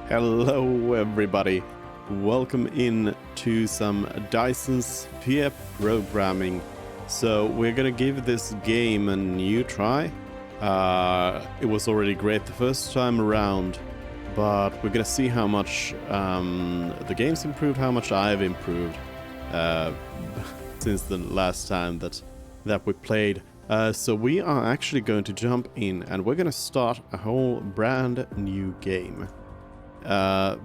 Hello everybody, welcome in to some Dyson's peer programming. So we're gonna give this game a new try. It was already great the first time around, but we're gonna see how much the game's improved, how much I've improved since the last time that we played. So we are actually going to jump in and we're gonna start a whole brand new game.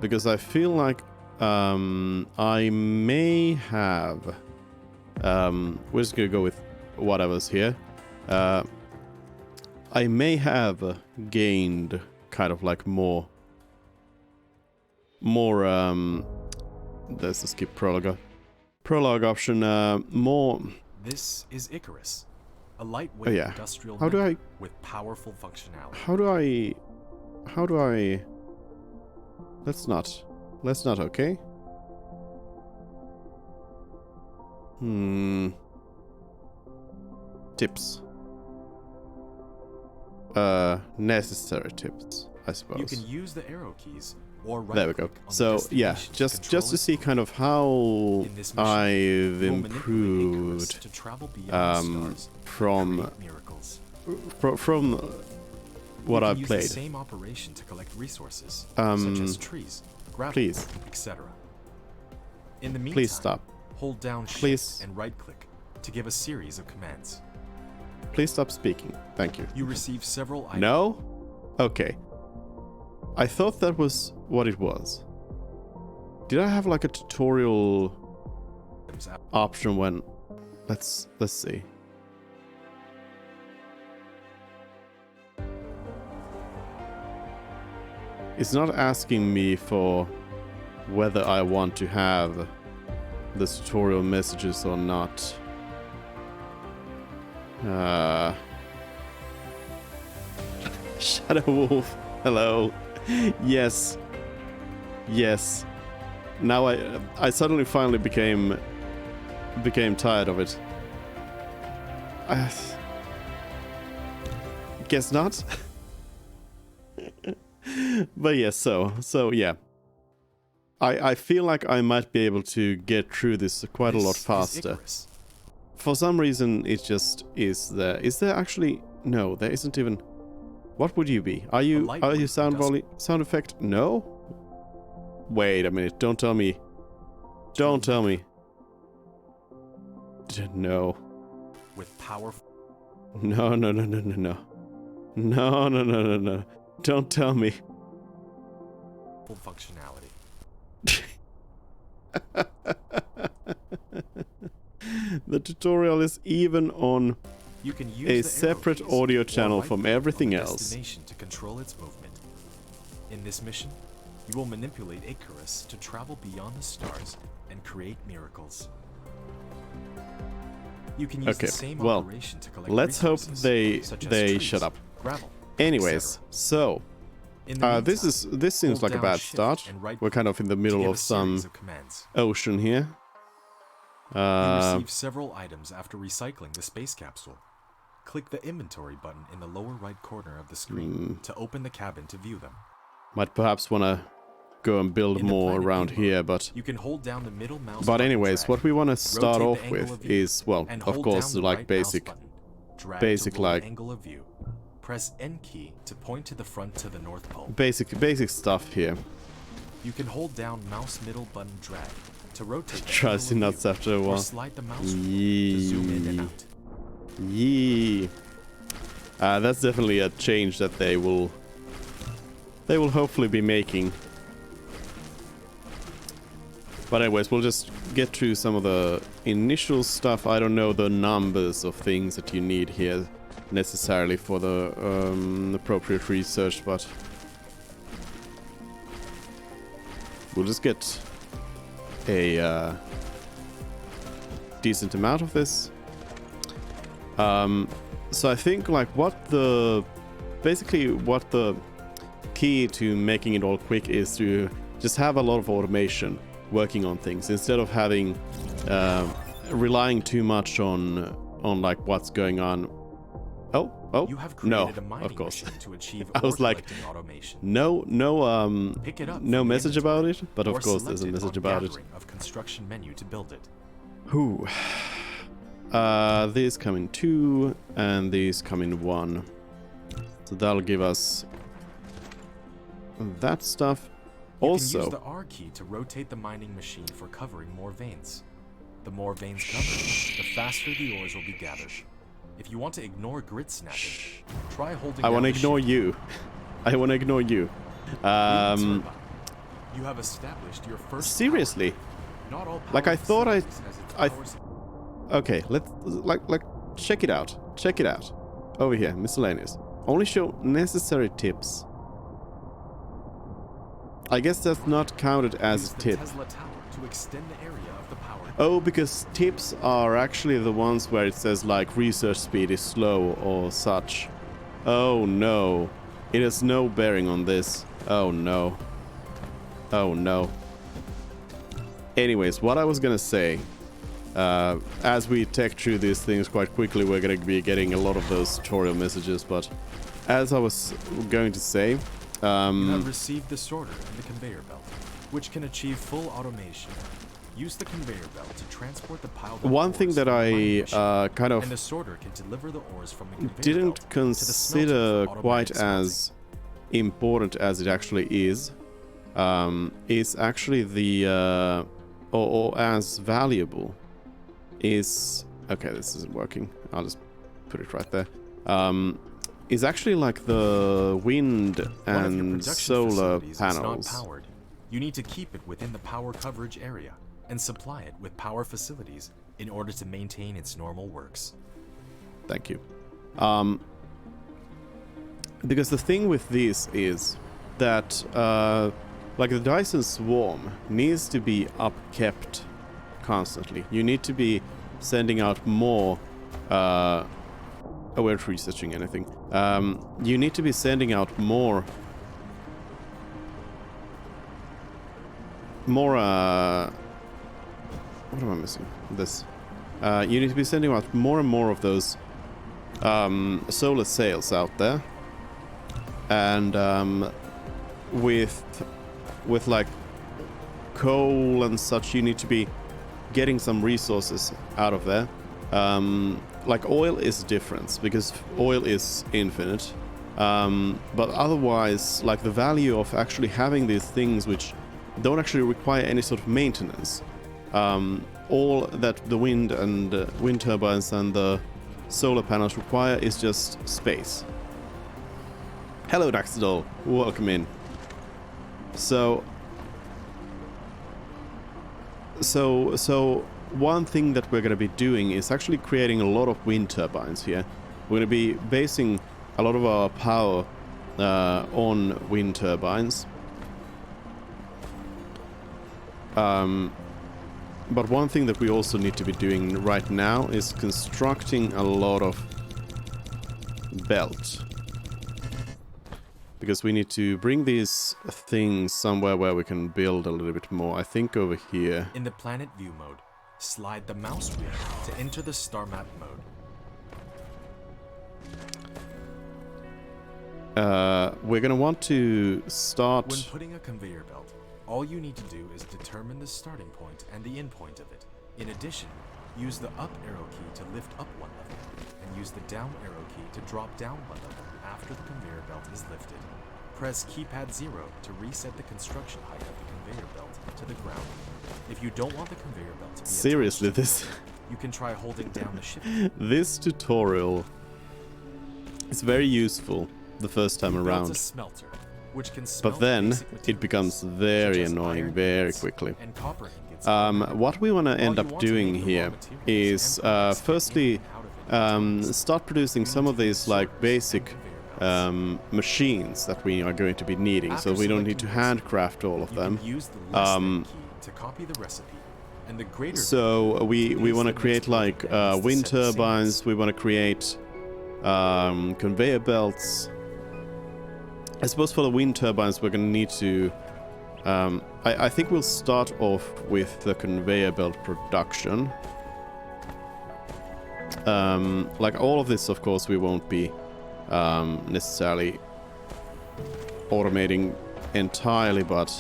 Because I feel like I may have we're just gonna go with whatever's here. I may have gained kind of like more there's a skip prologue option, more. This is Icarus, a lightweight industrial with powerful functionality. How do I Let's not, okay? Tips. Necessary tips, I suppose. You can use the arrow keys or right. There we go. So yeah, just to see kind of how I've improved to travel beyond from what I've played. The same operation to collect resources, such as trees, gravel, etc. In the meantime, please stop. Hold down Shift and right-click to give a series of commands. Please stop speaking. Thank you. You receive several items. No? Okay. I thought that was what it was. Did I have like a tutorial option when... Let's see. It's not asking me for whether I want to have the tutorial messages or not. Shadow Wolf, hello. Yes. Now I suddenly finally became tired of it. Guess not. But yes, so yeah. I feel like I might be able to get through this quite a lot faster. For some reason, it just is there. Is there actually? No, there isn't even. What would you be? Are you sound effect? No. Wait a minute. Don't tell me. Don't tell me. No. With powerful. No. No. Don't tell me. Full functionality. The tutorial is even on you can use a separate audio channel from everything else. To control its movement. In this mission, you will manipulate Icarus to travel beyond the stars and create miracles. You can use the same operation to collect let's hope trees, they shut up. Gravel, anyways, so this seems like a bad start. We're kind of in the middle of some ocean here. You receive several items after recycling the space capsule. Click the inventory button in the lower right corner of the screen to open the cabin to view them. Might perhaps want to go and build more around here, but you can hold down the middle mouse but anyways, what we want to start off with is, well, of course, like basic like angle of view. Press N key to point to the front to the North Pole. Basic stuff here. You can hold down mouse middle button drag to rotate. Tries to nuts after a while. Slide the mouse to zoom in and out. That's definitely a change that they will hopefully be making. But anyways, we'll just get through some of the initial stuff. I don't know the numbers of things that you need here necessarily for the appropriate research, but we'll just get a decent amount of this. So I think like what the key to making it all quick is to just have a lot of automation working on things instead of having relying too much on like what's going on Oh, You have no, created a mining of course. machine to achieve I was ore like, collecting automation. Pick it up no from the message about inventory, it, but of or course there's a select it message on about it. gathering of construction menu to build it. Whew. These come in 2, and these come in 1. So that'll give us that stuff. You Also, can use the R key to rotate the mining machine for covering more veins. The more veins covered, the faster the ores will be gathered. If you want to ignore grid snapping, try holding I down want to the ignore shift you. I want to ignore you. Turbine. You have established your first Seriously? power grid. Not all Like, I thought I- facilities has its I- power supply. Okay, let's check it out. Check it out. Over here, miscellaneous. Only show necessary tips. I guess that's not counted as Use a the tip. Tesla tower to extend the area of the power grid. Oh, because tips are actually the ones where it says like research speed is slow or such. Oh no. It has no bearing on this. Oh no. Oh no. Anyways, what I was gonna say, as we tech through these things quite quickly, we're gonna be getting a lot of those tutorial messages, but as I was going to say, You have received the sorter and the conveyor belt, which can achieve full automation. Use the conveyor belt to transport the piled up one ores thing that from the mining I machine, kind and of the sorter can deliver the ores from the conveyor didn't belt to the consider smelter for quite automatic smelting. as important as it actually is actually the or as valuable is, okay, this isn't working, I'll just put it right there, is actually like the wind One of your and production solar facilities panels. is not powered. You need to keep it within the power coverage area and supply it with power facilities in order to maintain its normal works. Thank you. Because the thing with these is that like the Dyson swarm needs to be upkept constantly. You need to be sending out more we're researching anything. You need to be sending out more what am I missing? This. You need to be sending out more and more of those solar sails out there, and with like coal and such, you need to be getting some resources out of there. Like oil is different because oil is infinite, but otherwise, like the value of actually having these things which don't actually require any sort of maintenance, all that the wind and wind turbines and the solar panels require is just space. Hello, Daxidol. Welcome in. So one thing that we're going to be doing is actually creating a lot of wind turbines here. We're going to be basing a lot of our power on wind turbines. But one thing that we also need to be doing right now is constructing a lot of belt. Because we need to bring these things somewhere where we can build a little bit more. I think over here. In the planet view mode, slide the mouse wheel to enter the star map mode. We're gonna want to start. When putting a conveyor belt, all you need to do is determine the starting point and the end point of it. In addition, use the up arrow key to lift up one level, and use the down arrow key to drop down one level after the conveyor belt is lifted. Press keypad 0 to reset the construction height of the conveyor belt to the ground. If you don't want the conveyor belt to be Seriously, attached, you can try holding down the shift key. this tutorial is very useful the first time Built a around. smelter, which can smelt But then basic it becomes materials, very such as annoying iron very ingots quickly. and copper ingots. What we want to end All up you want to doing make the raw here materials is and products get firstly in and out of it start producing some of these like basic machines that we are going to be needing, so we don't need to handcraft all of them. Use the less than key to copy the recipe, and the greater So we Place want to the create next like program is to wind set the turbines, sequence. we want to create conveyor belts. I suppose for the wind turbines we're going to need to I think we'll start off with the conveyor belt production. Like all of this, of course, we won't be necessarily automating entirely, but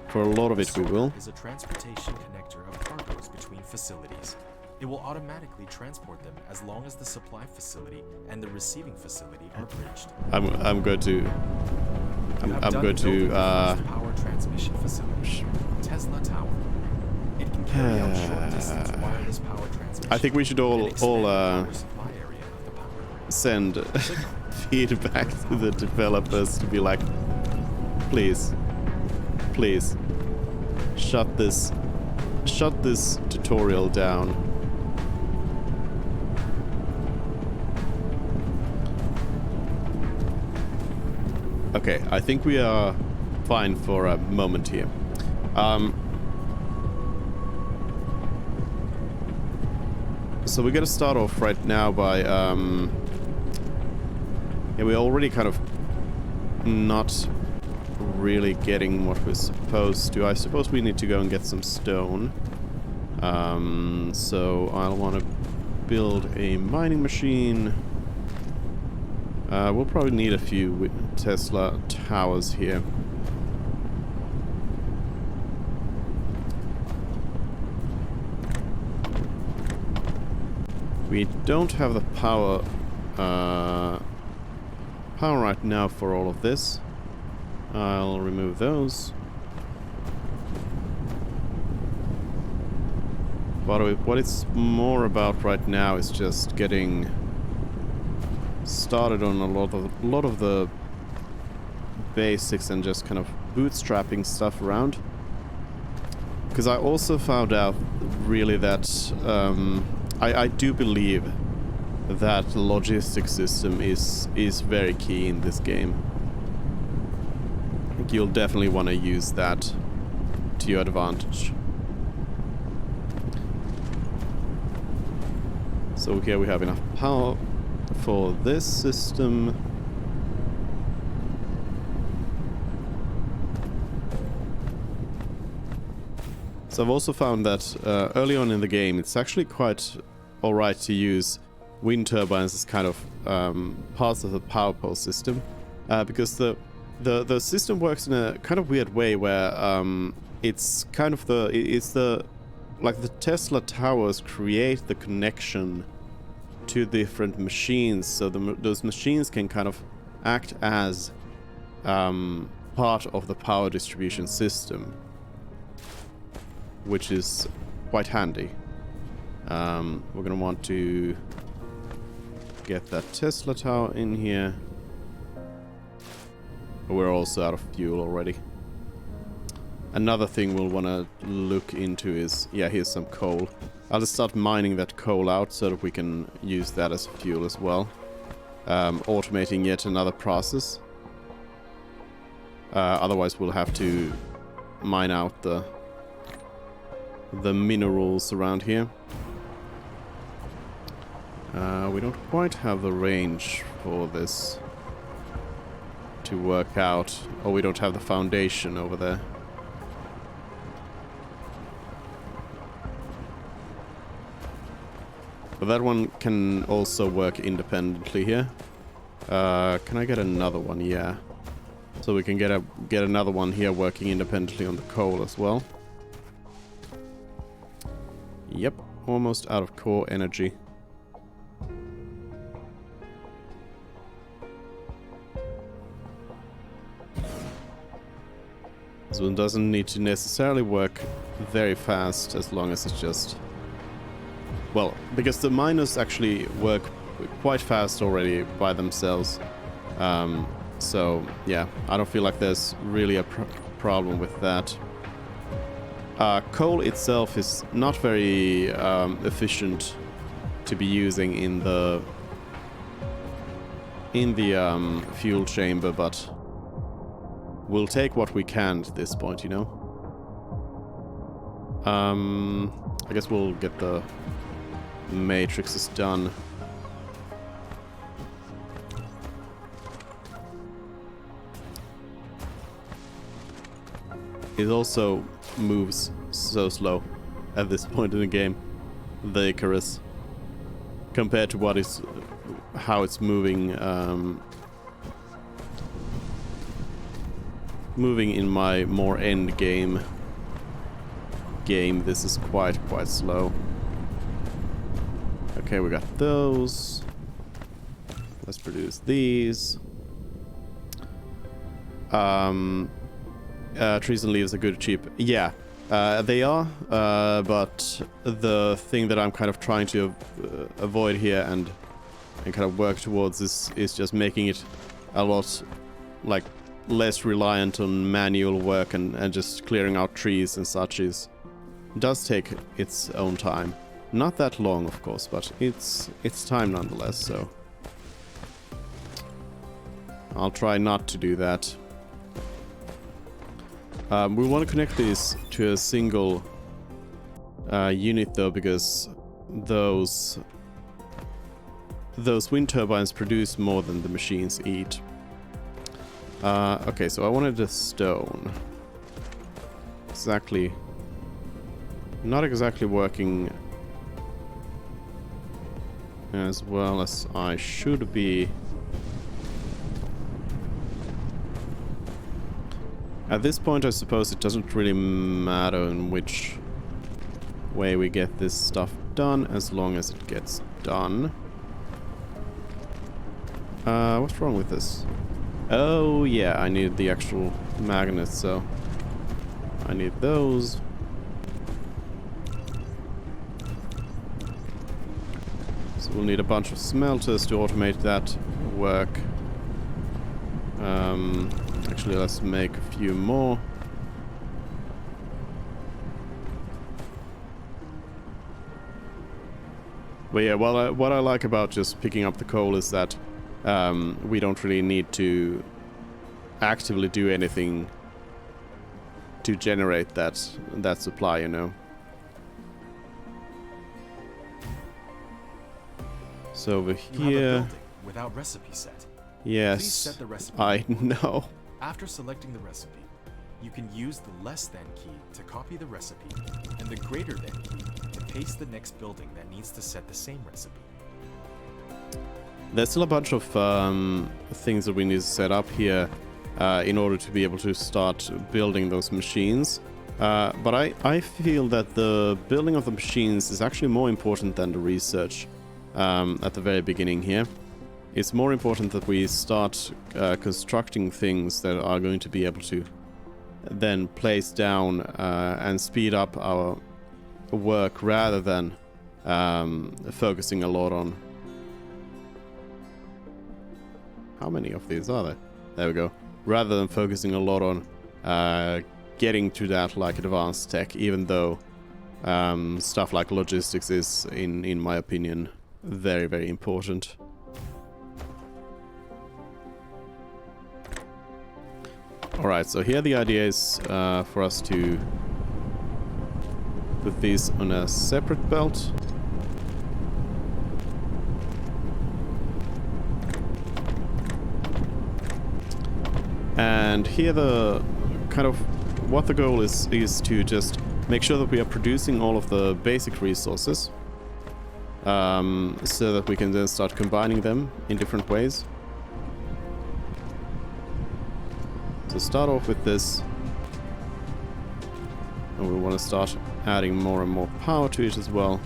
for a lot of it we will. Is a transportation connector of cargoes between facilities. It will automatically transport them as long as the supply facility and the receiving facility are bridged. I'm going to power transmission facility, Tesla Tower. It can carry out short distance wireless power transmission. I think we should all power supply area of the power grid. send feedback to the developers to be like, please, shut this tutorial down. Okay, I think we are fine for a moment here. So we're gonna start off right now by yeah, we're already kind of not really getting what we're supposed to. I suppose we need to go and get some stone. So I'll want to build a mining machine. We'll probably need a few Tesla towers here. We don't have the power right now for all of this. I'll remove those. But what it's more about right now is just getting started on a lot of the basics and just kind of bootstrapping stuff around. Because I also found out really that I do believe that the logistics system is very key in this game. I think you'll definitely want to use that to your advantage. So here we have enough power for this system. So I've also found that early on in the game it's actually quite alright to use wind turbines as kind of parts of the power pole system, because the system works in a kind of weird way where it's kind of like the Tesla towers create the connection to different machines, so those machines can kind of act as part of the power distribution system, which is quite handy. We're gonna want to get that Tesla tower in here. We're also out of fuel already. Another thing we'll want to look into is, yeah, here's some coal. I'll just start mining that coal out so that we can use that as fuel as well. Automating yet another process. Otherwise we'll have to mine out the minerals around here. We don't quite have the range for this to work out. Or we don't have the foundation over there. But that one can also work independently here. Can I get another one? Yeah. So we can get another one here working independently on the coal as well. Yep, almost out of core energy. This one doesn't need to necessarily work very fast as long as it's just... Well, because the miners actually work quite fast already by themselves. So, yeah, I don't feel like there's really a problem with that. Coal itself is not very efficient to be using in the fuel chamber, but we'll take what we can at this point, you know. I guess we'll get the matrices done. It also moves so slow at this point in the game, the Icarus. compared to what is how it's moving moving in my more end game. This is quite slow. Okay, we got those. Let's produce these. Trees and leaves are good cheap. Yeah, they are, but the thing that I'm kind of trying to avoid here and kind of work towards is just making it a lot like less reliant on manual work and just clearing out trees and such does take its own time. Not that long, of course, but it's time nonetheless, so I'll try not to do that. We want to connect these to a single unit though, because those wind turbines produce more than the machines eat. Okay, so I wanted a stone. Not exactly working as well as I should be. At this point, I suppose it doesn't really matter in which way we get this stuff done, as long as it gets done. What's wrong with this? Oh yeah, I need the actual magnets, so I need those. So we'll need a bunch of smelters to automate that work. Actually, let's make a few more. But yeah, what I like about just picking up the coal is that we don't really need to actively do anything to generate that supply, you know. So over You have a here, building without recipe set. Please yes, set the recipe. I know. After selecting the recipe, you can use the less than key to copy the recipe and the greater than key to paste the next building that needs to set the same recipe. There's still a bunch of things that we need to set up here in order to be able to start building those machines. But I feel that the building of the machines is actually more important than the research at the very beginning here. It's more important that we start constructing things that are going to be able to then place down and speed up our work rather than focusing a lot on... How many of these are there? There we go. Rather than focusing a lot on getting to that like advanced tech, even though stuff like logistics is, in my opinion, very, very important. Alright, so here the idea is for us to put these on a separate belt. And here the kind of what the goal is to just make sure that we are producing all of the basic resources so that we can then start combining them in different ways. So start off with this, and we want to start adding more and more power to it as well.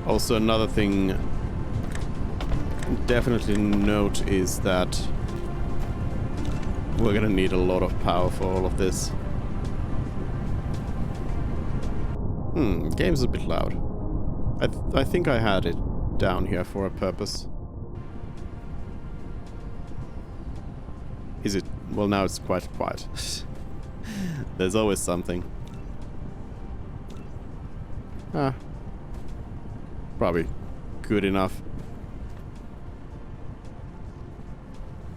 Also, another thing definitely note is that we're gonna need a lot of power for all of this. Game's a bit loud. I think I had it down here for a purpose. Is it? Well, now it's quite quiet. There's always something. Probably good enough.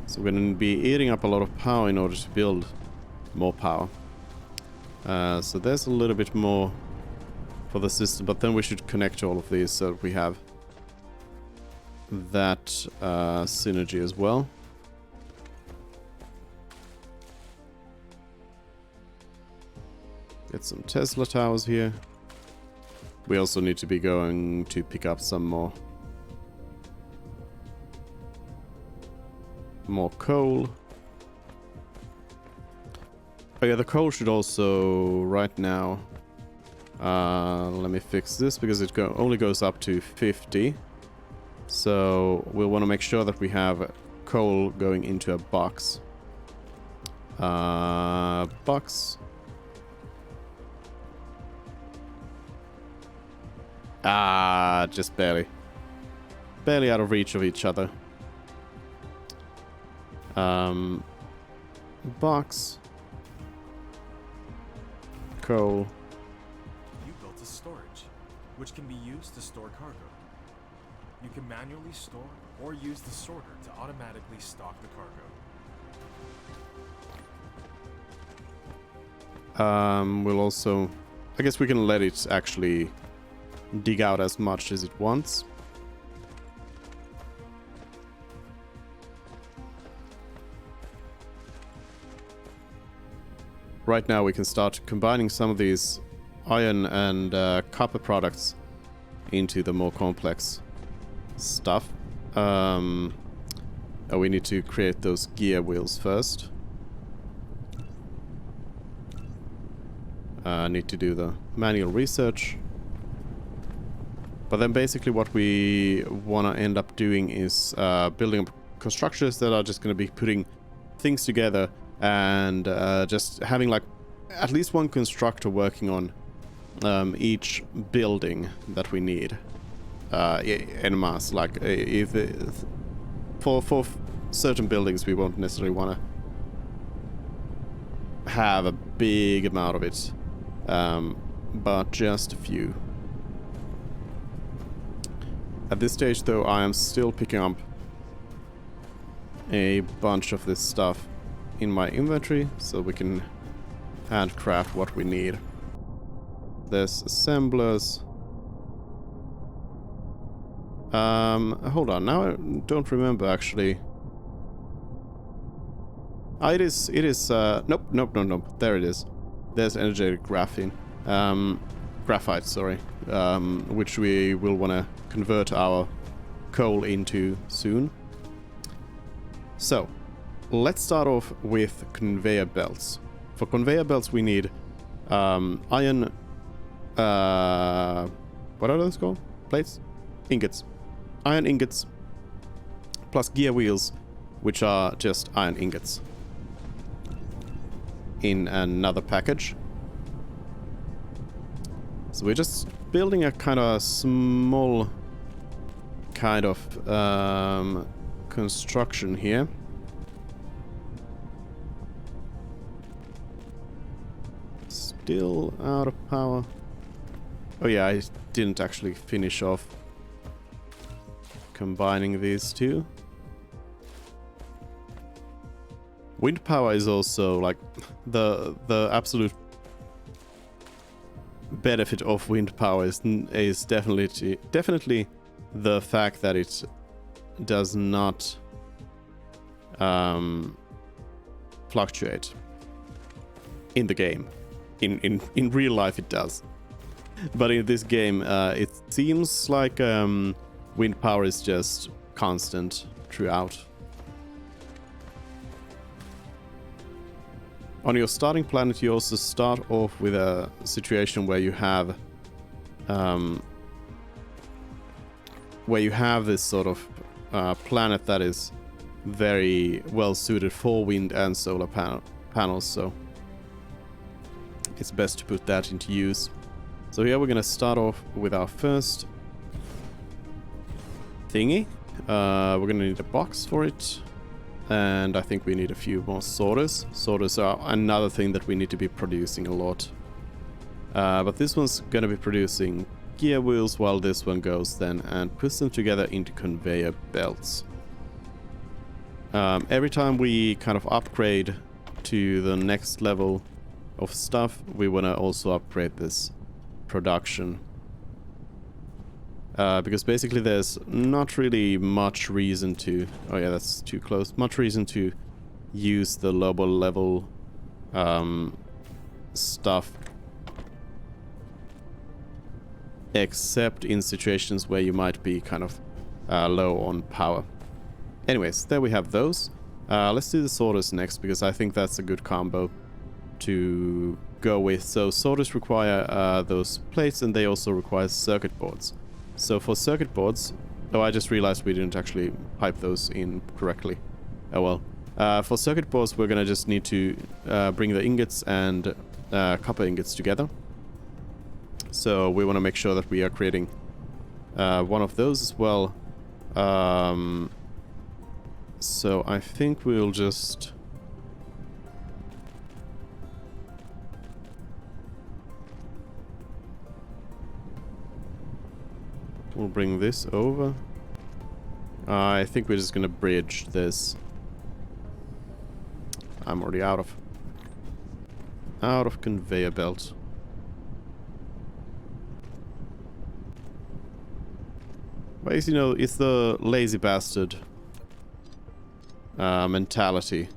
So we're going to be eating up a lot of power in order to build more power. So there's a little bit more for the system, but then we should connect all of these so that we have that synergy as well. Get some Tesla towers here. We also need to be going to pick up some more coal. Oh yeah, the coal should also, right now, let me fix this because it only goes up to 50. So we'll want to make sure that we have coal going into a box. Box. Just barely. Barely out of reach of each other. Box. Coal. You built a storage, which can be used to store cargo. You can manually store or use the sorter to automatically stock the cargo. We'll also... I guess we can let it actually dig out as much as it wants. Right now we can start combining some of these iron and copper products into the more complex stuff. We need to create those gear wheels first. Need to do the manual research. But then basically what we want to end up doing is building constructors that are just going to be putting things together and just having like at least one constructor working on each building that we need en masse. Like if for certain buildings we won't necessarily want to have a big amount of it, but just a few. At this stage though, I am still picking up a bunch of this stuff in my inventory so we can handcraft what we need. There's assemblers. Hold on, now I don't remember actually. It is, nope, there it is. There's energetic graphene. Graphite, sorry. Which we will want to convert our coal into soon. So, let's start off with conveyor belts. For conveyor belts we need iron... what are those called? Plates? Ingots. Iron ingots plus gear wheels, which are just iron ingots in another package. So we're just building a kind of small kind of construction here. Still out of power. Oh yeah, I didn't actually finish off combining these two. Wind power is also like the absolute benefit of wind power is definitely the fact that it does not fluctuate in the game. In real life it does, but in this game it seems like wind power is just constant throughout. On your starting planet, you also start off with a situation where you have this sort of planet that is very well suited for wind and solar panels, so it's best to put that into use. So here we're going to start off with our first thingy. We're going to need a box for it. And I think we need a few more sorters. Sorters are another thing that we need to be producing a lot. But this one's going to be producing gear wheels, while this one goes then and puts them together into conveyor belts. Every time we kind of upgrade to the next level of stuff, we want to also upgrade this production. Because basically there's not really much reason to... Oh yeah, that's too close. Much reason to use the lower level stuff except in situations where you might be kind of low on power. Anyways, there we have those. Let's do the sorters next, because I think that's a good combo to go with. So sorters require those plates, and they also require circuit boards. So for circuit boards... Oh, I just realized we didn't actually pipe those in correctly. Oh well. For circuit boards, we're gonna just need to bring the ingots and copper ingots together. So we want to make sure that we are creating one of those as well. So I think we'll just... We'll bring this over. I think we're just gonna bridge this. I'm already out of conveyor belt. But you know, it's the lazy bastard mentality.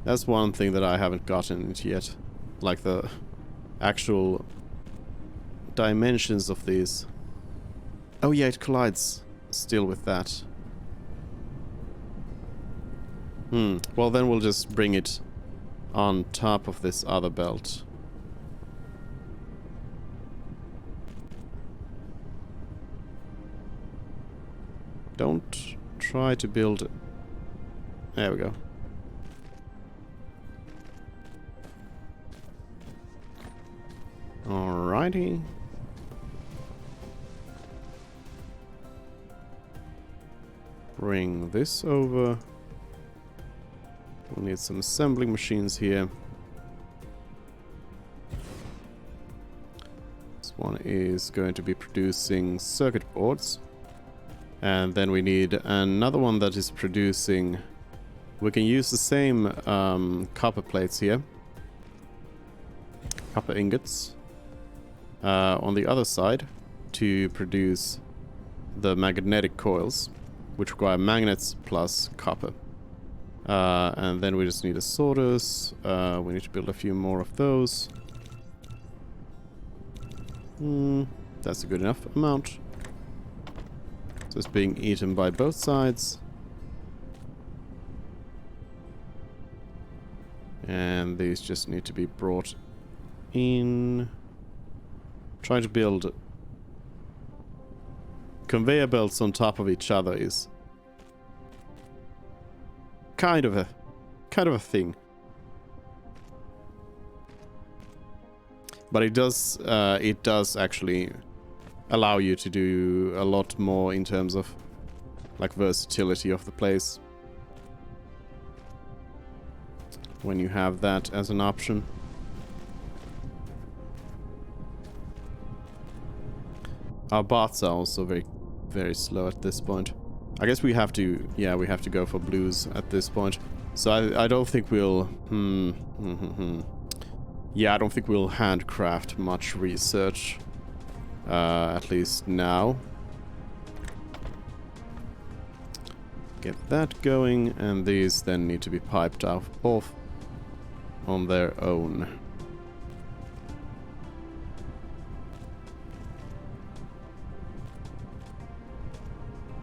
That's one thing that I haven't gotten it yet. Like the actual dimensions of these. Oh yeah, it collides still with that. Well then we'll just bring it on top of this other belt. Don't try to build... There we go. Alrighty. Bring this over. We'll need some assembling machines here. This one is going to be producing circuit boards. And then we need another one that is producing... We can use the same copper plates here. Copper ingots. On the other side to produce the magnetic coils, which require magnets plus copper. And then we just need a sorters. We need to build a few more of those. That's a good enough amount. So it's being eaten by both sides. And these just need to be brought in. Trying to build conveyor belts on top of each other is kind of a thing. But it does actually allow you to do a lot more in terms of like versatility of the place when you have that as an option. Our bots are also very, very slow at this point. I guess we have to, yeah, we have to go for blues at this point. So I don't think we'll, yeah, I don't think we'll handcraft much research, at least now. Get that going, and these then need to be piped off on their own.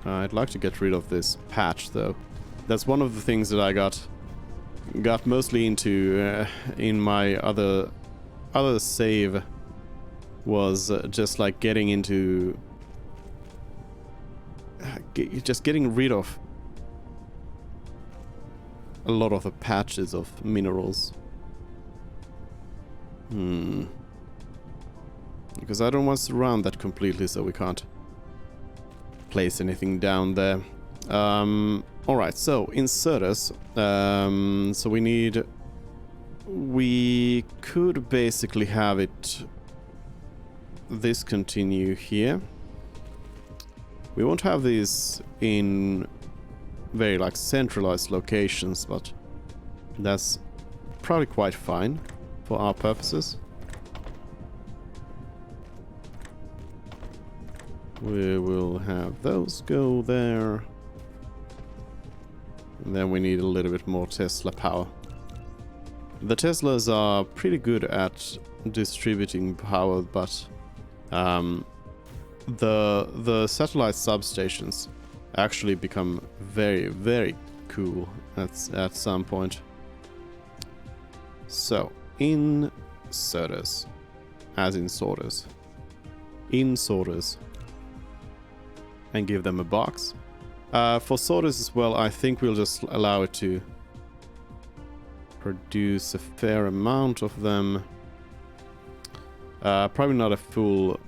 I'd like to get rid of this patch, though. That's one of the things that I got mostly into in my other save, was just like getting into just getting rid of a lot of the patches of minerals. Because I don't want to surround that completely, so we can't place anything down there. Alright, so inserters. So we could basically have it this continue here. We won't have these in very like centralized locations, but that's probably quite fine for our purposes. We will have those go there. And then we need a little bit more Tesla power. The Teslas are pretty good at distributing power, but the satellite substations actually become very, very cool at some point. So, inserters, as in sorters, and give them a box. For sorters as well, I think we'll just allow it to produce a fair amount of them. Probably not a full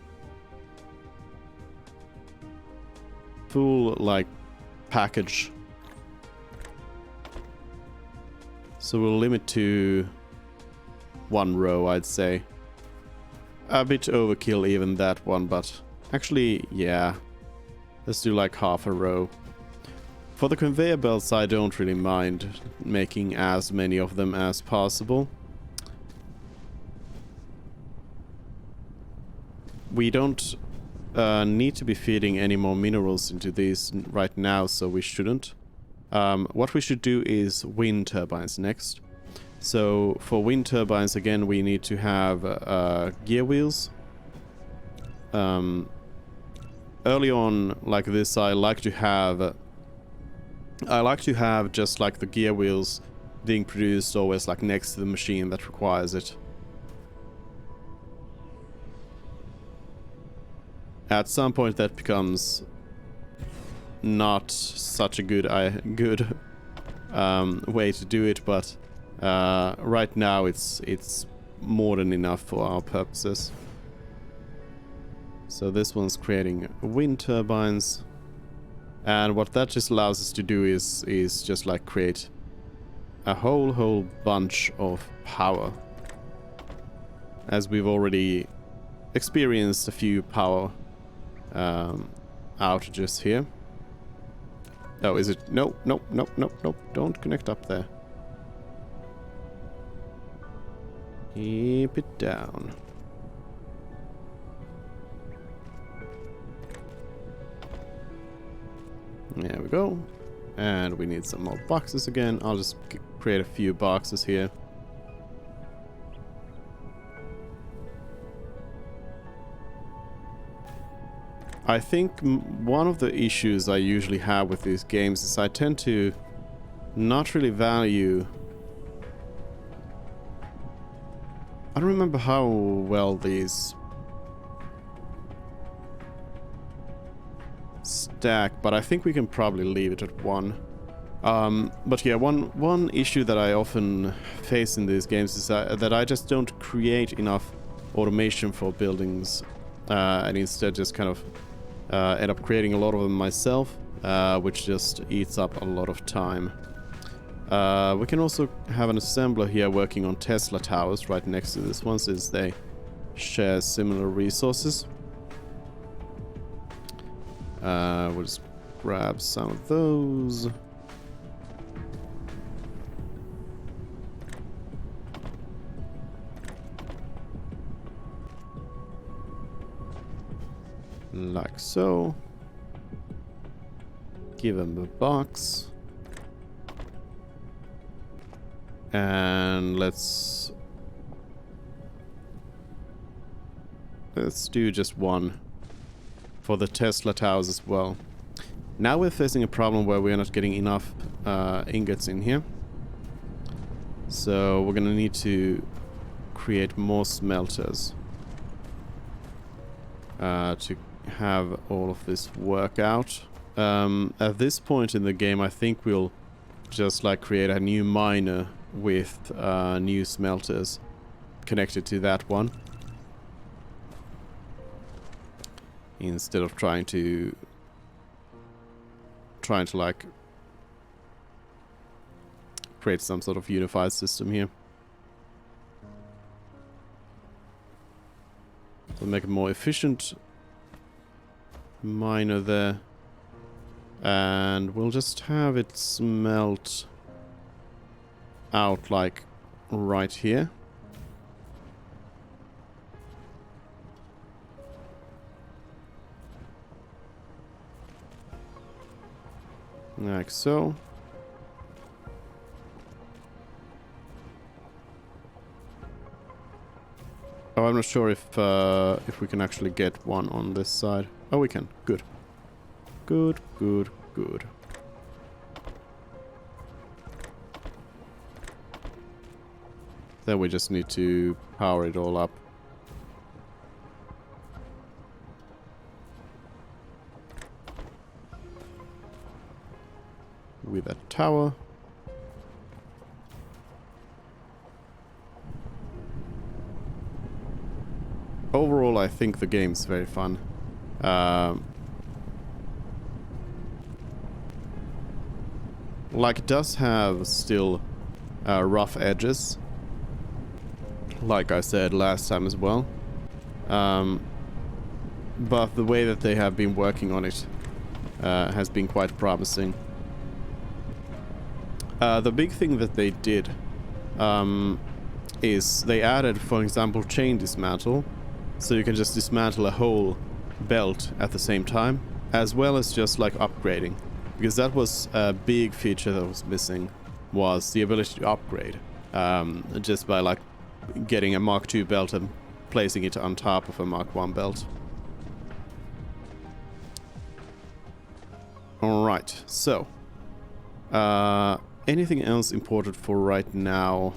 like package. So we'll limit to 1 row, I'd say. A bit overkill even that one, but actually, yeah. Let's do like half a row. For the conveyor belts, I don't really mind making as many of them as possible. We don't need to be feeding any more minerals into these right now, so we shouldn't. What we should do is wind turbines next. So for wind turbines, again, we need to have gear wheels. Early on, like this, I like to have just like the gear wheels being produced always like next to the machine that requires it. At some point that becomes not such a good way to do it, but right now it's more than enough for our purposes. So this one's creating wind turbines, and what that just allows us to do is just like create a whole bunch of power, as we've already experienced a few power outages here. Oh, is it? No, nope, nope, nope, nope. Don't connect up there. Keep it down. There we go. And we need some more boxes again. I'll just create a few boxes here. I think one of the issues I usually have with these games is I tend to not really value... I don't remember how well these stack, but I think we can probably leave it at 1. But yeah, one issue that I often face in these games is that I just don't create enough automation for buildings, and instead just kind of end up creating a lot of them myself, which just eats up a lot of time. We can also have an assembler here working on Tesla towers right next to this one, since they share similar resources. We'll just grab some of those. Like so. Give them a box. And let's do just 1 for the Tesla towers as well. Now we're facing a problem where we're not getting enough ingots in here. So we're gonna need to create more smelters to have all of this work out. At this point in the game, I think we'll just like create a new miner with new smelters connected to that one, instead of trying to like create some sort of unified system here. So make a more efficient miner there, and we'll just have it smelt out like right here. Like so. Oh, I'm not sure if we can actually get one on this side. Oh, we can. Good. Good, good, good. Then we just need to power it all up. With a tower. Overall, I think the game's very fun. Like, it does have still rough edges. Like I said last time as well. But the way that they have been working on it has been quite promising. The big thing that they did is they added, for example, chain dismantle. So you can just dismantle a whole belt at the same time, as well as just like upgrading. Because that was a big feature that was missing, was the ability to upgrade. Just by like getting a Mark II belt and placing it on top of a Mark I belt. Alright, so anything else imported for right now?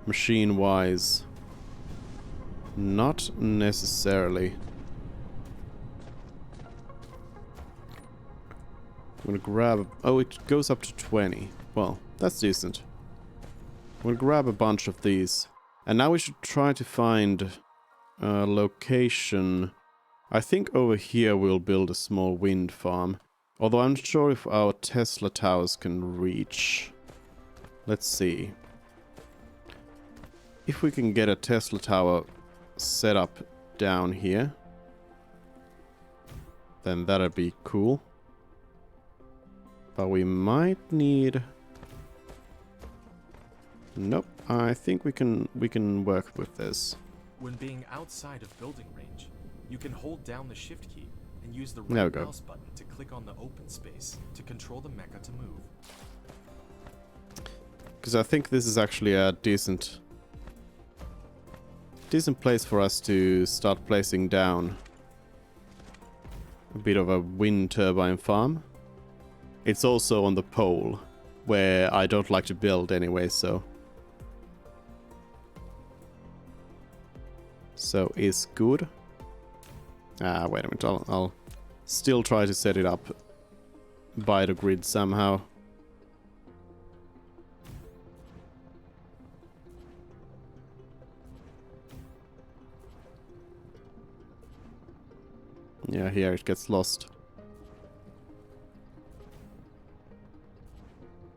Machine-wise, not necessarily. I'm gonna grab... Oh, it goes up to 20. Well, that's decent. I'm gonna grab a bunch of these. And now we should try to find a location. I think over here we'll build a small wind farm. Although I'm not sure if our Tesla towers can reach. Let's see. If we can get a Tesla tower set up down here, then that'd be cool. But we might need... Nope, I think we can work with this. When being outside of building range, you can hold down the shift key and use the right mouse button to click on the open space to control the mecha to move. Because I think this is actually a decent place for us to start placing down a bit of a wind turbine farm. It's also on the pole, where I don't like to build anyway, so is good. Ah, wait a minute, I'll still try to set it up by the grid somehow. Yeah, here it gets lost.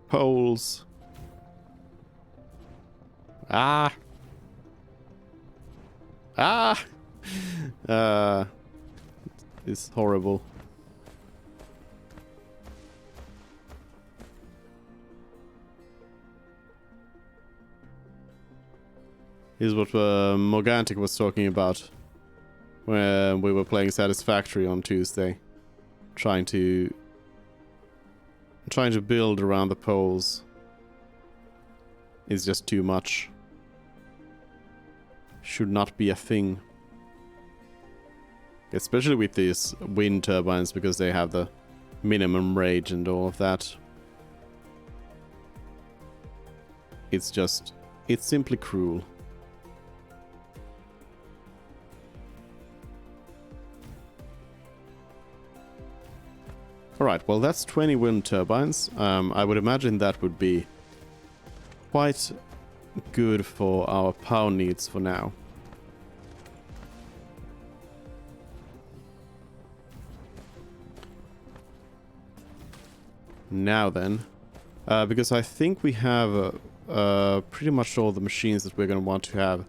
Poles. Ah! Ah! It's horrible. Here's what Morgantic was talking about when we were playing Satisfactory on Tuesday. Trying to build around the poles is just too much. Should not be a thing. Especially with these wind turbines, because they have the minimum range and all of that. It's simply cruel. Alright, well that's 20 wind turbines. I would imagine that would be quite good for our power needs for now. Now then, because I think we have pretty much all the machines that we're going to want to have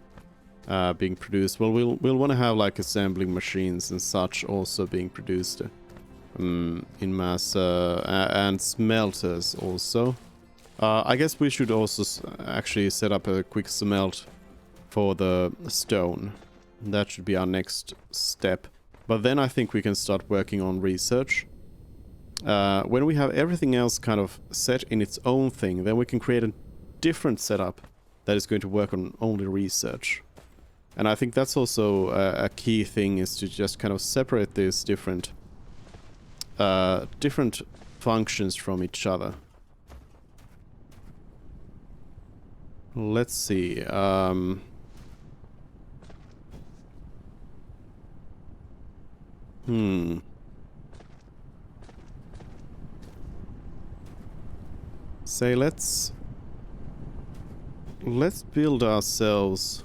being produced. Well, we'll want to have like assembling machines and such also being produced in mass, and smelters also. I guess we should also actually set up a quick smelt for the stone. That should be our next step. But then I think we can start working on research. When we have everything else kind of set in its own thing, then we can create a different setup that is going to work on only research. And I think that's also a key thing, is to just kind of separate these different functions from each other. Let's see. Say let's build ourselves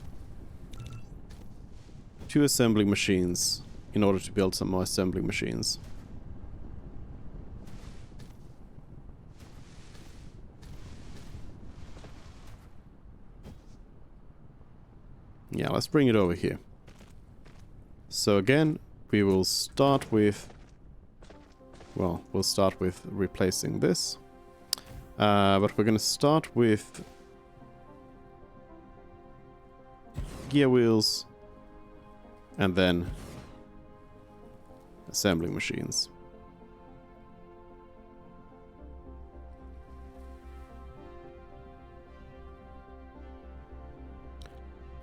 2 assembling machines in order to build some more assembling machines. Yeah, let's bring it over here. So again, we will start with... Well, we'll start with replacing this. But we're going to start with gear wheels and then assembling machines.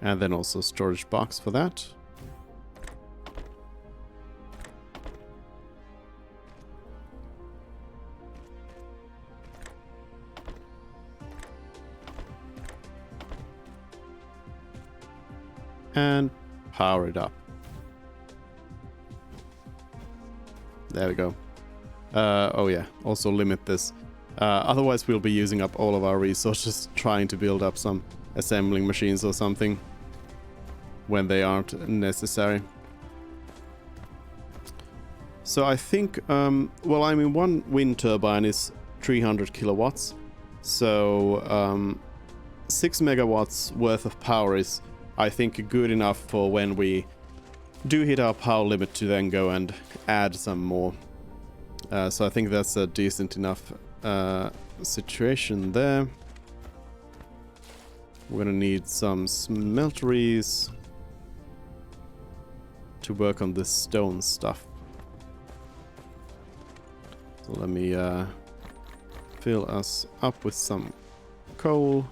And then also storage box for that. And power it up. There we go. Oh yeah, also limit this. Otherwise we'll be using up all of our resources trying to build up some assembling machines or something when they aren't necessary. So I think, well, I mean, one wind turbine is 300 kilowatts. So 6 megawatts worth of power is, I think, good enough for when we do hit our power limit to then go and add some more. So I think that's a decent enough situation there. We're gonna need some smelteries to work on this stone stuff. So let me fill us up with some coal.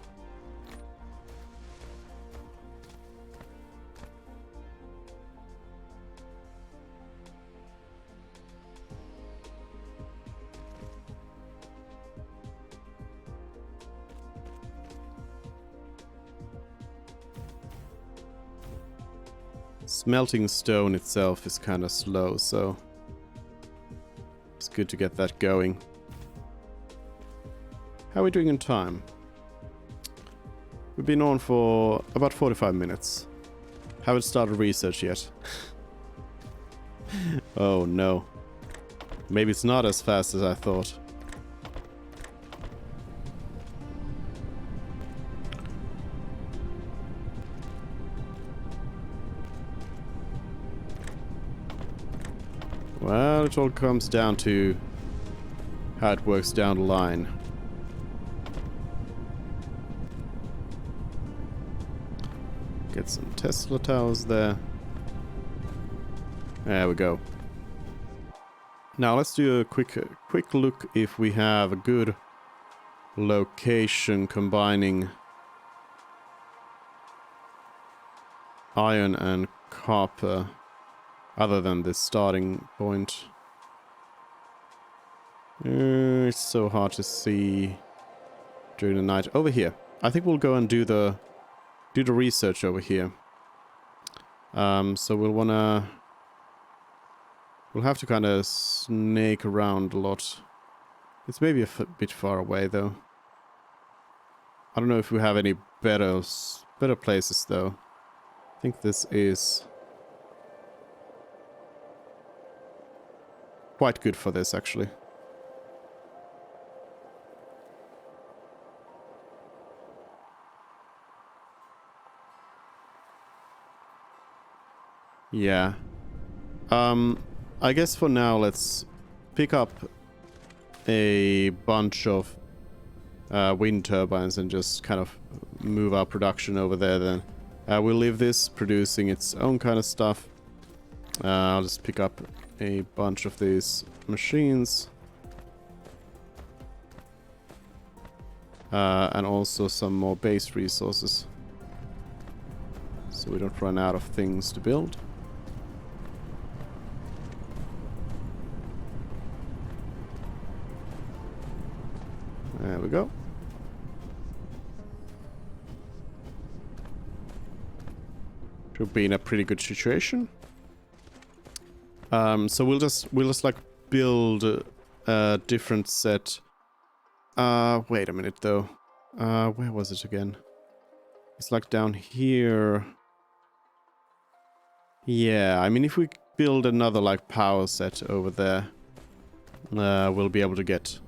Smelting stone itself is kind of slow, so it's good to get that going. How are we doing in time? We've been on for about 45 minutes. Haven't started research yet. Oh no. Maybe it's not as fast as I thought. Well, it all comes down to how it works down the line. Get some Tesla towers there. There we go. Now let's do a quick look if we have a good location combining iron and copper. Other than this starting point. It's so hard to see during the night. Over here. I think we'll go and do the research over here. So we'll have to kind of snake around a lot. It's maybe a bit far away though. I don't know if we have any better places though. I think this is quite good for this, actually. Yeah. I guess for now, let's pick up a bunch of wind turbines and just kind of move our production over there then. We'll leave this producing its own kind of stuff. I'll just pick up a bunch of these machines. And also some more base resources. So we don't run out of things to build. There we go. Should be in a pretty good situation. So we'll just like build a different set. Wait a minute though. Where was it again? It's like down here. Yeah, I mean if we build another like power set over there, we'll be able to get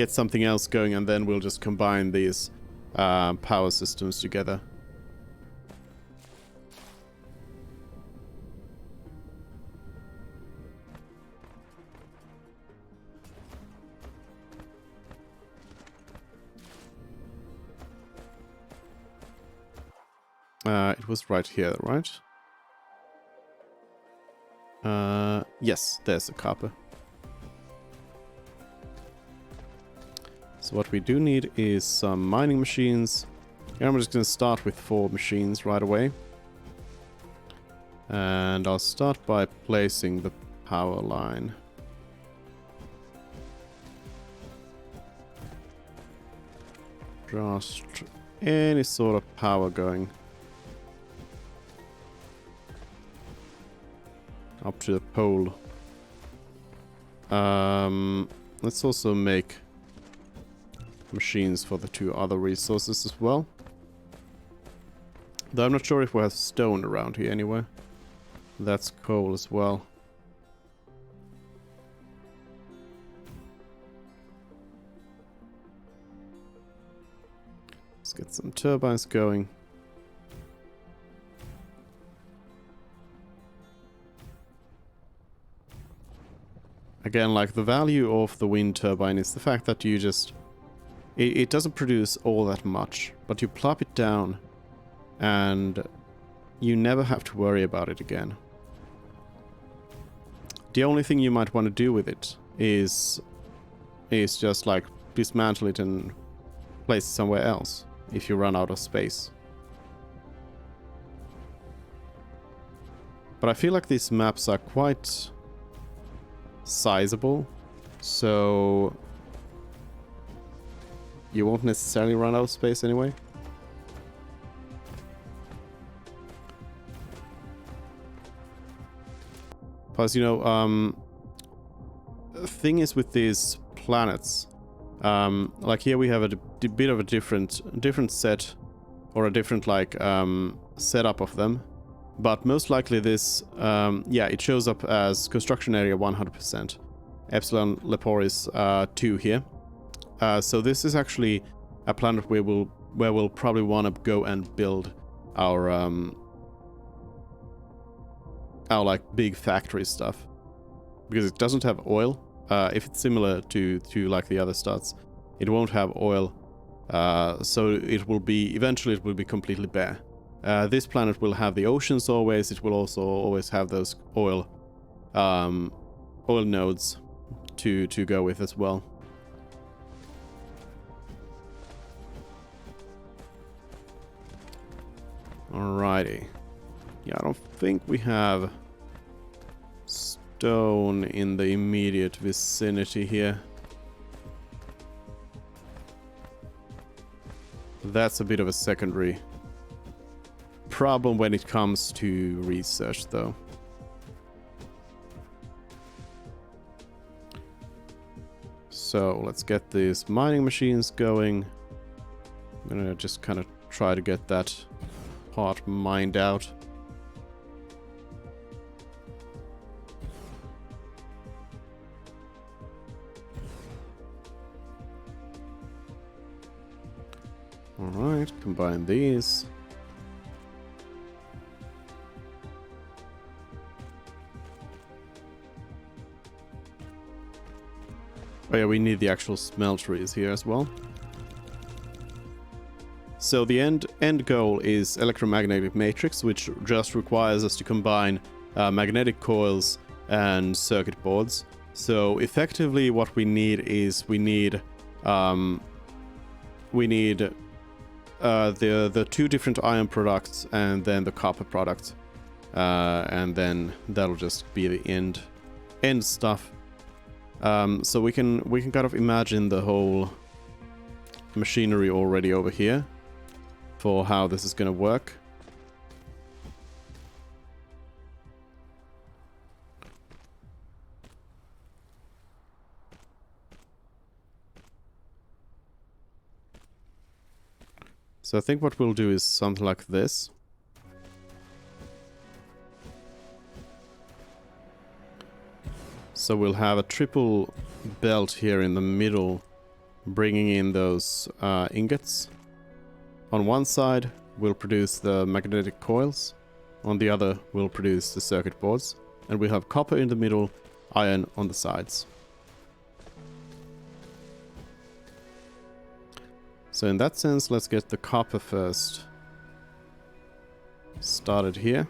something else going, and then we'll just combine these power systems together. It was right here, right? Yes, there's a copper. So what we do need is some mining machines. Here I'm just going to start with 4 machines right away. And I'll start by placing the power line. Just any sort of power going up to the pole. Let's also make machines for the 2 other resources as well. Though I'm not sure if we have stone around here anywhere. That's coal as well. Let's get some turbines going. Again, like the value of the wind turbine is the fact that you just... It doesn't produce all that much, but you plop it down and you never have to worry about it again. The only thing you might want to do with it is just like dismantle it and place it somewhere else if you run out of space. But I feel like these maps are quite sizable, so you won't necessarily run out of space anyway. Plus, you know, the thing is with these planets, like here we have a bit of a different set, or a different like setup of them. But most likely this, yeah, it shows up as construction area 100%. Epsilon Leporis 2 here. So this is actually a planet where we'll probably want to go and build our like big factory stuff, because it doesn't have oil. If it's similar to like the other stats, it won't have oil. So it will be eventually completely bare. This planet will have the oceans always. It will also always have those oil nodes to go with as well. Alrighty. Yeah, I don't think we have stone in the immediate vicinity here. That's a bit of a secondary problem when it comes to research, though. So let's get these mining machines going. I'm gonna just kind of try to get that part mined out. Alright, combine these. Oh yeah, we need the actual smelteries here as well. So the end goal is electromagnetic matrix, which just requires us to combine magnetic coils and circuit boards. So effectively what we need is we need the two different iron products and then the copper product. And then that'll just be the end stuff. So we can kind of imagine the whole machinery already over here for how this is going to work. So I think what we'll do is something like this. So we'll have a triple belt here in the middle, bringing in those ingots. On one side, we'll produce the magnetic coils. On the other, we'll produce the circuit boards. And we'll have copper in the middle, iron on the sides. So in that sense, let's get the copper first started here.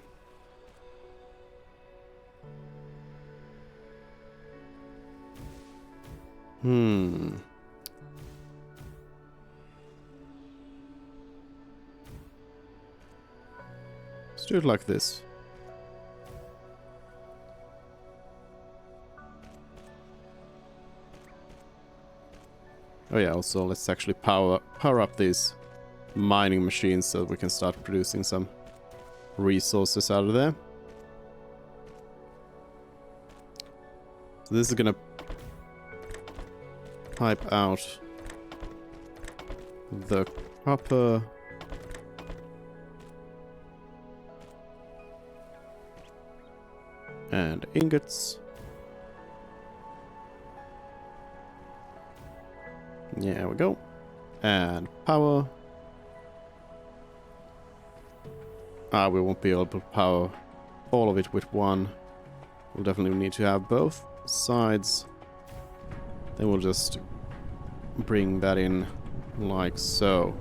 Let's do it like this. Oh yeah, also let's actually power up these mining machines so that we can start producing some resources out of there. So this is gonna pipe out the copper. And ingots. Yeah, there we go. And power. We won't be able to power all of it with one. We'll definitely need to have both sides. Then we'll just bring that in like so.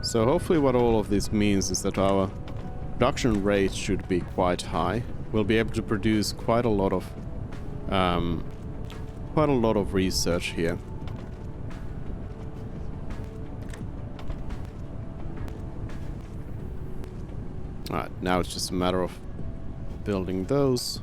So hopefully what all of this means is that our production rate should be quite high. We'll be able to produce quite a lot of research here. Alright, now it's just a matter of building those.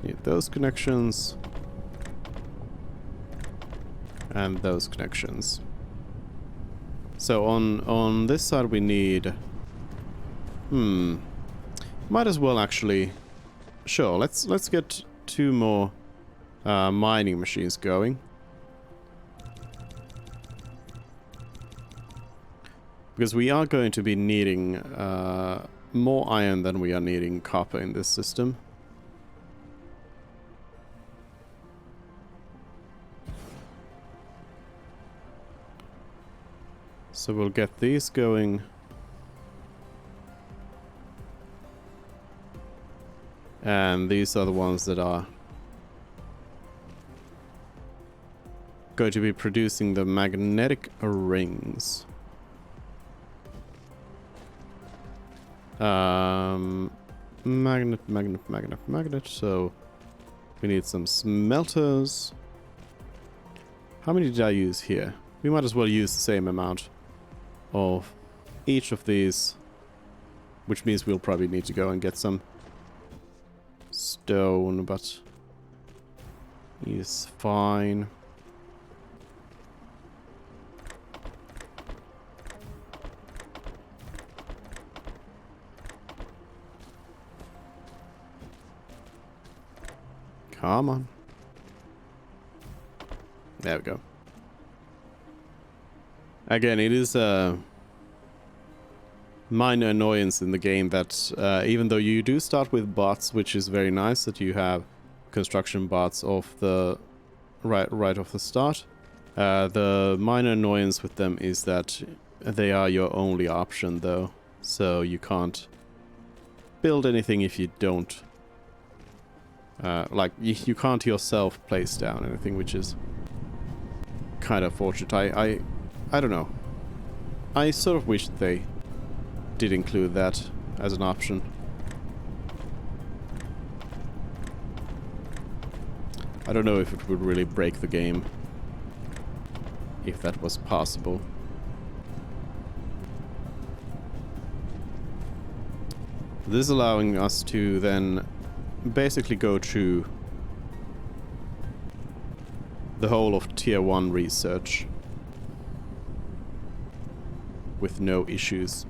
Need those connections and those connections. So on this side we need might as well actually let's get two more mining machines going, because we are going to be needing more iron than we are needing copper in this system. So we'll get these going. And these are the ones that are going to be producing the magnetic rings. Magnet. So we need some smelters. How many did I use here? We might as well use the same amount of each of these, which means we'll probably need to go and get some stone, but he's fine. Come on. There we go. Again, it is a minor annoyance in the game that even though you do start with bots, which is very nice that you have construction bots off the right off the start, The minor annoyance with them is that they are your only option though, so you can't build anything if you don't like you can't yourself place down anything, which is kind of fortunate. I don't know. I sort of wish they did include that as an option. I don't know if it would really break the game if that was possible. This is allowing us to then basically go through the whole of Tier 1 research with no issues.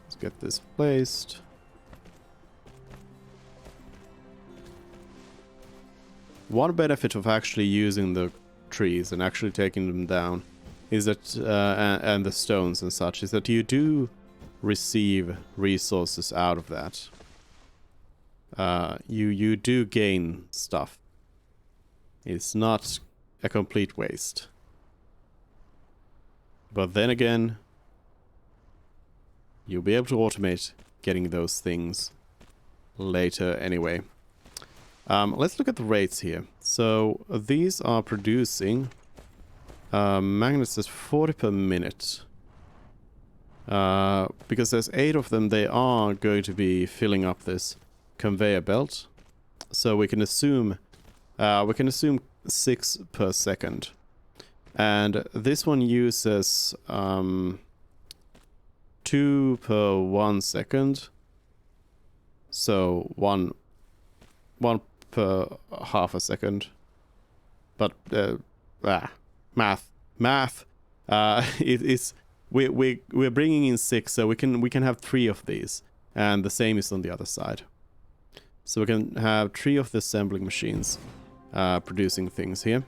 Let's get this placed. One benefit of actually using the trees and actually taking them down is that, and the stones and such, is that you do receive resources out of that. You do gain stuff. It's not a complete waste. But then again, you'll be able to automate getting those things later anyway. Let's look at the rates here. So these are producing magnets at 40 per minute. Because there's 8 of them, they are going to be filling up this conveyor belt. So we can assume 6 per second. And this one uses 2 per 1 second. So one per half a second. But math. We're bringing in 6, so we can have 3 of these, and the same is on the other side. So we can have 3 of the assembling machines producing things here.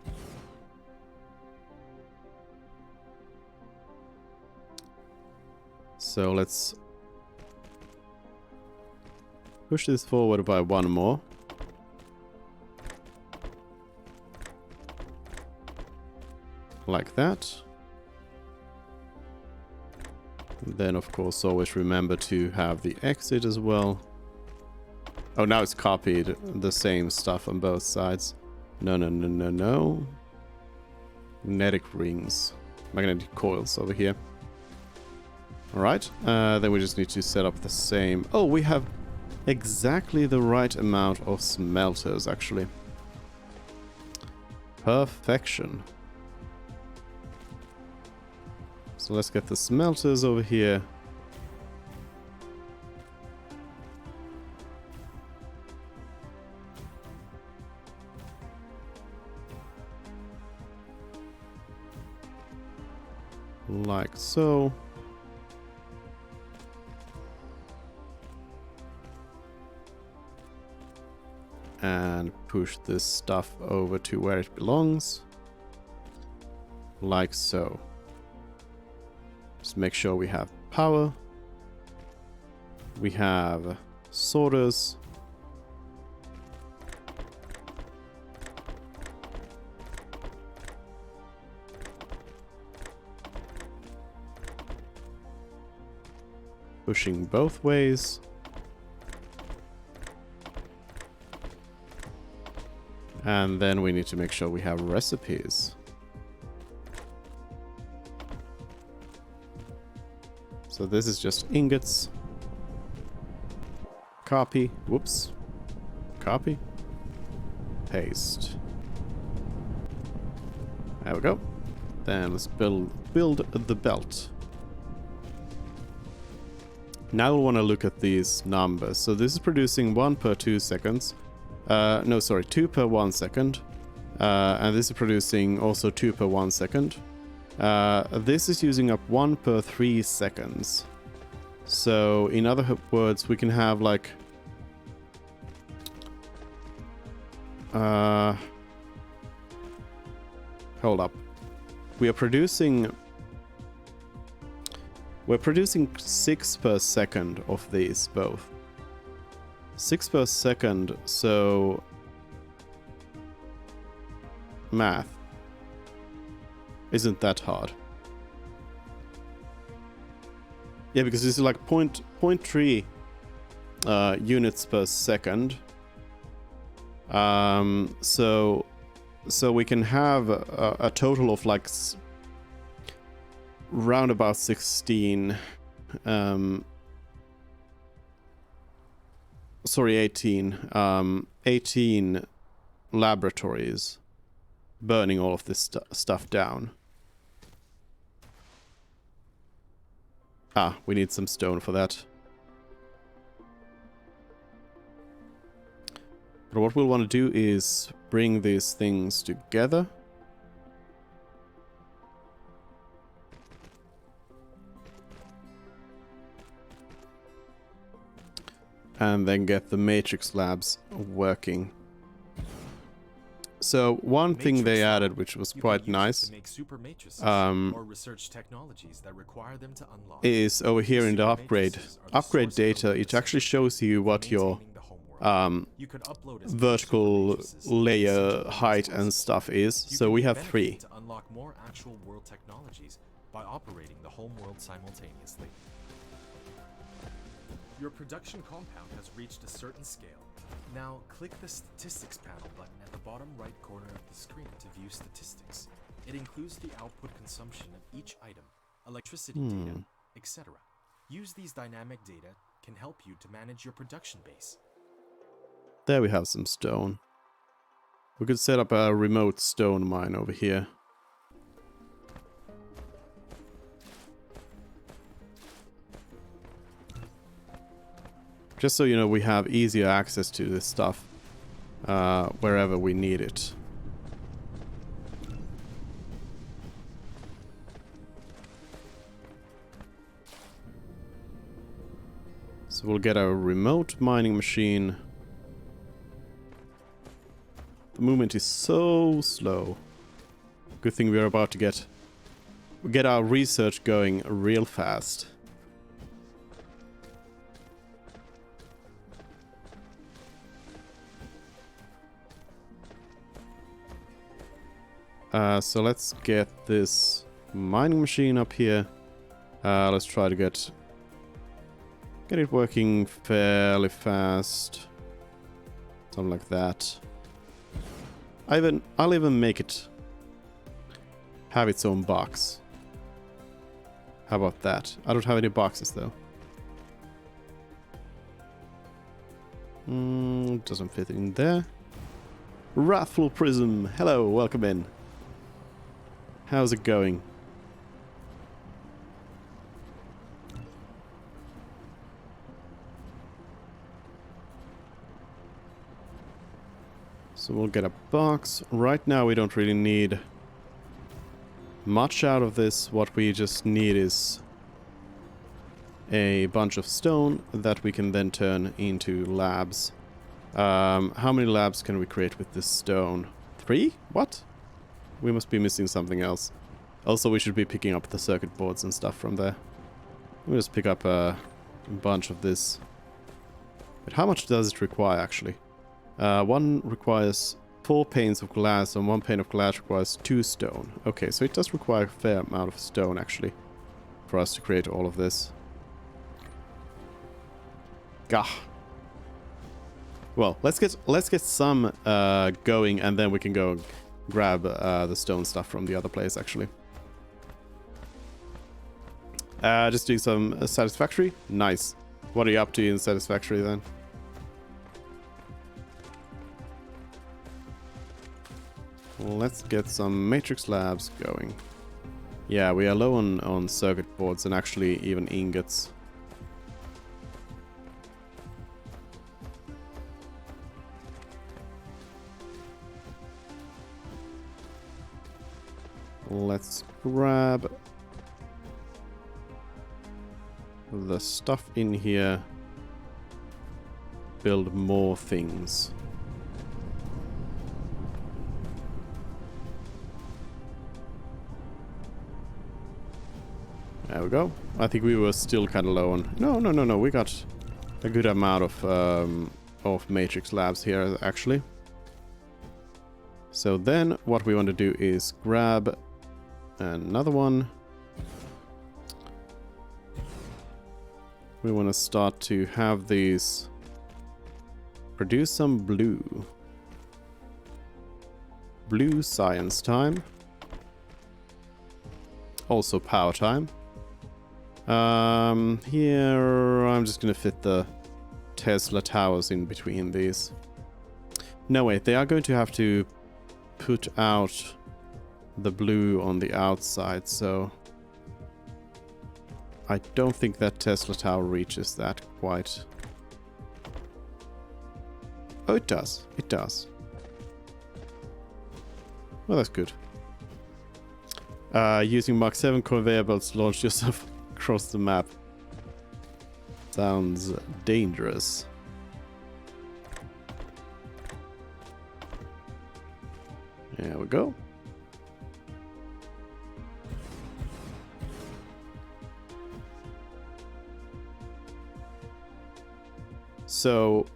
So let's push this forward by 1 more. Like that. Then of course always remember to have the exit as well. Oh, now it's copied the same stuff on both sides. No. Magnetic rings. Magnetic coils over here. Alright, then we just need to set up the same... Oh, we have exactly the right amount of smelters actually. Perfection. So let's get the smelters over here. Like so. And push this stuff over to where it belongs. Like so. Just make sure we have power. We have sorters. Pushing both ways. And then we need to make sure we have recipes. So this is just ingots. Copy. Whoops. Copy. Paste. There we go. Then let's build the belt. Now we want to look at these numbers. So this is producing 1 per 2 seconds. No, sorry, 2 per 1 second. And this is producing also 2 per 1 second. This is using up 1 per 3 seconds. So in other words, we can have like... hold up. We're producing 6 per second of these both. 6 per second, so... Math. Isn't that hard. Yeah, because this is like 0.3 units per second. So we can have a total of like round about 16 sorry, 18 laboratories burning all of this stuff down. Ah, we need some stone for that. But what we'll want to do is bring these things together. And then get the matrix labs working. So one thing they added, which was quite nice, or research technologies that require them to unlock, is over here in the upgrade data. It actually shows you what your vertical layer height and stuff is. So we have 3. To unlock more actual world technologies by operating the home world simultaneously. Your production compound has reached a certain scale. Now click the statistics panel button at the bottom right corner of the screen to view statistics. It includes the output consumption of each item, electricity data, etc. Use these dynamic data can help you to manage your production base. There we have some stone. We could set up a remote stone mine over here. Just so you know, we have easier access to this stuff wherever we need it. So we'll get a remote mining machine. The movement is so slow. Good thing we're about to get our research going real fast. So let's get this mining machine up here. Let's try to get it working fairly fast. Something like that. I'll even make it have its own box. How about that? I don't have any boxes though. Doesn't fit in there. Wrathful Prism, hello, welcome in. How's it going? So we'll get a box. Right now we don't really need much out of this. What we just need is a bunch of stone that we can then turn into labs. How many labs can we create with this stone? 3? What? We must be missing something else. Also, we should be picking up the circuit boards and stuff from there. We'll just pick up a bunch of this. But how much does it require, actually? One requires 4 panes of glass, and 1 pane of glass requires 2 stone. Okay, so it does require a fair amount of stone, actually, for us to create all of this. Gah. Well, let's get some going, and then we can go grab the stone stuff from the other place, actually. Just doing some satisfactory. Nice. What are you up to in satisfactory then? Let's get some matrix labs going. Yeah, we are low on circuit boards and actually even ingots. Let's grab the stuff in here. Build more things. There we go. I think we were still kind of low on... No. We got a good amount of of matrix labs here, actually. So then what we want to do is grab another one. We want to start to have these produce some blue. Blue science time. Also power time. Here I'm just gonna fit the Tesla towers in between these. No, wait, they are going to have to put out the blue on the outside, so I don't think that Tesla tower reaches that quite. Oh, it does. It does. Well, that's good. Using Mark 7 conveyor belts to launch yourself across the map. Sounds dangerous. There we go. So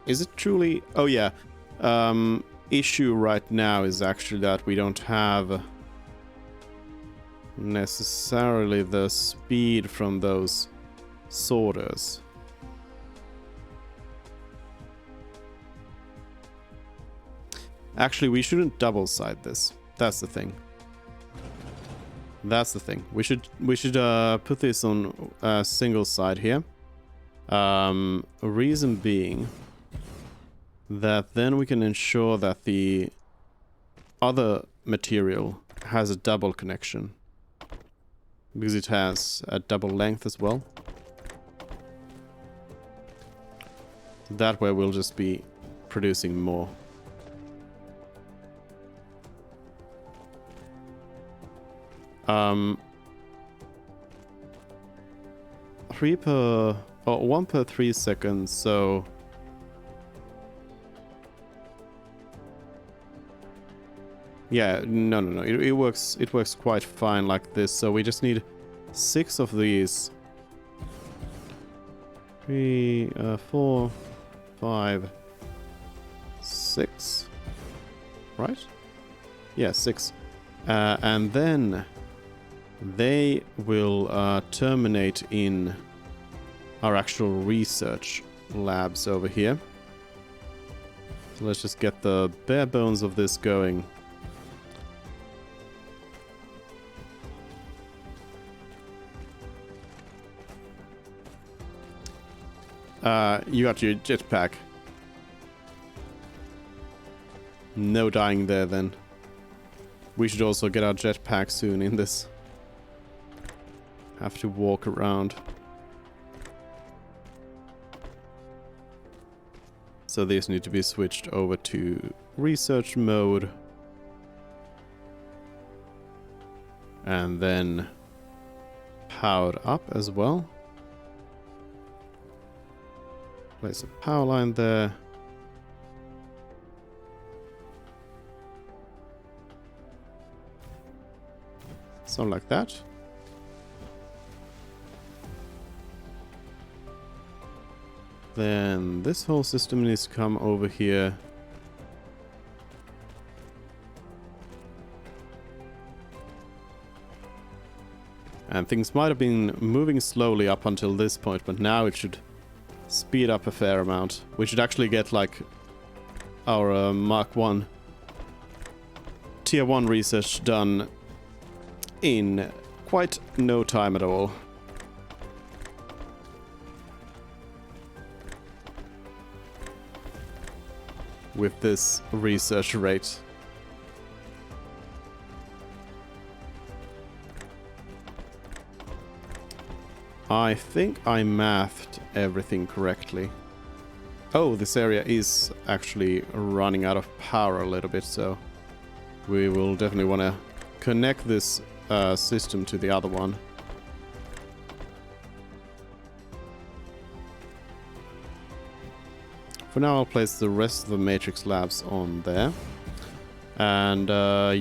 is it truly... Oh yeah. Issue right now is actually that we don't have necessarily the speed from those sorters. Actually, we shouldn't double side this. That's the thing. That's the thing. We should put this on a single side here. Reason being that then we can ensure that the other material has a double connection, because it has a double length as well. That way we'll just be producing more. One per 3 seconds, so yeah, no. It works quite fine like this. So we just need 6 of these. 3, 4, 5, 6. Right? Yeah, 6. And then they will terminate in our actual research labs over here. So let's just get the bare bones of this going. You got your jetpack. No dying there then. We should also get our jetpack soon in this. Have to walk around. So these need to be switched over to research mode. And then powered up as well. Place a power line there. Something like that. Then this whole system needs to come over here. And things might have been moving slowly up until this point, but now it should speed up a fair amount. We should actually get like our Mark 1 Tier 1 research done in quite no time at all. With this research rate. I think I mathed everything correctly. Oh, this area is actually running out of power a little bit, so we will definitely want to connect this system to the other one. For now, I'll place the rest of the matrix labs on there. And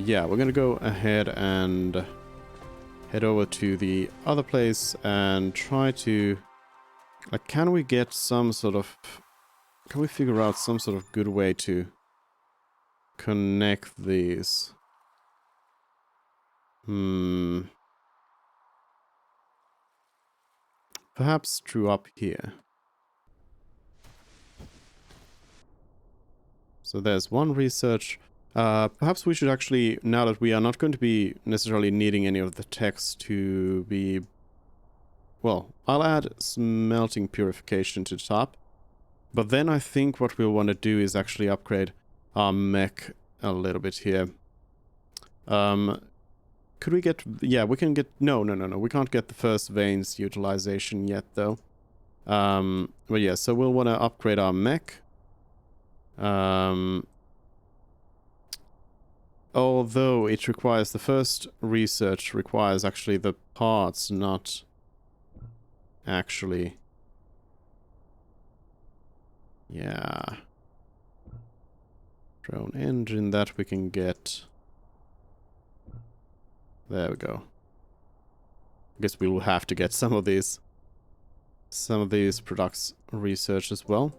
yeah, we're gonna go ahead and head over to the other place and try to... Like, can we get some sort of... Can we figure out some sort of good way to connect these? Perhaps through up here. So there's one research. Perhaps we should actually, now that we are not going to be necessarily needing any of the text to be... Well, I'll add smelting purification to the top. But then I think what we'll want to do is actually upgrade our mech a little bit here. Could we get... Yeah, we can get... No. We can't get the first veins utilization yet, though. But yeah, so we'll want to upgrade our mech. Although it requires... The first research requires actually the parts, not actually... Yeah. Drone engine, that we can get... There we go. I guess we will have to get some of these products research as well,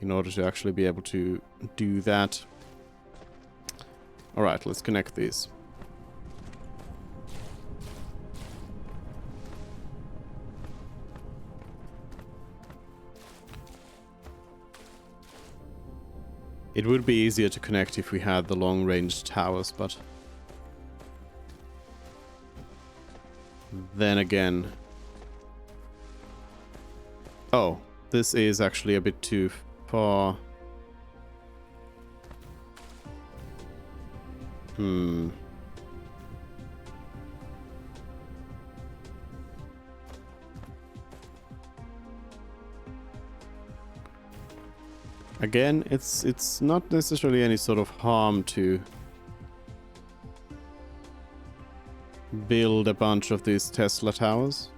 in order to actually be able to do that. Alright, let's connect these. It would be easier to connect if we had the long-range towers, but... Then again... Oh, this is actually a bit too far. Again, it's not necessarily any sort of harm to build a bunch of these Tesla towers.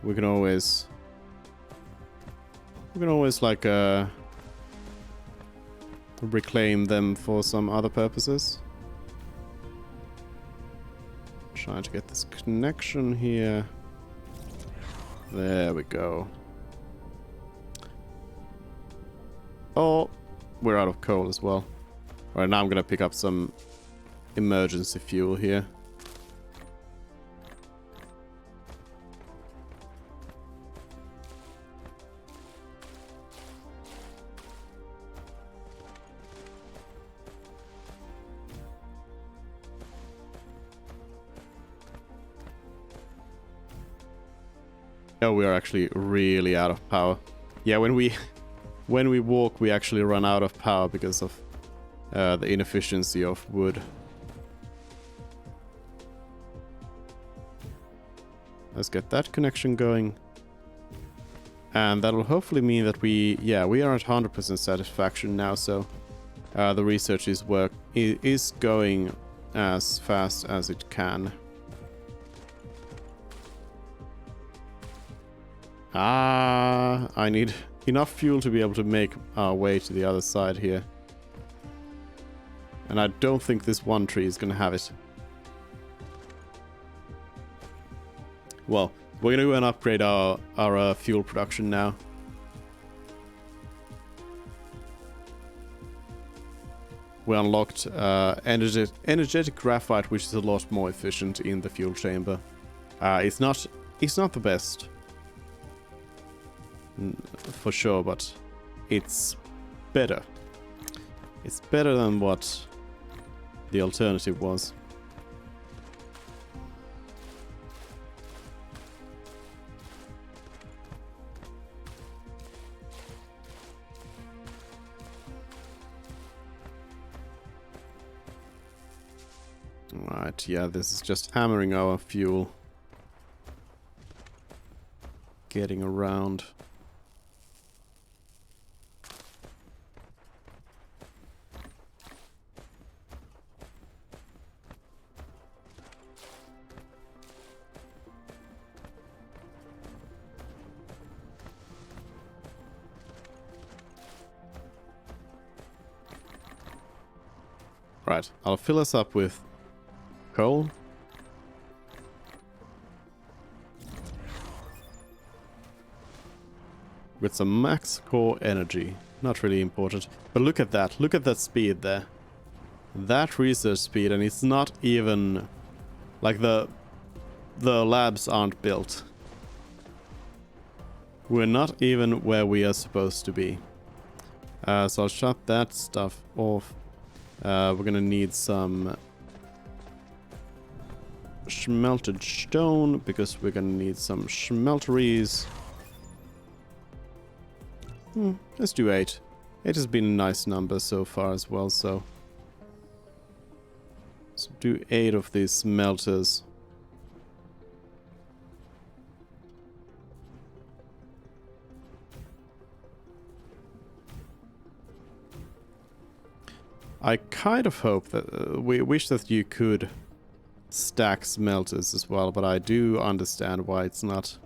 We can always like reclaim them for some other purposes. Trying to get this connection here. There we go. Oh, we're out of coal as well. Alright, now I'm gonna pick up some emergency fuel here. Oh, we are actually really out of power. Yeah, when we walk, we actually run out of power because of the inefficiency of wood. Let's get that connection going. And that'll hopefully mean that we are at 100% satisfaction now, so the research is going as fast as it can. I need enough fuel to be able to make our way to the other side here. And I don't think this one tree is going to have it. Well, we're going to go and upgrade our fuel production now. We unlocked energetic graphite, which is a lot more efficient in the fuel chamber. It's not the best. For sure, but it's better. It's better than what the alternative was. Right, yeah, this is just hammering our fuel. Getting around. Right, I'll fill us up with coal. with some max core energy. Not really important. But look at that. Look at that speed there. That research speed, and it's not even like the labs aren't built. We're not even where we are supposed to be. So I'll shut that stuff off. We're gonna need some smelted stone because we're gonna need some smelteries. Let's do 8. 8 has been a nice number so far as well, so let's do 8 of these smelters. I kind of hope that we wish that you could stack smelters as well, but I do understand why it's not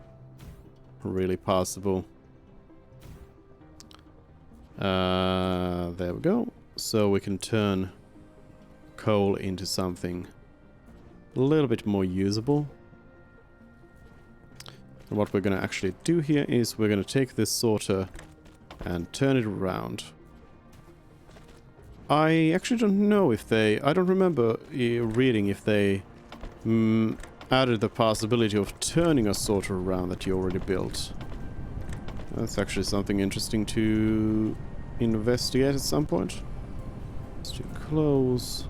really possible. There we go. So we can turn coal into something a little bit more usable. And what we're going to actually do here is we're going to take this sorter and turn it around. I actually don't know if they... I don't remember reading if they added the possibility of turning a sorter around that you already built. That's actually something interesting to investigate at some point. Let's do close.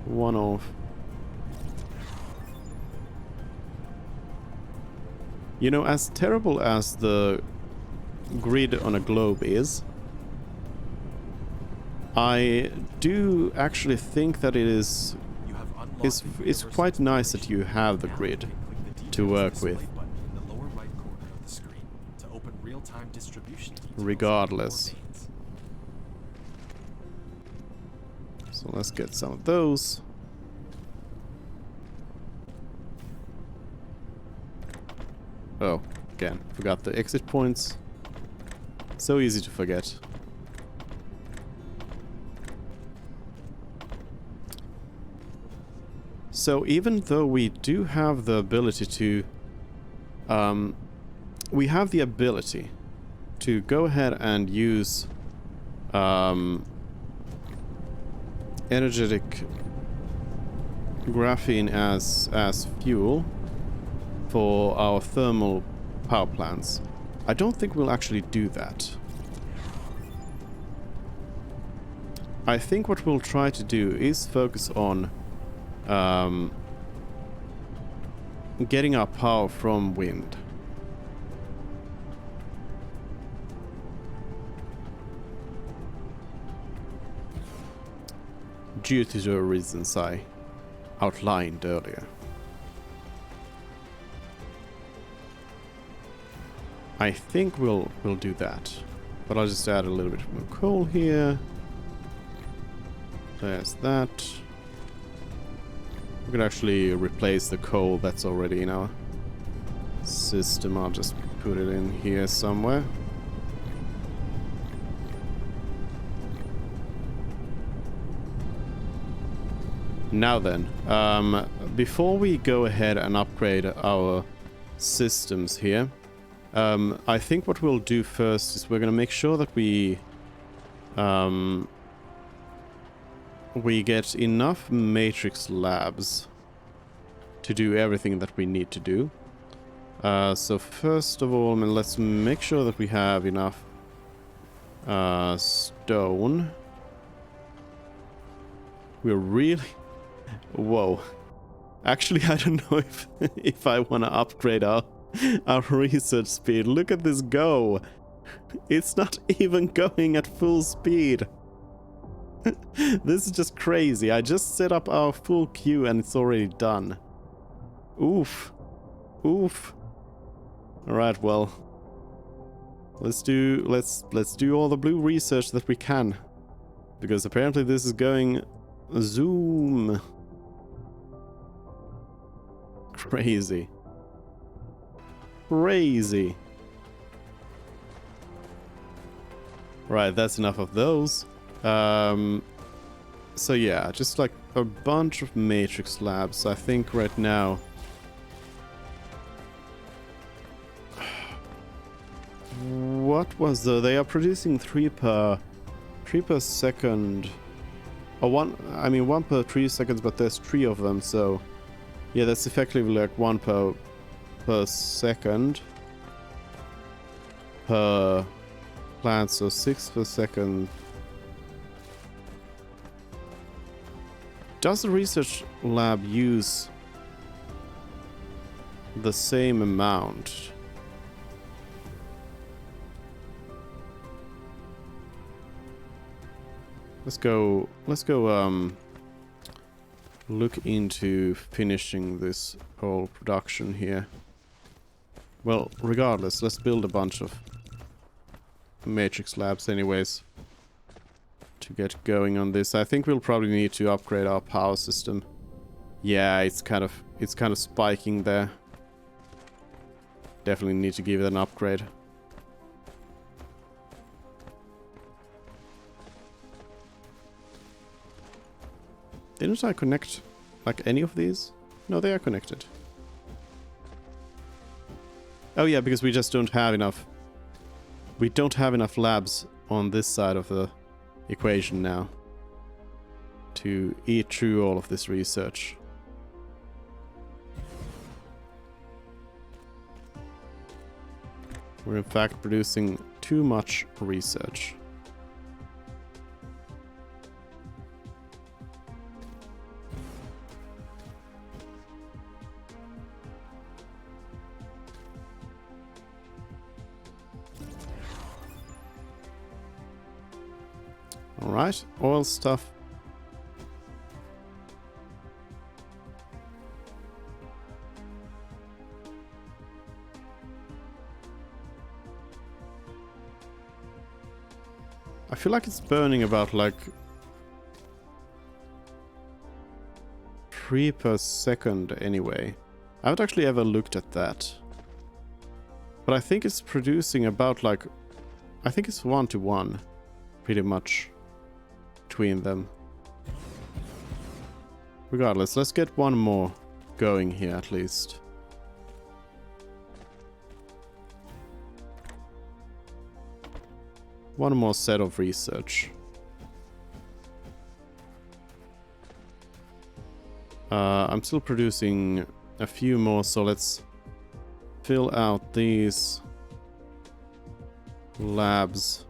One off. You know, as terrible as the grid on a globe is, I do actually think that it is it's quite nice that you have the grid to work with. Regardless. So let's get some of those. Oh, again, forgot the exit points. So easy to forget. So even though we do have the ability to... we have the ability to go ahead and use energetic graphene as fuel for our thermal power plants. I don't think we'll actually do that. I think what we'll try to do is focus on getting our power from wind. Due to the reasons I outlined earlier. I think we'll do that. But I'll just add a little bit more coal here. There's that. We could actually replace the coal that's already in our system. I'll just put it in here somewhere. Now then, before we go ahead and upgrade our systems here, I think what we'll do first is we're going to make sure that we get enough matrix labs to do everything that we need to do. So first of all, let's make sure that we have enough stone. We're really... Whoa. Actually, I don't know if I want to upgrade our research speed. Look at this go. It's not even going at full speed. This is just crazy. I just set up our full queue and it's already done. Oof. Oof. Alright, well. Let's do all the blue research that we can. Because apparently this is going zoom. Crazy. Crazy. Right, that's enough of those. So yeah, just like a bunch of matrix labs. I think right now What was the... They are producing 3 per second. Or one per 3 seconds, but there's 3 of them, so... Yeah, that's effectively like 1 per second. Per plant, so 6 per second. Does the research lab use the same amount? Let's go look into finishing this whole production here. Well, regardless, let's build a bunch of matrix labs anyways to get going on this. I think we'll probably need to upgrade our power system. Yeah, it's kind of spiking there. Definitely need to give it an upgrade. Didn't I connect like any of these? No, they are connected. Oh yeah, because we just don't have enough. We don't have enough labs on this side of the equation now to eat through all of this research. We're in fact producing too much research. Alright, oil stuff. I feel like it's burning about like 3 per second anyway. I haven't actually ever looked at that. But I think it's producing about like... I think it's 1 to 1. Pretty much. Between them. Regardless, let's get one more going here at least. One more set of research. I'm still producing a few more, so let's fill out these labs.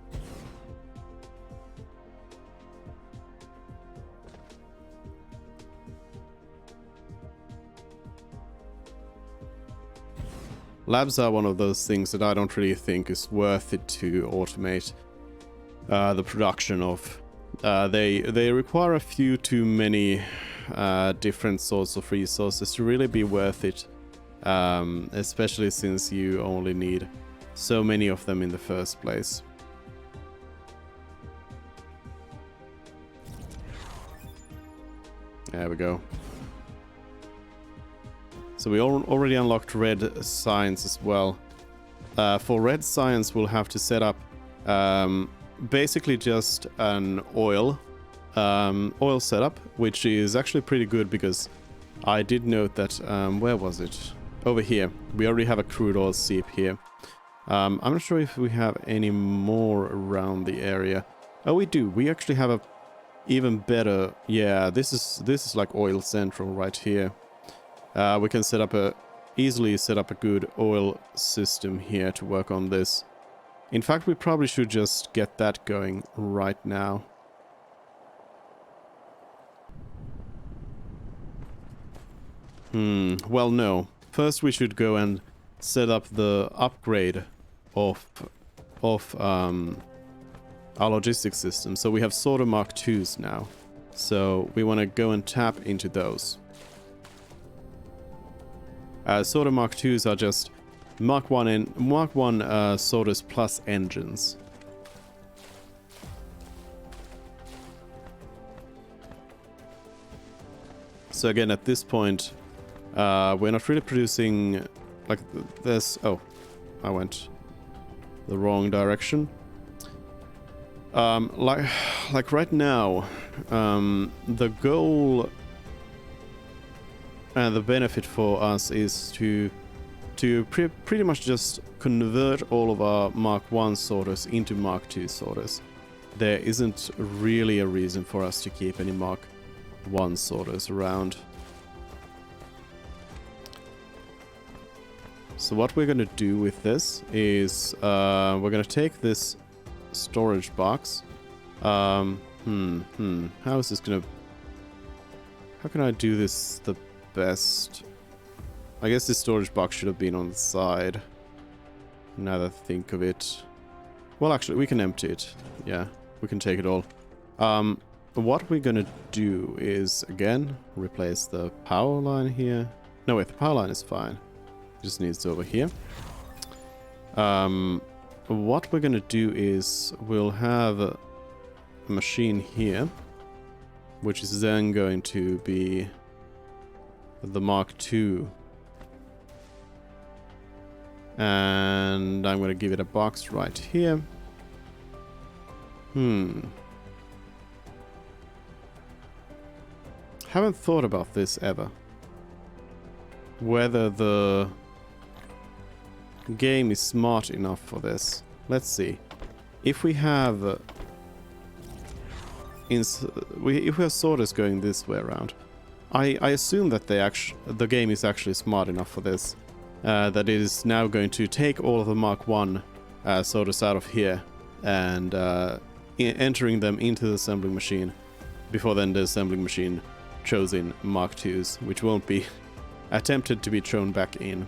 Labs are one of those things that I don't really think is worth it to automate the production of. They require a few too many different sorts of resources to really be worth it, especially since you only need so many of them in the first place. There we go. So we already unlocked red science as well. For red science, we'll have to set up basically just an oil setup, which is actually pretty good because I did note that, where was it? Over here. We already have a crude oil seep here. I'm not sure if we have any more around the area. Oh, we do. We actually have a even better... Yeah, this is like oil central right here. We can easily set up a good oil system here to work on this. In fact, we probably should just get that going right now. Well, no. First we should go and set up the upgrade of our logistics system. So we have sorter Mark IIs now. So we want to go and tap into those. Sorter Mark IIs are just Mark 1 sorters plus engines. So again, at this point, we're not really producing like this. Oh, I went the wrong direction. Like right now, the goal and the benefit for us is to to pretty much just convert all of our Mark 1 sorters into Mark 2 sorters. There isn't really a reason for us to keep any Mark 1 sorters around. So what we're going to do with this is we're going to take this storage box. How is this going to... How can I do this the best? I guess this storage box should have been on the side. Now that I think of it. Well, actually, we can empty it. Yeah, we can take it all. What we're going to do is, again, replace the power line here. No, wait, the power line is fine. It just needs over here. What we're going to do is we'll have a machine here, which is then going to be the Mark II. And I'm going to give it a box right here. Haven't thought about this ever. Whether the game is smart enough for this. Let's see. If we have... if we have sorters going this way around, I assume that the game is actually smart enough for this. That it is now going to take all of the Mark 1 sorters out of here and entering them into the assembling machine. Before then, the assembling machine throws in Mark 2s, which won't be attempted to be thrown back in.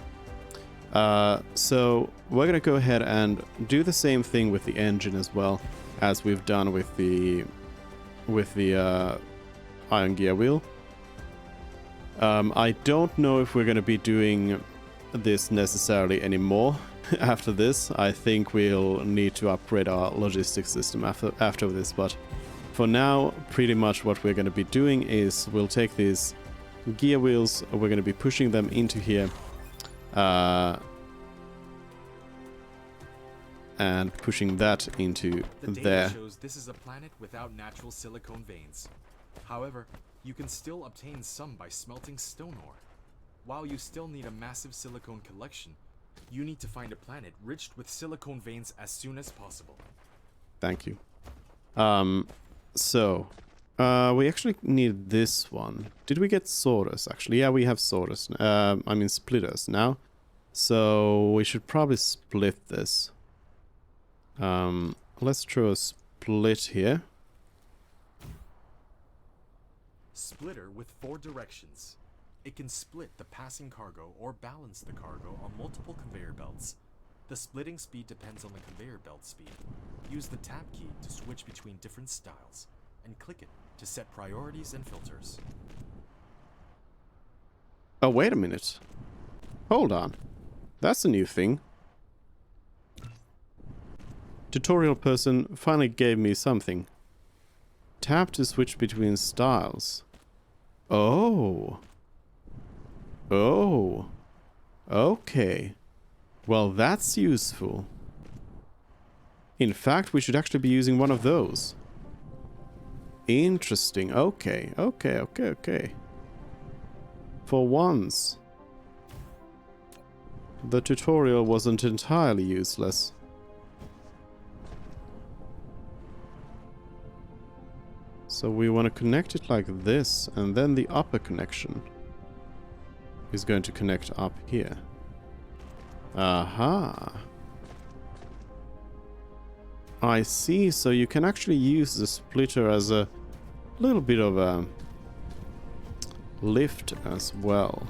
So we're going to go ahead and do the same thing with the engine as well as we've done with the iron gear wheel. I don't know if we're going to be doing this necessarily anymore after this. I think we'll need to upgrade our logistics system after this, but for now, pretty much what we're going to be doing is we'll take these gear wheels, we're going to be pushing them into here, and pushing that into there. Data shows this is a planet without natural silicone veins. However, you can still obtain some by smelting stone ore. While you still need a massive silicone collection, you need to find a planet rich with silicone veins as soon as possible. Thank you. We actually need this one. Did we get sorters, actually? Yeah, we have sorters. I mean splitters now. So we should probably split this. Let's throw a split here. Splitter with 4 directions. It can split the passing cargo or balance the cargo on multiple conveyor belts. The splitting speed depends on the conveyor belt speed. Use the tab key to switch between different styles, and click it to set priorities and filters. Oh, wait a minute. Hold on. That's a new thing. Tutorial person finally gave me something. Tap to switch between styles. Oh. Oh. Okay. Well, that's useful. In fact, we should actually be using one of those. Interesting. Okay. For once, the tutorial wasn't entirely useless. So we want to connect it like this, and then the upper connection is going to connect up here. Aha. I see, so you can actually use the splitter as a little bit of a lift as well.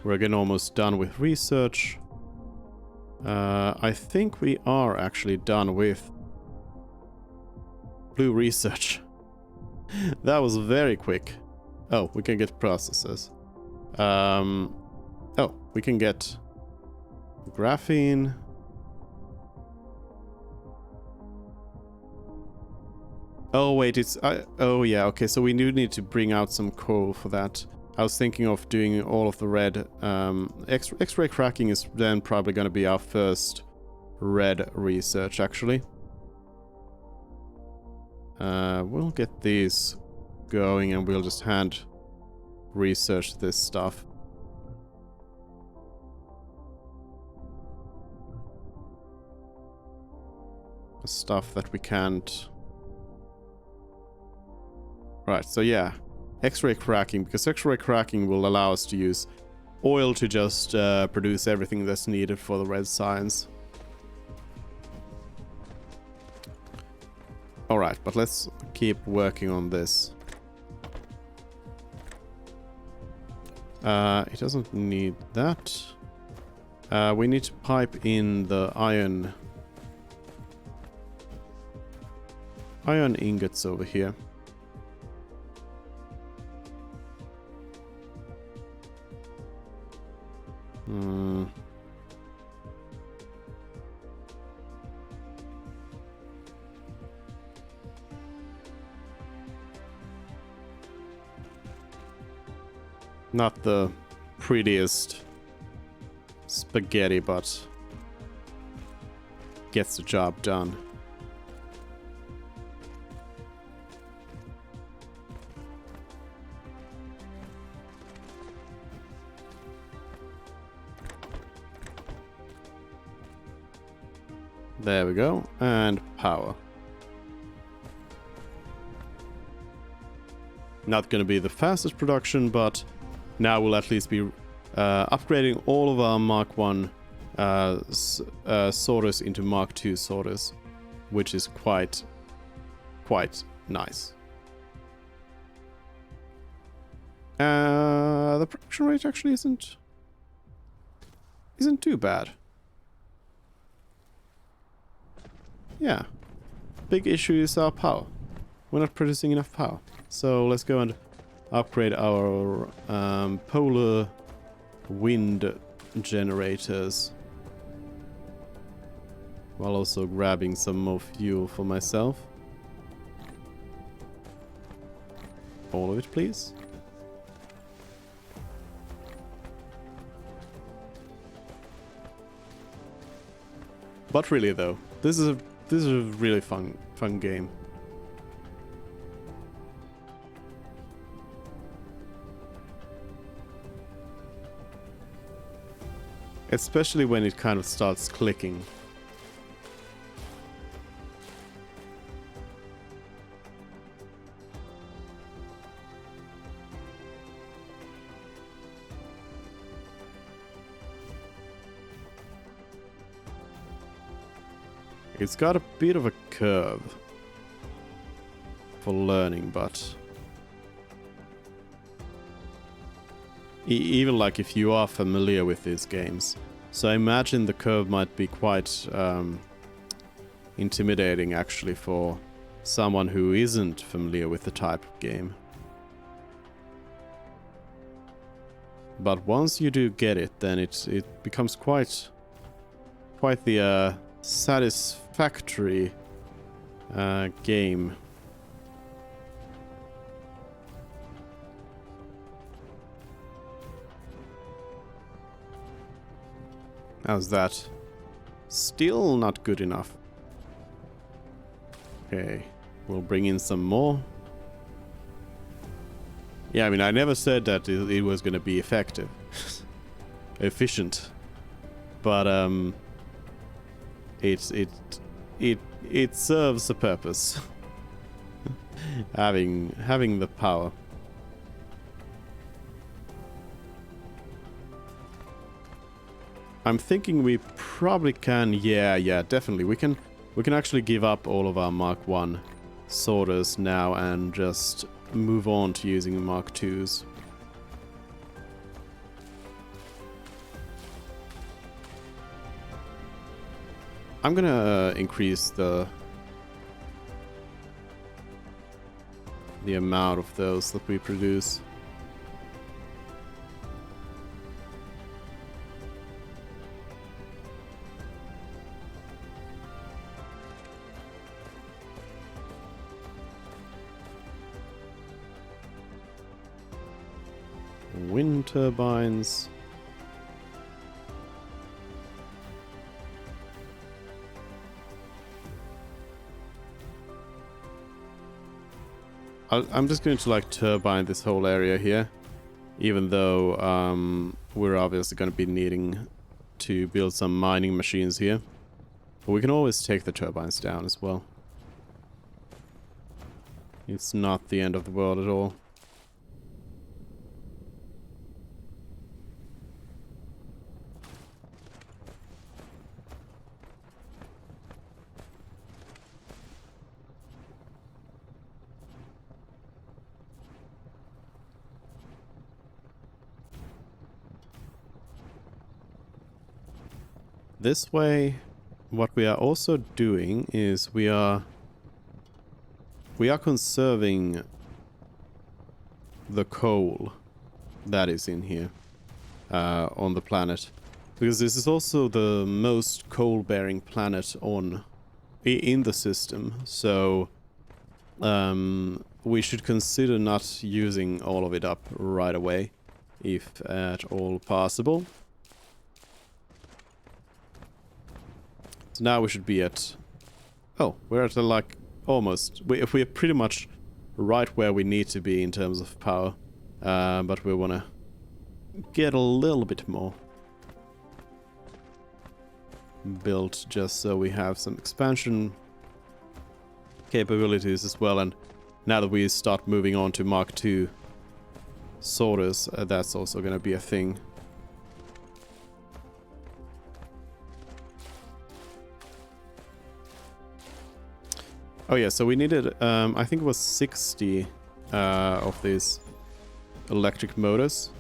We're again almost done with research. I think we are actually done with blue research. That was very quick. Oh, we can get processes. Oh, we can get graphene. Oh wait, it's oh yeah, okay, so we do need to bring out some coal for that. I was thinking of doing all of the red. X-ray cracking is then probably going to be our first red research, actually. We'll get these going and we'll just hand research this stuff. Stuff that we can't. Right, so yeah. X-ray cracking, because X-ray cracking will allow us to use oil to just produce everything that's needed for the red science. Alright, but let's keep working on this. It doesn't need that. We need to pipe in the iron ingots over here. Not the prettiest spaghetti, but gets the job done. There we go, and power. Not gonna be the fastest production, but now we'll at least be upgrading all of our Mark 1 sorters into Mark 2 sorters, which is quite nice. The production rate actually isn't too bad. Yeah. Big issue is our power. We're not producing enough power. So let's go and upgrade our polar wind generators. While also grabbing some more fuel for myself. All of it, please. But really though, this is a really fun game. Especially when it kind of starts clicking. It's got a bit of a curve for learning, but even like if you are familiar with these games. So I imagine the curve might be quite intimidating actually for someone who isn't familiar with the type of game. But once you do get it, then it becomes quite the satisfactory game. How's that? Still not good enough. Okay, we'll bring in some more. Yeah, I mean, I never said that it was going to be effective, efficient, but it serves a purpose. having the power. I'm thinking we probably can. Yeah, definitely. We can actually give up all of our Mark 1 sorters now and just move on to using Mark 2s. I'm gonna increase the amount of those that we produce. Wind turbines. I'm just going to like turbine this whole area here Even though we're obviously going to be needing to build some mining machines here. But we can always take the turbines down as well. It's not the end of the world at all. This way, what we are also doing is we are conserving the coal that is in here on the planet, because this is also the most coal-bearing planet in the system. So we should consider not using all of it up right away, if at all possible. So now we should be at... Oh, we're at like almost... We're pretty much right where we need to be in terms of power. But we want to get a little bit more built just so we have some expansion capabilities as well. And now that we start moving on to Mark II sorters, that's also going to be a thing. Oh yeah, so we needed, I think it was 60 of these electric motors.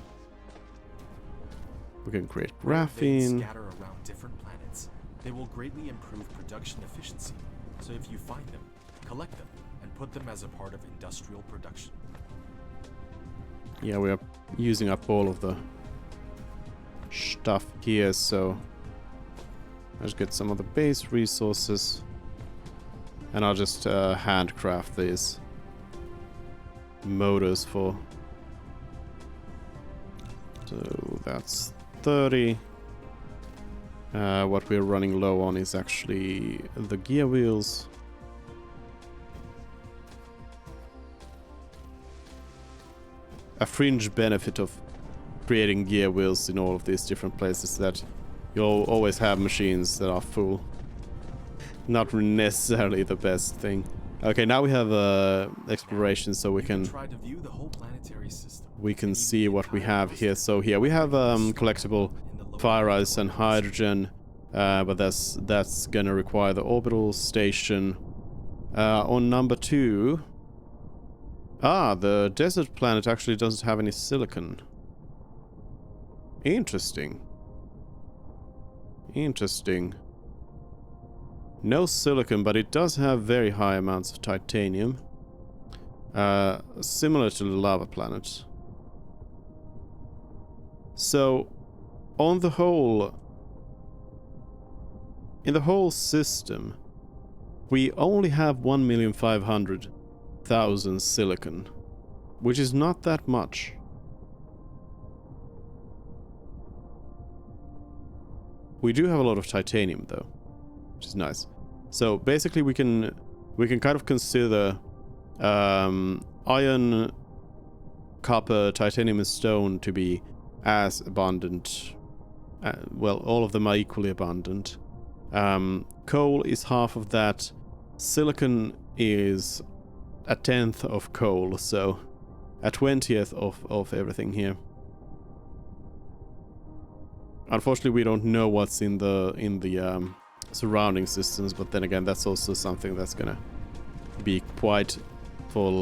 We can create graphene. They scatter around different planets. They will greatly improve production efficiency. So if you find them, collect them, and put them as a part of industrial production. Yeah, we are using up all of the stuff here, so let's get some of the base resources. And I'll just handcraft these motors for... So that's 30. What we're running low on is actually the gear wheels. A fringe benefit of creating gear wheels in all of these different places is that you'll always have machines that are full. Not necessarily the best thing. Okay, now we have exploration, so we can try to view the whole planetary system. We can see what we have here. So here we have collectible fire ice and hydrogen, but that's gonna require the orbital station. On number 2, the desert planet actually doesn't have any silicon. Interesting. Interesting. No silicon, but it does have very high amounts of titanium. Similar to the lava planet. So, on the whole... In the whole system, we only have 1,500,000 silicon. Which is not that much. We do have a lot of titanium, though. Which is nice. So basically we can kind of consider iron, copper, titanium and stone to be as abundant. Well, all of them are equally abundant. Coal is half of that. Silicon is a 10th of coal, so a 20th of everything here. Unfortunately, we don't know what's in the surrounding systems, but then again, that's also something that's gonna be quite for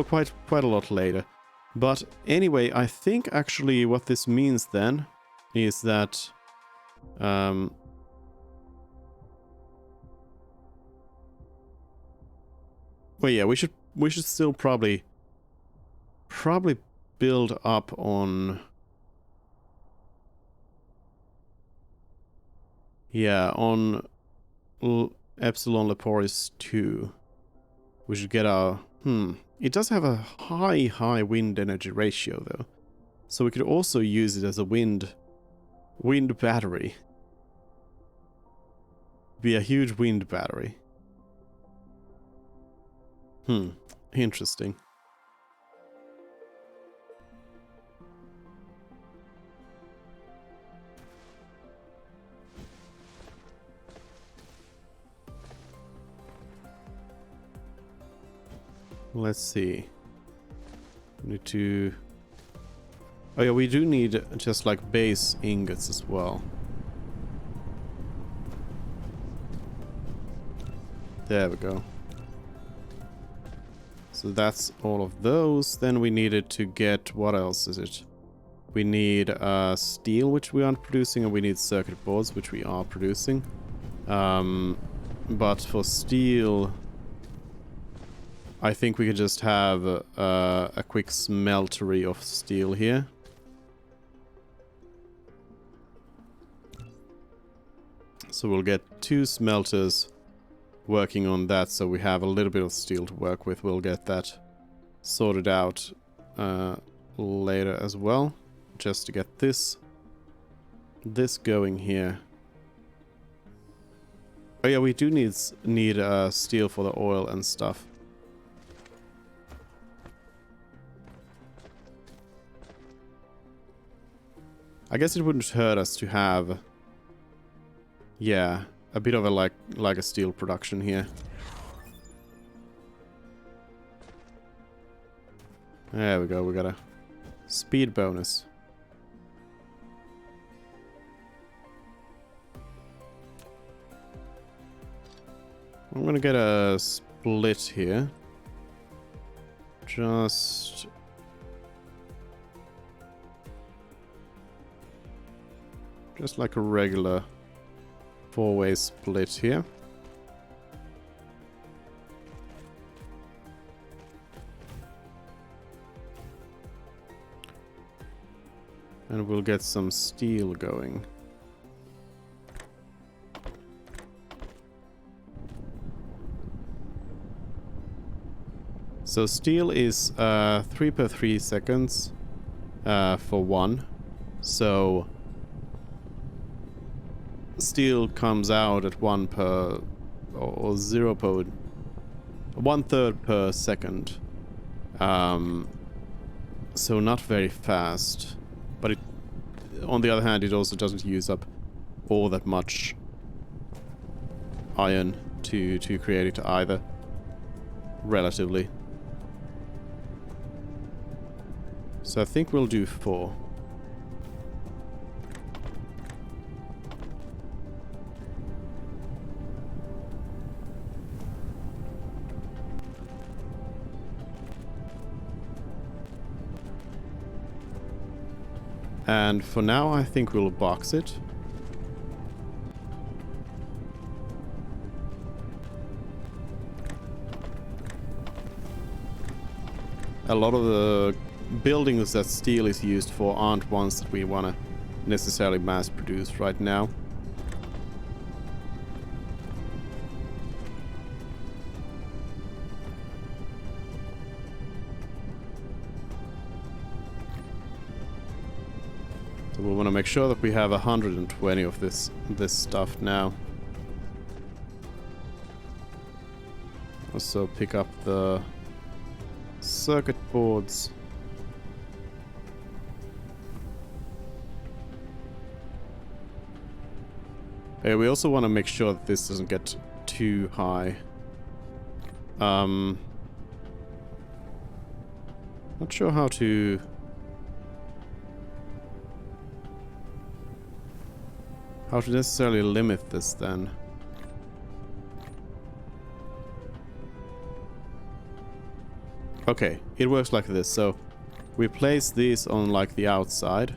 quite a lot later. But anyway, I think actually what this means then is that well, yeah, we should still probably build up on... Yeah, on Epsilon Leporis 2. We should get our... It does have a high wind energy ratio, though. So we could also use it as a wind battery. Be a huge wind battery. Interesting. Let's see. We need to... Oh yeah, we do need just like base ingots as well. There we go. So that's all of those. Then we needed to get... What else is it? We need steel, which we aren't producing, and we need circuit boards, which we are producing. But for steel... I think we could just have a quick smeltery of steel here. So we'll get 2 smelters working on that, so we have a little bit of steel to work with. We'll get that sorted out later as well, just to get this going here. Oh yeah, we do need steel for the oil and stuff. I guess it wouldn't hurt us to have, yeah, a bit of a like a steel production here. There we go, we got a speed bonus. I'm gonna get a split here. Just like a regular 4-way split here. And we'll get some steel going. So steel is 3 per 3 seconds for 1. So steel comes out at 1 per or 0 per 1/3 per second. So not very fast, but it, on the other hand, it also doesn't use up all that much iron to create it either, relatively. So I think we'll do 4. And for now, I think we'll box it. A lot of the buildings that steel is used for aren't ones that we want to necessarily mass produce right now. So we want to make sure that we have 120 of this stuff now. Also pick up the circuit boards. We also want to make sure that this doesn't get too high. Not sure how to... necessarily limit this then. Okay, it works like this. So we place these on like the outside.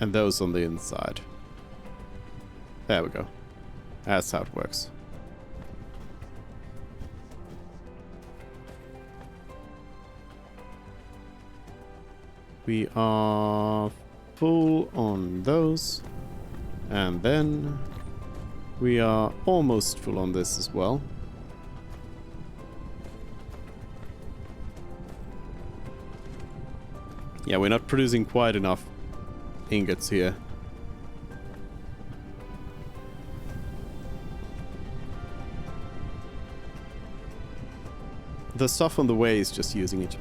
And those on the inside. There we go. That's how it works. We are full on those. And then we are almost full on this as well. Yeah, we're not producing quite enough ingots here. The stuff on the way is just using it.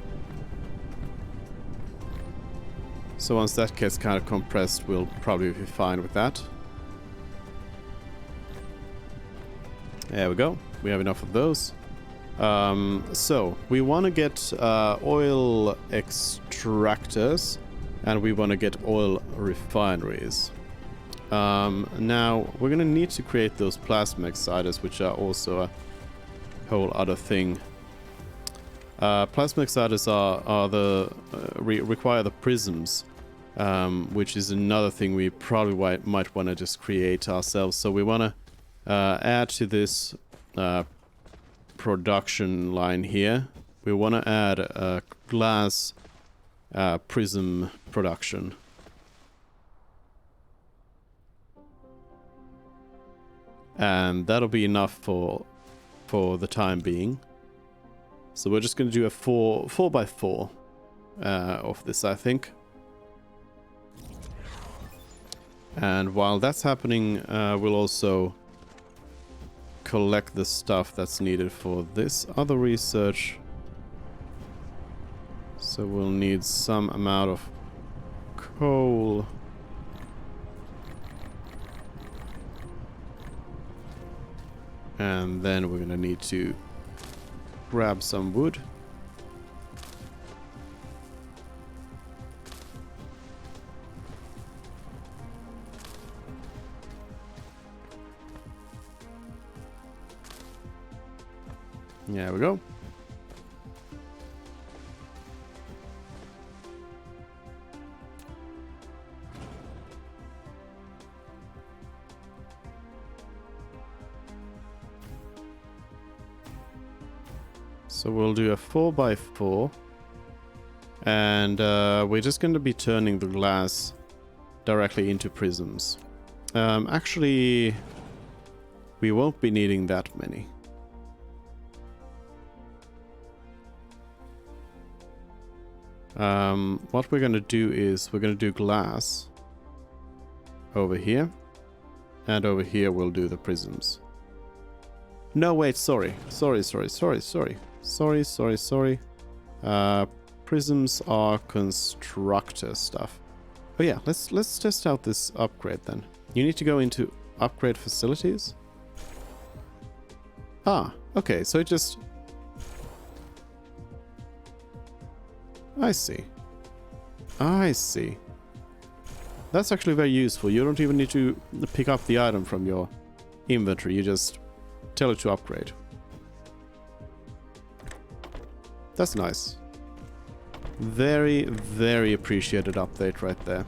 So once that gets kind of compressed, we'll probably be fine with that. There we go. We have enough of those. So we want to get oil extractors, and we want to get oil refineries. Now we're gonna need to create those plasma exciters, which are also a whole other thing. Plasma exciters are the require the prisms, which is another thing we probably might want to just create ourselves. So we want to add to this production line here. We want to add a glass prism production. And that'll be enough for the time being. So we're just going to do a 4x4 of this, I think. And while that's happening, we'll also collect the stuff that's needed for this other research. So we'll need some amount of coal. And then we're gonna need to grab some wood. There we go. So we'll do a 4x4, and we're just going to be turning the glass directly into prisms. Actually, we won't be needing that many. What we're going to do is we're going to do glass over here, and over here we'll do the prisms. No, wait, sorry. Prisms are constructor stuff. Oh yeah, let's test out this upgrade then. You need to go into upgrade facilities. Ah, okay, so it just... I see. That's actually very useful. You don't even need to pick up the item from your inventory. You just tell it to upgrade. That's nice. Very, very appreciated update right there.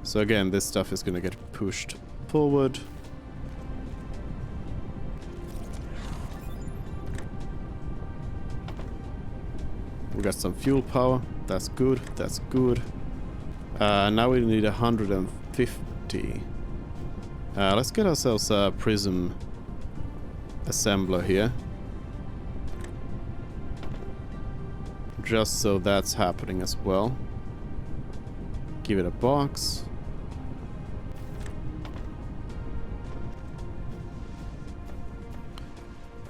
So again, this stuff is gonna get pushed forward. We got some fuel power. That's good. That's good. Now we need 150. Let's get ourselves a prism assembler here. Just so that's happening as well. Give it a box.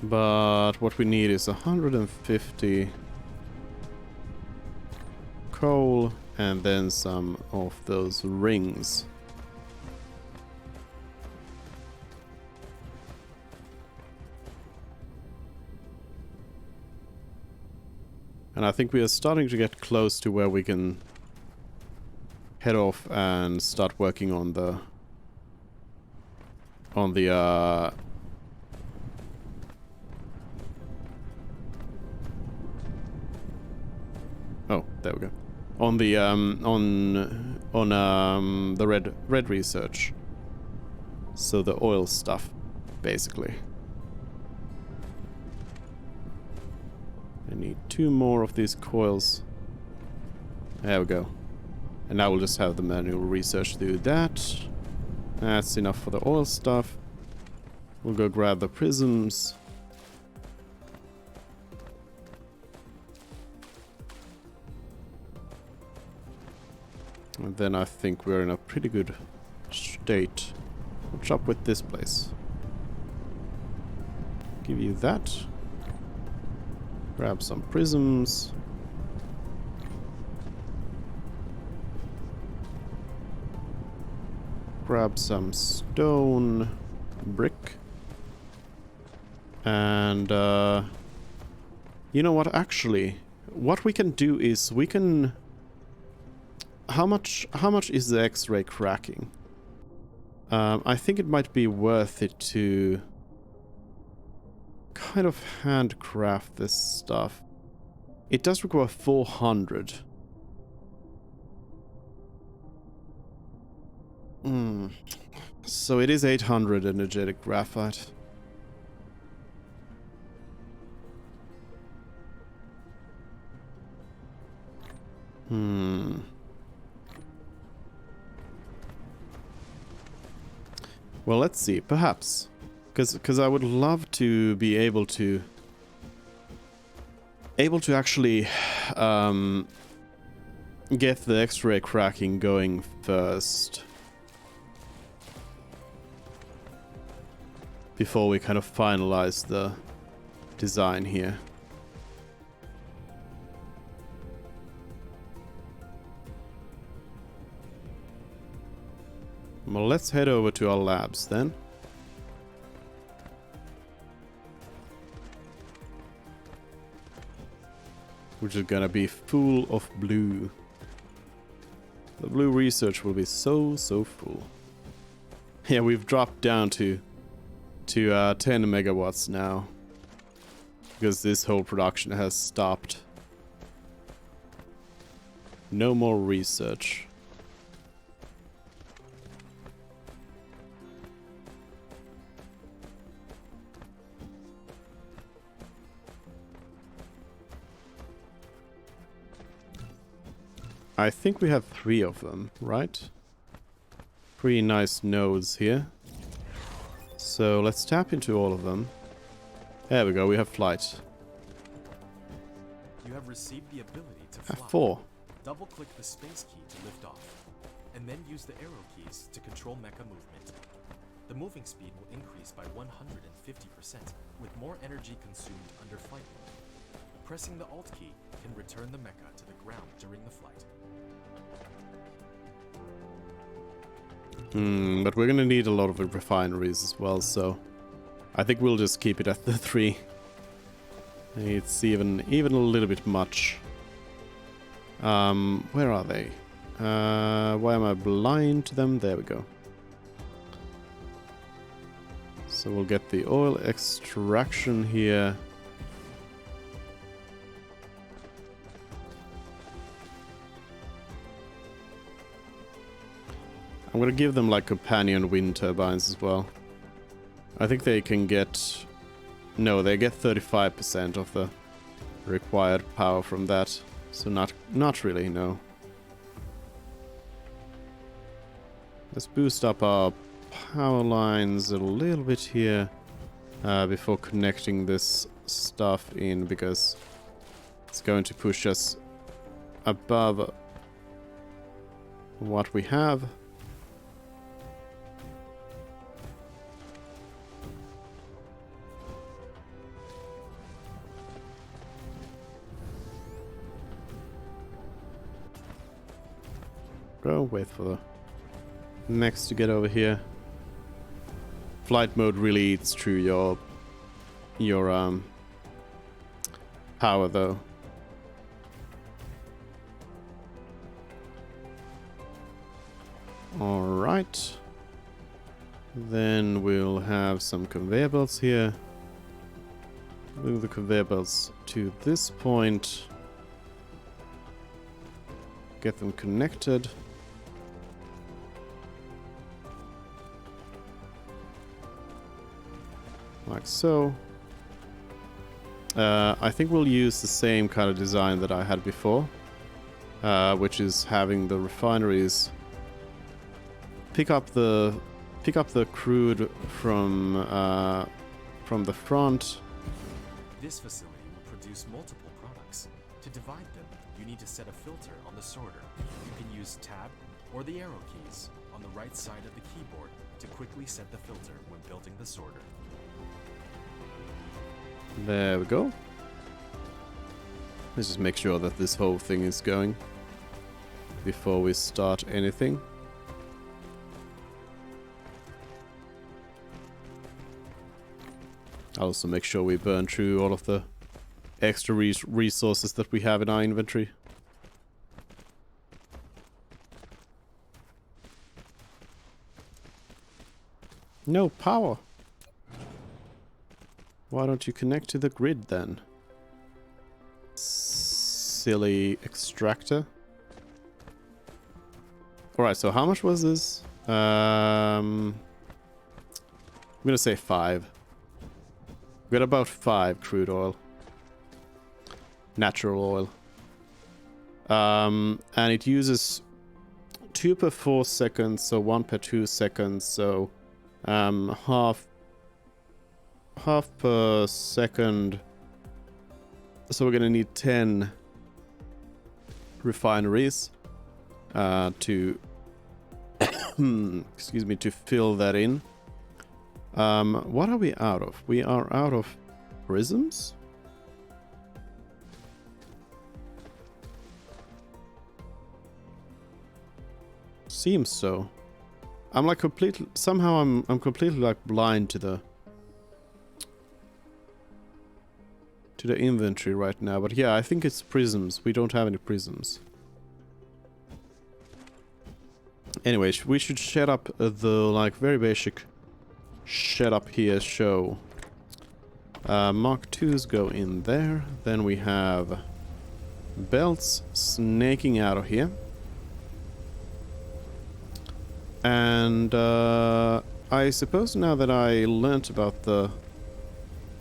But what we need is 150 coal and then some of those rings. And I think we are starting to get close to where we can head off and start working on the oh, there we go. On the the red research. So the oil stuff, basically. I need 2 more of these coils. There we go. And now we'll just have the manual research do that. That's enough for the oil stuff. We'll go grab the prisms. And then I think we're in a pretty good state. What's up with this place? Give you that. Grab some prisms. grab some stone, brick, and you know what? Actually, what we can do is we can. How much is the X-ray cracking? I think it might be worth it to kind of handcraft this stuff. It does require 400. So it is 800 energetic graphite. Well, let's see. Perhaps. Because I would love to be able to actually get the X-ray cracking going first. Before we kind of finalize the design here. Well, let's head over to our labs then. Which is gonna be full of blue. The blue research will be so full. Yeah, we've dropped down to 10 megawatts now. Because this whole production has stopped. No more research. I think we have 3 of them, right? 3 nice nodes here. So let's tap into all of them. There we go, we have flight. You have received the ability to fly. 4. Double-click the space key to lift off, and then use the arrow keys to control mecha movement. The moving speed will increase by 150%, with more energy consumed under flight mode. Pressing the Alt key can return the mecha to the ground during the flight. But we're gonna need a lot of refineries as well, so I think we'll just keep it at the 3. It's even a little bit much. Where are they? Why am I blind to them? There we go. So we'll get the oil extraction here. I'm gonna give them like companion wind turbines as well. I think they can get... No, they get 35% of the required power from that. So not really, no. Let's boost up our power lines a little bit here before connecting this stuff in, because it's going to push us above what we have. Go, wait for the next to get over here. Flight mode really eats through your power though. Alright. Then we'll have some conveyor belts here. Move the conveyor belts to this point. Get them connected. Like so. I think we'll use the same kind of design that I had before, which is having the refineries pick up the crude from the front. This facility will produce multiple products. To divide them, you need to set a filter on the sorter. You can use tab or the arrow keys on the right side of the keyboard to quickly set the filter when building the sorter. There we go. Let's just make sure that this whole thing is going before we start anything. I'll also make sure we burn through all of the extra resources that we have in our inventory. No power. Why don't you connect to the grid then? Silly extractor. Alright, so how much was this? I'm gonna say 5. We got about 5 crude oil. Natural oil. And it uses 2 per 4 seconds, so 1 per 2 seconds, so half per second. So we're gonna need 10 refineries to excuse me, to fill that in. What are we out of? We are out of prisms? Seems so. I'm like completely, somehow I'm completely like blind to the inventory right now, but yeah, I think it's prisms. We don't have any prisms. Anyway, we should set up the like very basic setup here. Show Mark 2s go in there. Then we have belts snaking out of here. And I suppose now that I learnt about the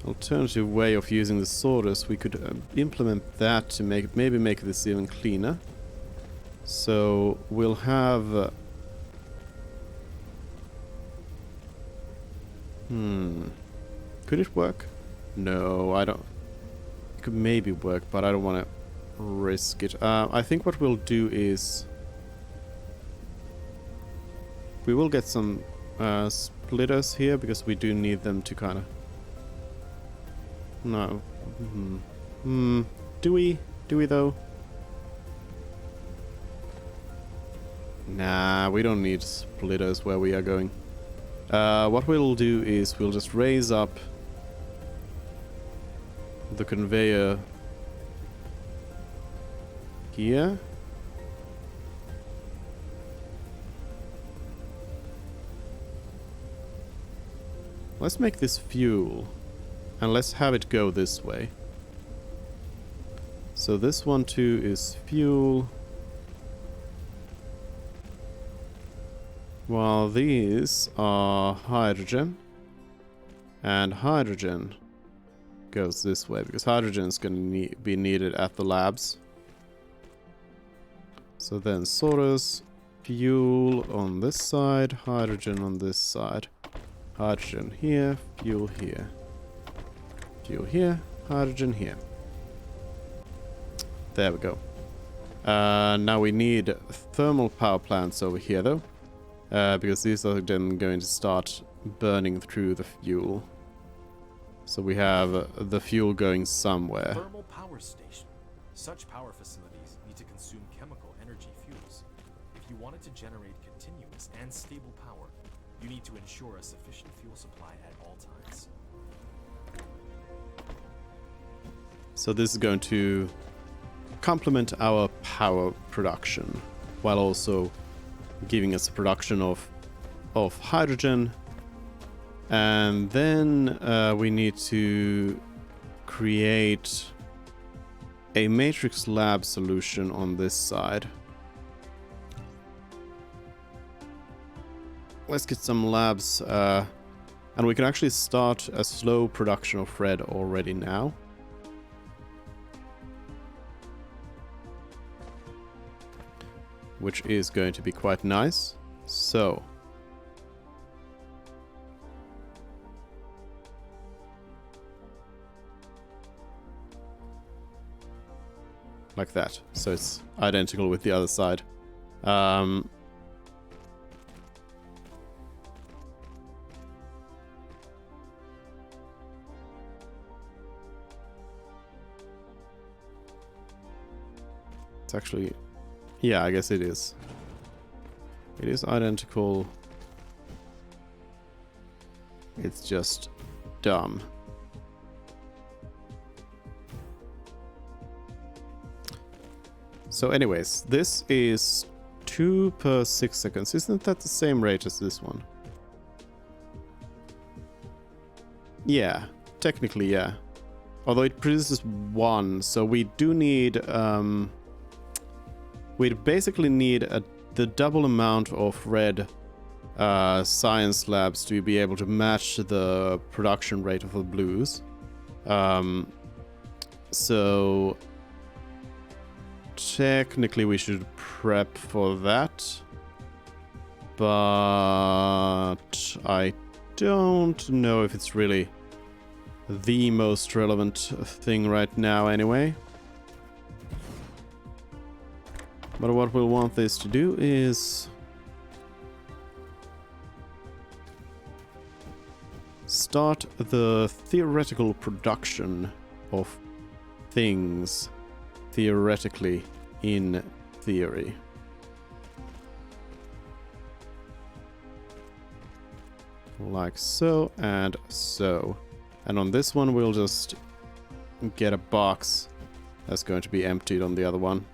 alternative way of using the sorters, we could implement that to maybe make this even cleaner. So we'll have could it work? No, I don't. It could maybe work, but I don't want to risk it. I think what we'll do is we will get some splitters here because we do need them to kind of. No. Do we? Do we though? Nah, we don't need splitters where we are going. What we'll do is we'll just raise up the conveyor here. Let's make this fuel. And let's have it go this way. So this one too is fuel. While these are hydrogen. And hydrogen goes this way, because hydrogen is going to be needed at the labs. So then sorters, fuel on this side, hydrogen on this side. Hydrogen here, fuel here. Fuel here, hydrogen here. There we go. Now we need thermal power plants over here though. Because these are then going to start burning through the fuel. So we have the fuel going somewhere. Thermal power station. Such power facilities need to consume chemical energy fuels. If you wanted to generate continuous and stable power, you need to ensure a sufficient fuel supply at all times. So this is going to complement our power production, while also giving us a production of hydrogen. And then we need to create a matrix lab solution on this side. Let's get some labs, and we can actually start a slow production of red already now. Which is going to be quite nice. So like that. So it's identical with the other side. It's actually, yeah, I guess it is. It is identical. It's just dumb. So anyways, this is 2 per 6 seconds. Isn't that the same rate as this one? Yeah, technically, yeah. Although it produces 1, so we do need... we'd basically need the double amount of red science labs to be able to match the production rate of the blues. So technically we should prep for that, but I don't know if it's really the most relevant thing right now anyway. But what we'll want this to do is start the theoretical production of things theoretically in theory. Like so and so. And on this one we'll just get a box that's going to be emptied on the other one.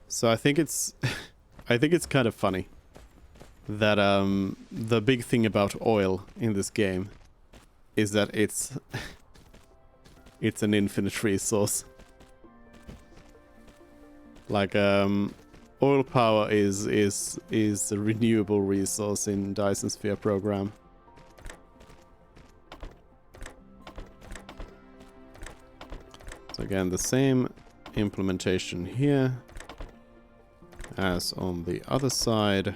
So I think it's I think it's kind of funny that the big thing about oil in this game is that it's it's an infinite resource. Like oil power is a renewable resource in Dyson Sphere program. So again, the same implementation here as on the other side.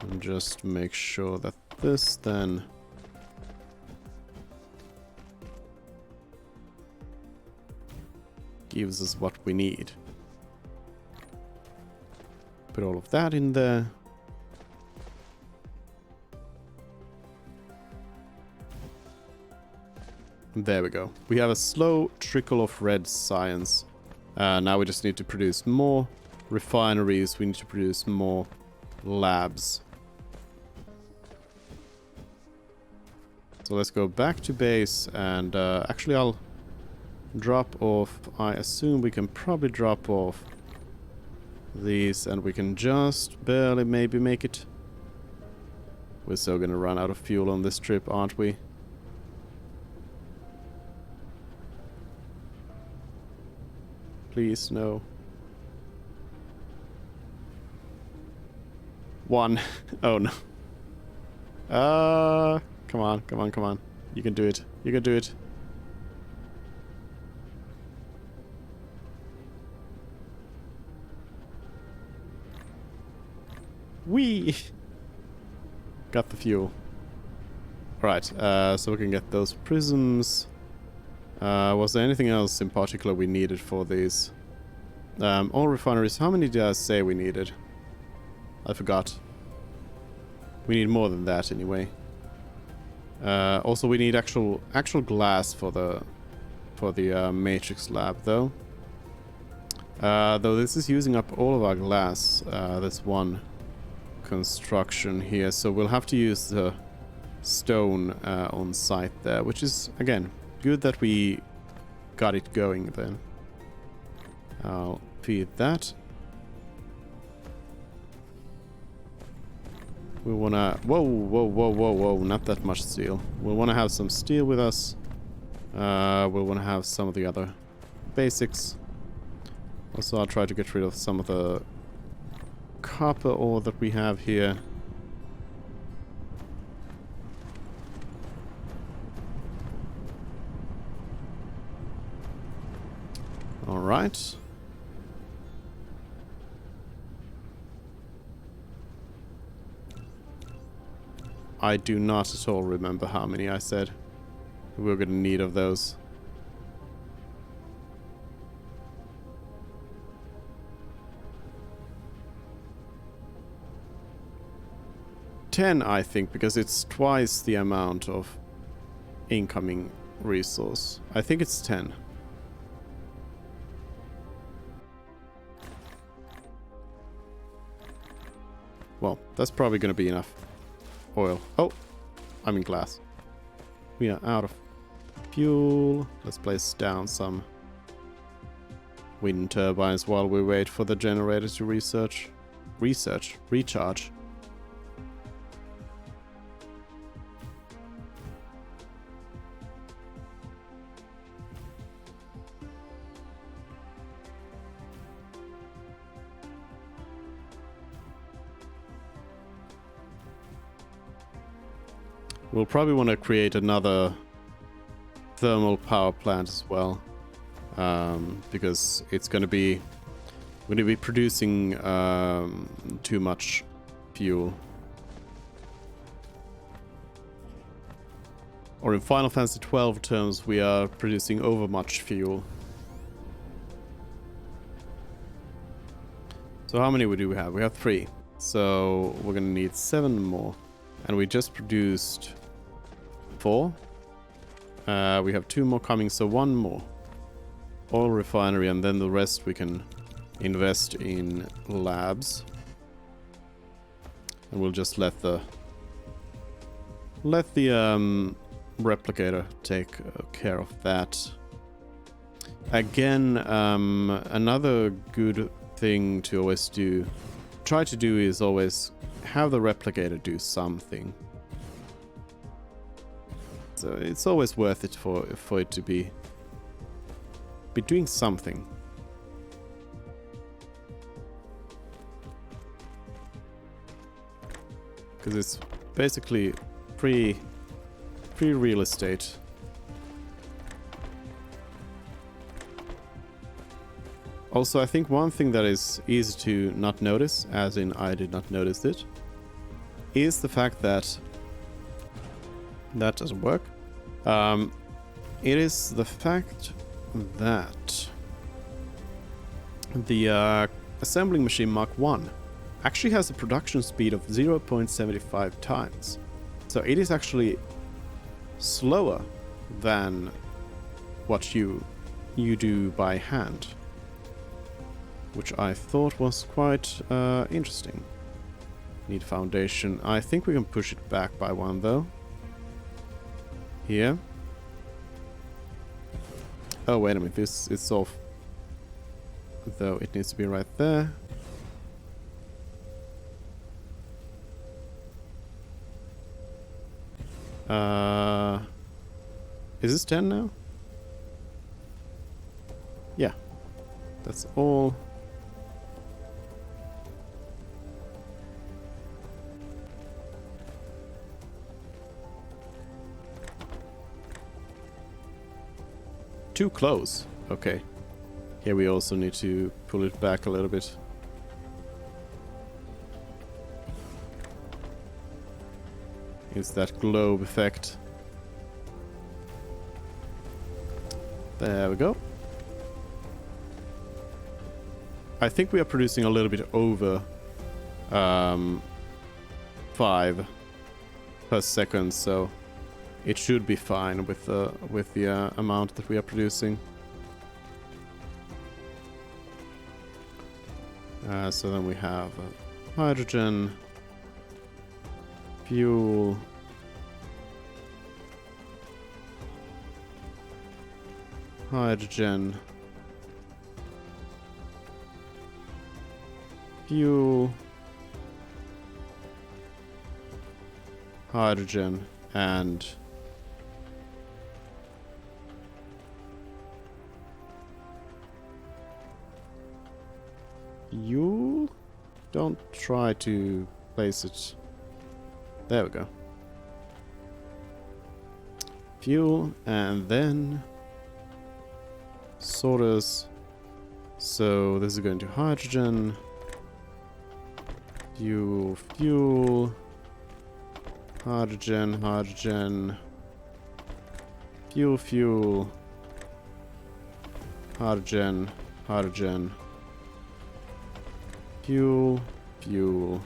And just make sure that this then gives us what we need. Put all of that in there. There we go. We have a slow trickle of red science. Now we just need to produce more refineries. We need to produce more labs. So let's go back to base and actually I'll drop off. I assume we can probably drop off these and we can just barely maybe make it. We're still gonna run out of fuel on this trip, aren't we? Please, no. 1. Oh no. Come on, come on, come on. You can do it. You can do it. Whee! Got the fuel. Right, so we can get those prisms. Was there anything else in particular we needed for these? All refineries. How many did I say we needed? I forgot. We need more than that anyway. Also, we need actual glass for the matrix lab, though. Though this is using up all of our glass. This one construction here, so we'll have to use the stone on site there, which is again good that we got it going then. I'll feed that. We wanna... Whoa, whoa, whoa, whoa, whoa, not that much steel. We'll wanna have some steel with us. We'll wanna have some of the other basics. Also, I'll try to get rid of some of the copper ore that we have here. Alright. I do not at all remember how many I said we were gonna need of those. $10, I think, because it's twice the amount of incoming resource. I think it's 10. Well, that's probably going to be enough oil. Oh, I mean glass. We are out of fuel. Let's place down some wind turbines while we wait for the generator to recharge. We'll probably want to create another thermal power plant as well, because it's going to be producing too much fuel. Or in Final Fantasy 12 terms, we are producing over much fuel. So how many do we have? We have 3. So we're going to need 7 more. And we just produced 4. We have 2 more coming, so 1 more. Oil refinery, and then the rest we can invest in labs. And we'll just let the replicator take care of that. Again, another good thing to always try to do is always have the replicator do something. So it's always worth it for it to be doing something. Because it's basically free real estate. Also, I think one thing that is easy to not notice, as in I did not notice it, is the fact that doesn't work. It is the fact that the assembling machine Mark 1 actually has a production speed of 0.75 times. So it is actually slower than what you do by hand, which I thought was quite interesting. Need foundation. I think we can push it back by 1 though. Here. Oh, wait a minute. This is off. Though it needs to be right there. Is this 10 now? Yeah. That's all. Too close. Okay. Here we also need to pull it back a little bit. It's that globe effect. There we go. I think we are producing a little bit over 5 per second, so it should be fine with the amount that we are producing. So then we have hydrogen, fuel, hydrogen, fuel, hydrogen, and you don't try to place it. There we go. Fuel, and then sorters. So this is going to hydrogen, fuel, hydrogen, fuel, hydrogen, fuel.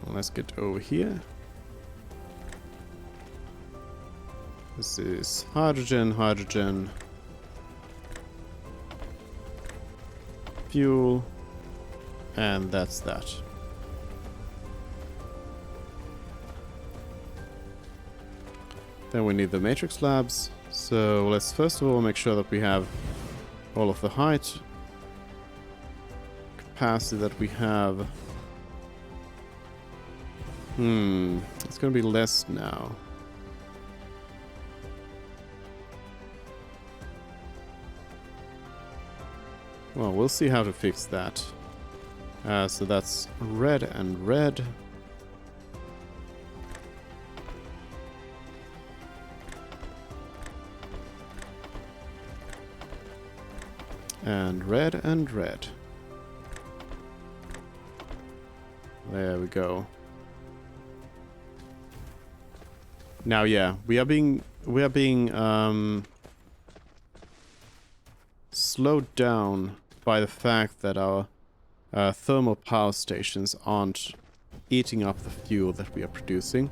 Let's get over here. This is hydrogen, fuel. And that's that. Then we need the matrix slabs. So let's first of all make sure that we have all of the height capacity that we have. It's gonna be less now. Well, we'll see how to fix that. So that's red and red. And red and red. There we go. Now, yeah, we are being slowed down by the fact that our thermal power stations aren't eating up the fuel that we are producing.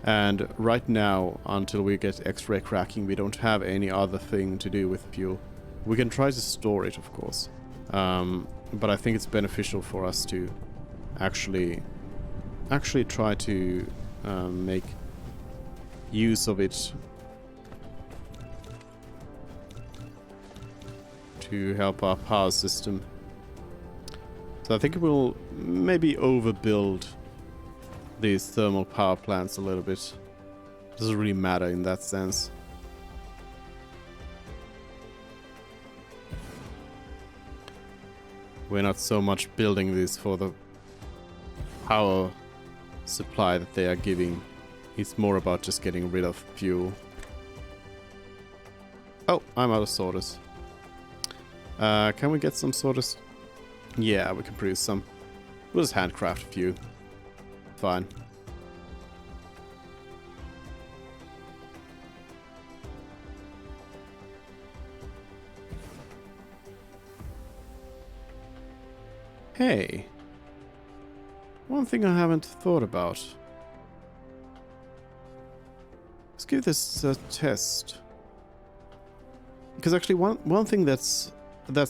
And right now, until we get X-ray cracking, we don't have any other thing to do with fuel. We can try to store it, of course. But I think it's beneficial for us to actually try to make use of it to help our power system. So I think we'll maybe overbuild these thermal power plants a little bit. Doesn't really matter in that sense. We're not so much building this for the power supply that they are giving. It's more about just getting rid of fuel. Oh, I'm out of sorters. Can we get some sorters? Yeah, we can produce some. We'll just handcraft a few. Fine. Hey. One thing I haven't thought about. Let's give this a test. Because actually one thing that's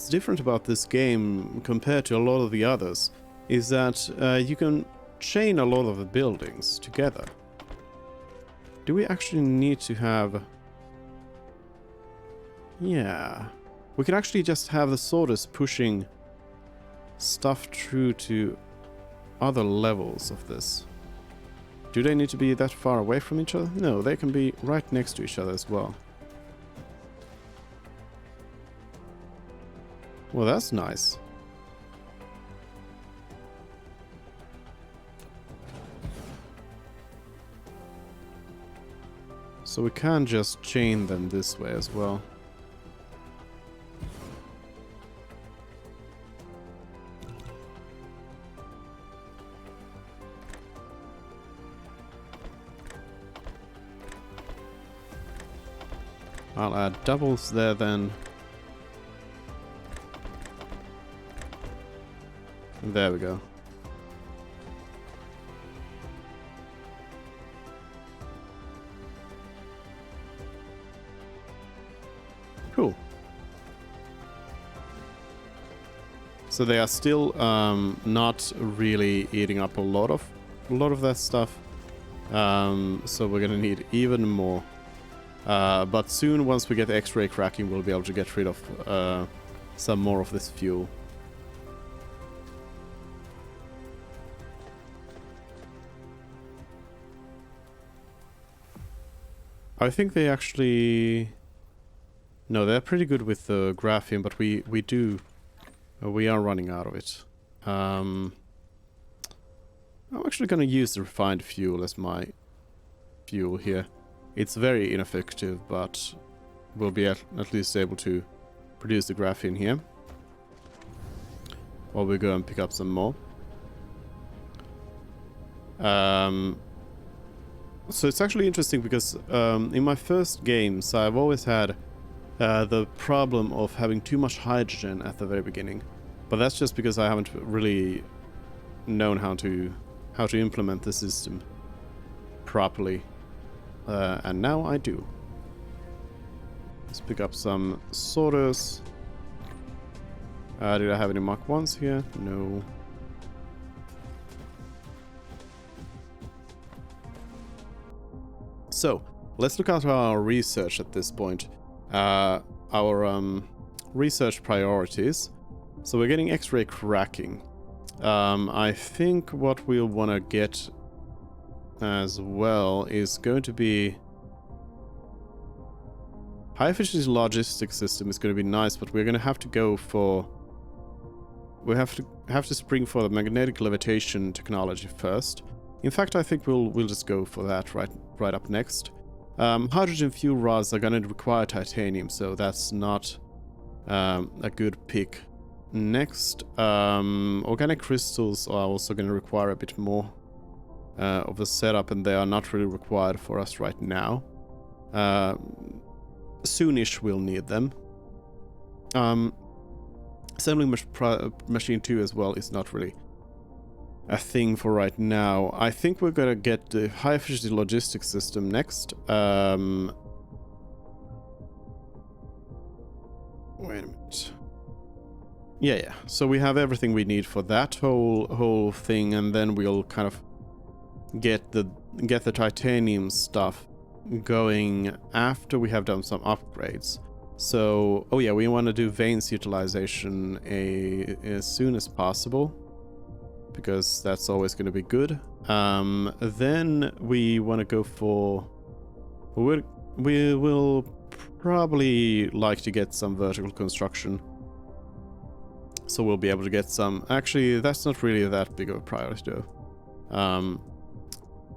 different about this game compared to a lot of the others is that you can chain a lot of the buildings together. Do we actually need to have... Yeah. We can actually just have the sorters pushing stuff through to other levels of this. Do they need to be that far away from each other? No, they can be right next to each other as well. Well, that's nice. So we can just chain them this way as well. I'll add doubles there then. There we go. Cool. So they are still not really eating up a lot of that stuff. So we're gonna need even more. But soon, once we get the X-ray cracking, we'll be able to get rid of some more of this fuel. I think they actually... No, they're pretty good with the graphene, but we are running out of it. I'm actually going to use the refined fuel as my fuel here. It's very ineffective, but we'll be at least able to produce the graphene here. While we go and pick up some more. So it's actually interesting because in my first games I've always had the problem of having too much hydrogen at the very beginning. But that's just because I haven't really known how to implement the system properly. And now I do. Let's pick up some sorters. Did I have any Mach 1s here? No. So, let's look at our research at this point. Our research priorities. So we're getting X-ray cracking. I think what we'll want to get as well is going to be... High efficiency logistics system is going to be nice, but we're going to have to go for... We have to spring for the magnetic levitation technology first. In fact, I think we'll just go for that right up next. Hydrogen fuel rods are going to require titanium, so that's not a good pick. Next, organic crystals are also going to require a bit more of a setup, and they are not really required for us right now. Soonish we'll need them. Assembling machine 2 as well is not really a thing for right now. I think we're gonna get the high efficiency logistics system next. Wait a minute. Yeah. So we have everything we need for that whole thing, and then we'll kind of get the titanium stuff going after we have done some upgrades. So, oh yeah, we want to do veins utilization as soon as possible, because that's always going to be good. Then we want to go for... We will probably like to get some vertical construction. So we'll be able to get some... Actually, that's not really that big of a priority though.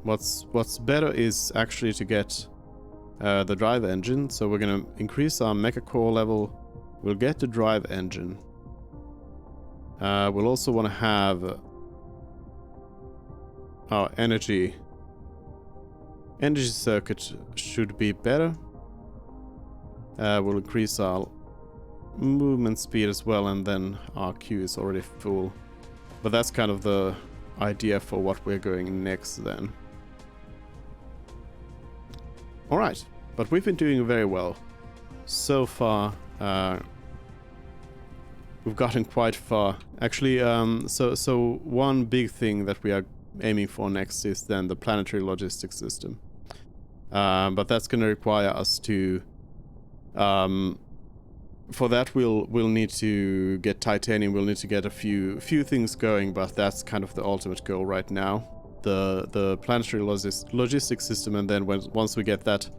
What's better is actually to get the drive engine. So we're going to increase our mecha core level. We'll get the drive engine. We'll also want to have our energy circuit should be better. We'll increase our movement speed as well, and then our queue is already full. But that's kind of the idea for what we're going next then. Alright, but we've been doing very well. So far, we've gotten quite far. Actually, so one big thing that we are aiming for next is then the planetary logistics system. But that's going to require us to... for that, we'll need to get titanium. We'll need to get a few things going, but that's kind of the ultimate goal right now. The planetary logistics system, and then once we get that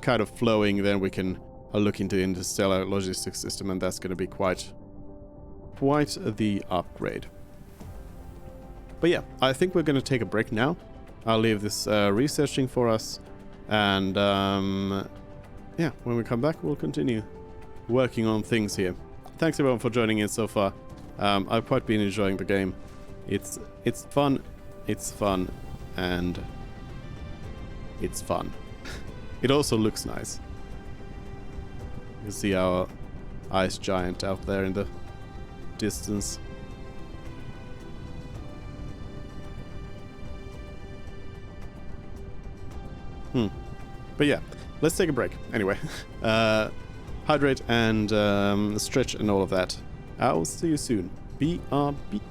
kind of flowing, then we can look into the interstellar logistics system, and that's going to be quite the upgrade. But yeah, I think we're going to take a break now. I'll leave this researching for us, and yeah, when we come back, we'll continue working on things here. Thanks everyone for joining in so far. I've quite been enjoying the game. It's fun, and it's fun. It also looks nice. You can see our ice giant out there in the distance. But yeah, let's take a break. Anyway, hydrate and stretch and all of that. I'll see you soon. BRB.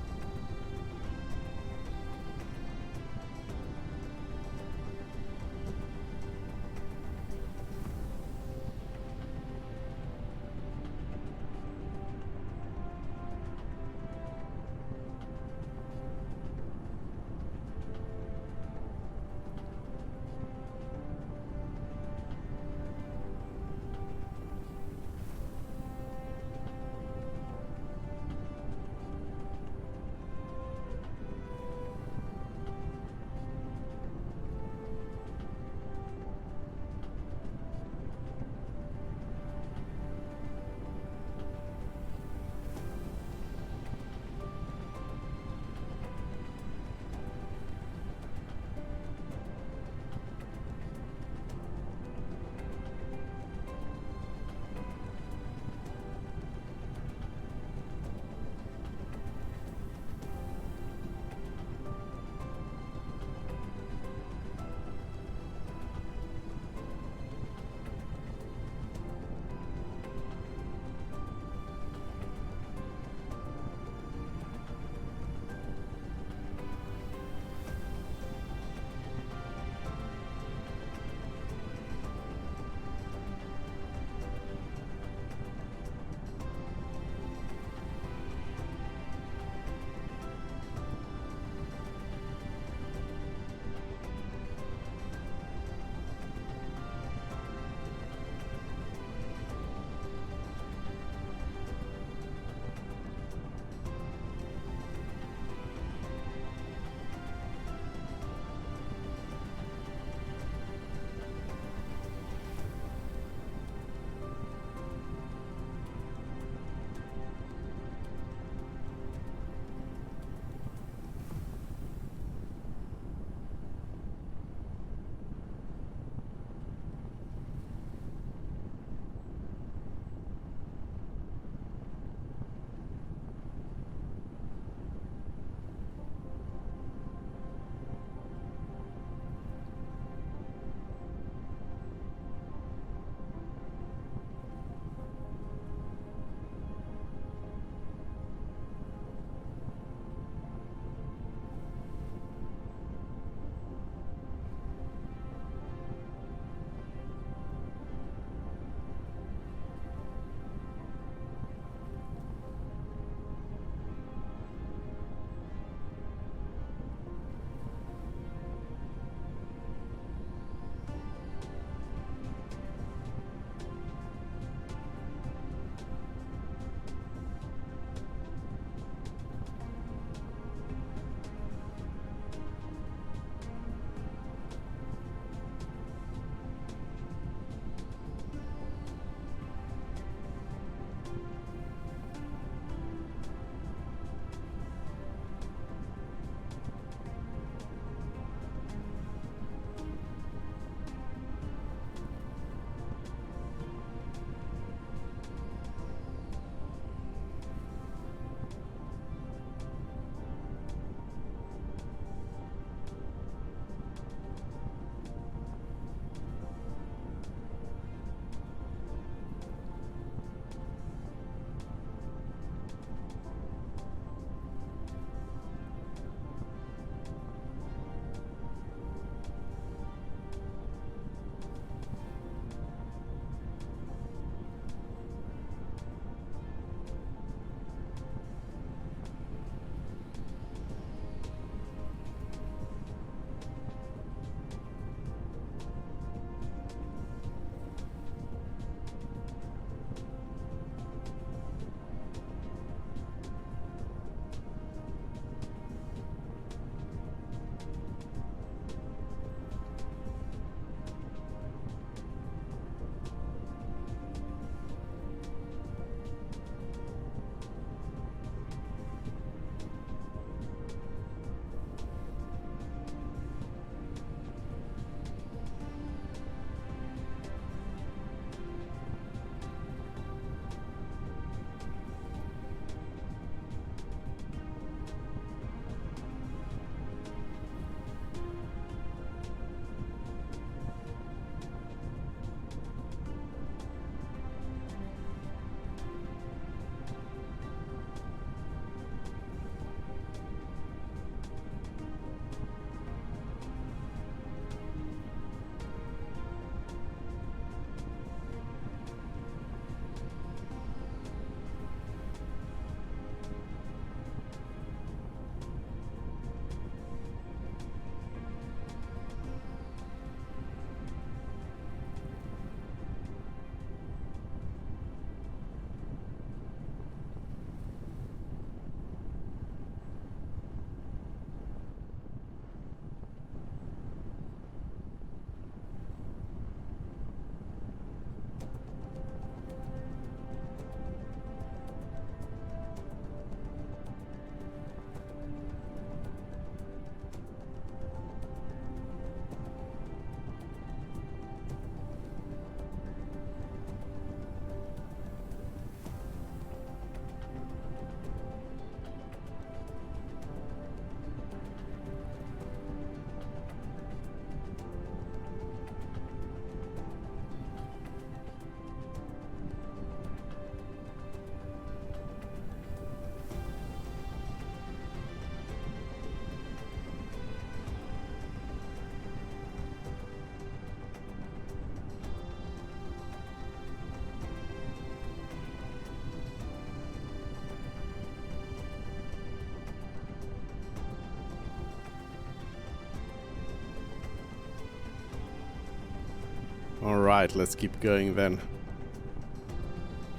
Alright, let's keep going then.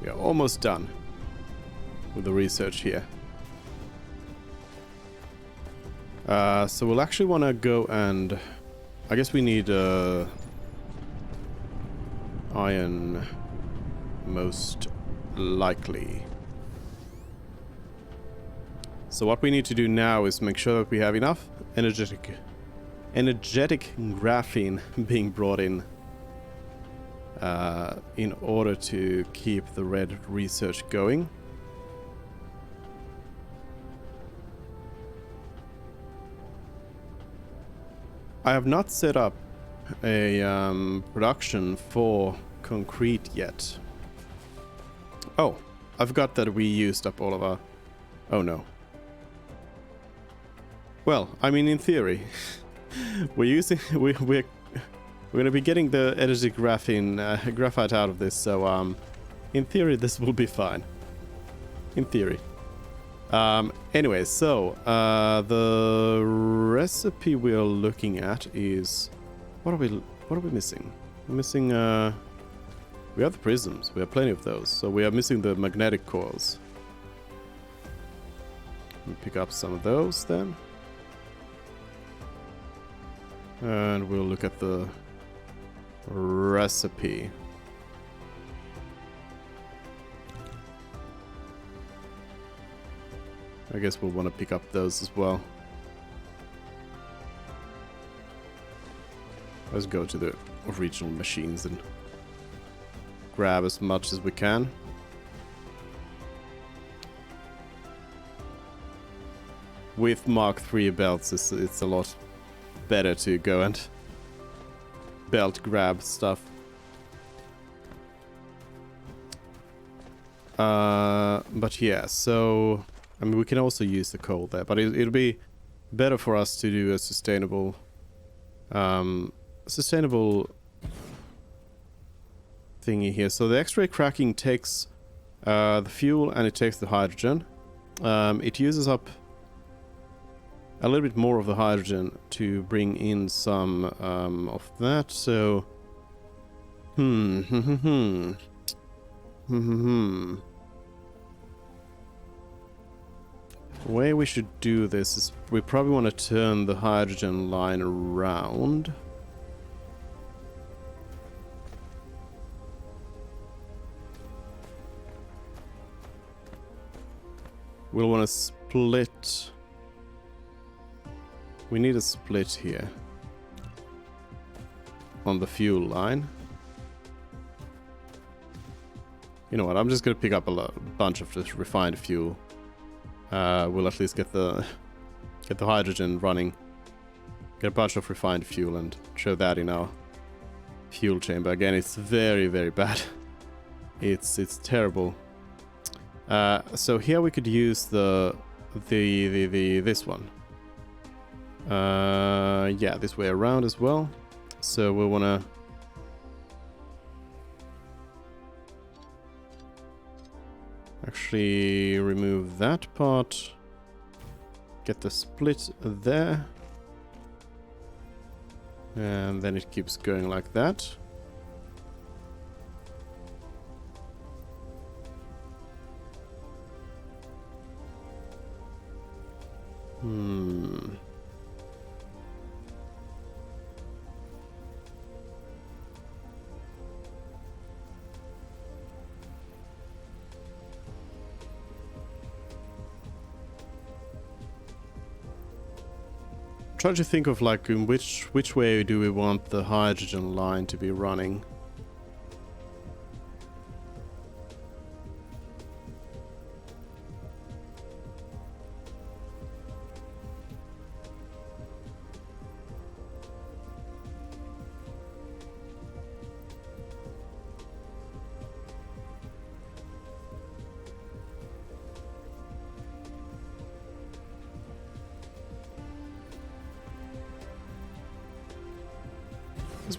We are almost done with the research here. So we'll actually want to go and... I guess we need iron, most likely. So what we need to do now is make sure that we have enough energetic graphene being brought in order to keep the red research going. I have not set up a production for concrete yet. Oh, I forgot that we used up all of our... Oh no. Well, I mean, in theory, we're gonna be getting the energetic graphite out of this, so in theory this will be fine. In theory. Anyway, so the recipe we're looking at is what are we missing? We're missing we have the prisms. We have plenty of those. So we are missing the magnetic coils. We'll pick up some of those then. And we'll look at the recipe. I guess we'll want to pick up those as well. Let's go to the original machines and grab as much as we can. With Mark III belts, it's a lot better to go and belt grab stuff. But yeah, so I mean we can also use the coal there, but it'll be better for us to do a sustainable thingy here. So the X-ray cracking takes the fuel and it takes the hydrogen. It uses up a little bit more of the hydrogen to bring in some of that. So The way we should do this is we probably want to turn the hydrogen line around. We'll want to split. We need a split here on the fuel line. You know what? I'm just gonna pick up a bunch of this refined fuel. We'll at least get the hydrogen running. Get a bunch of refined fuel and show that in our fuel chamber. Again, it's very, very bad. It's terrible. So here we could use this one. Yeah, this way around as well. So we'll wanna actually remove that part. Get the split there. And then it keeps going like that. Try to think of like in which way do we want the hydrogen line to be running.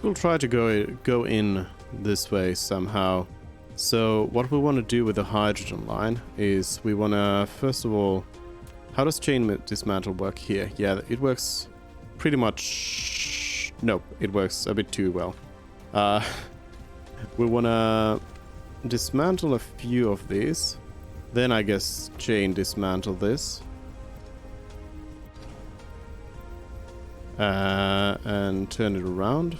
We'll try to go in this way somehow. So what we want to do with the hydrogen line is we want to, first of all, how does chain dismantle work here? Yeah, it works pretty much... Nope, it works a bit too well. We wanna dismantle a few of these. Then I guess chain dismantle this. And turn it around.